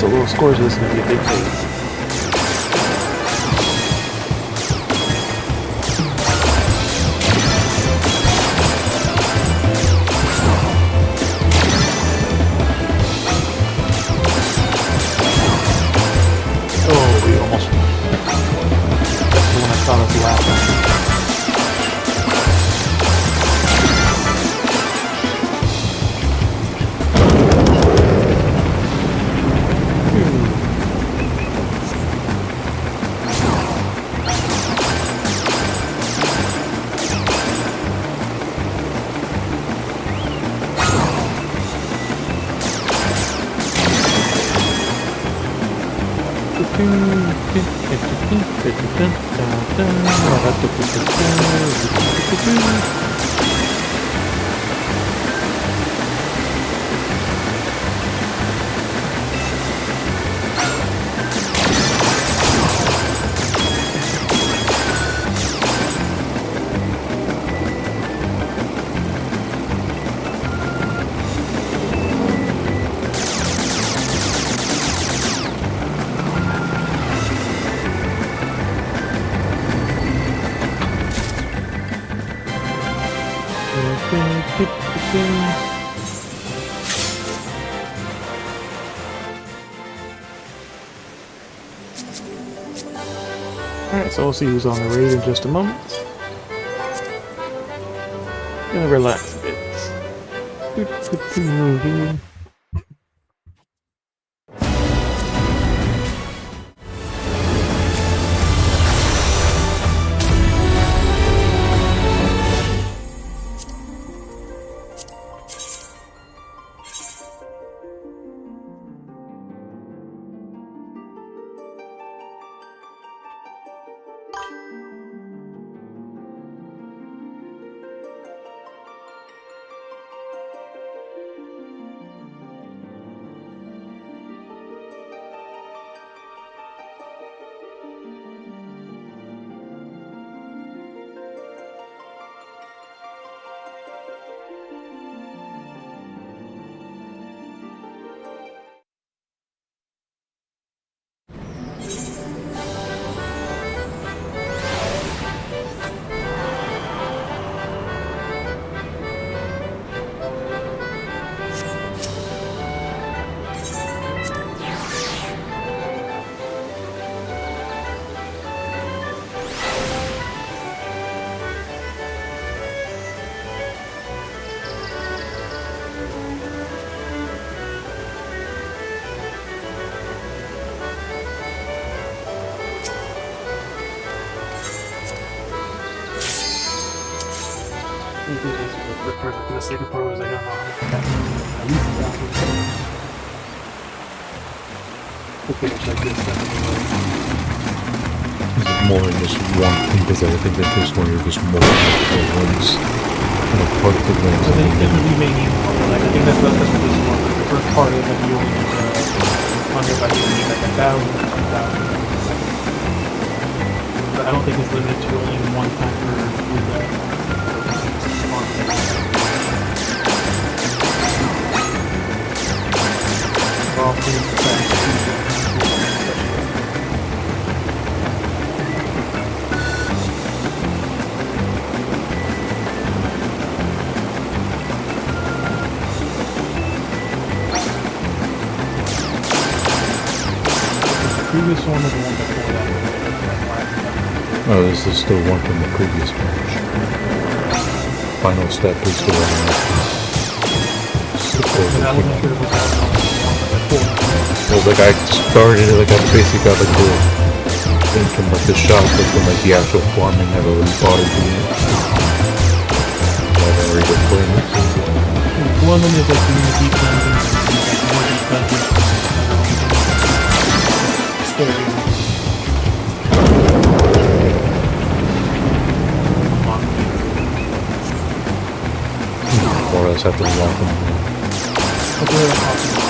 so low scores is going to be a big phase. Oh, we almost... That's the one I thought of the last time. Alright, so we'll see who's on the raid in just a moment. Gonna relax a bit. For the sake of pros, I got at least Is it more than just one thing? Because I think that this one are just more multiple ones. And a part of the ones I think we may need more. Like, I think that's what this one. The first part of it, you only need by using like 1,000 or 2,000. But I don't think it's limited to only one time per all pretty fast. The previous one was the one before that. Oh, this is still one from the previous batch. Final step is the one after. Well, like I started it, like I basically got like the thing from like the shop, but from like the actual farm, I never really bothered doing it. I've already been playing it. One of them is like community content, more expensive. Or else have to lock them.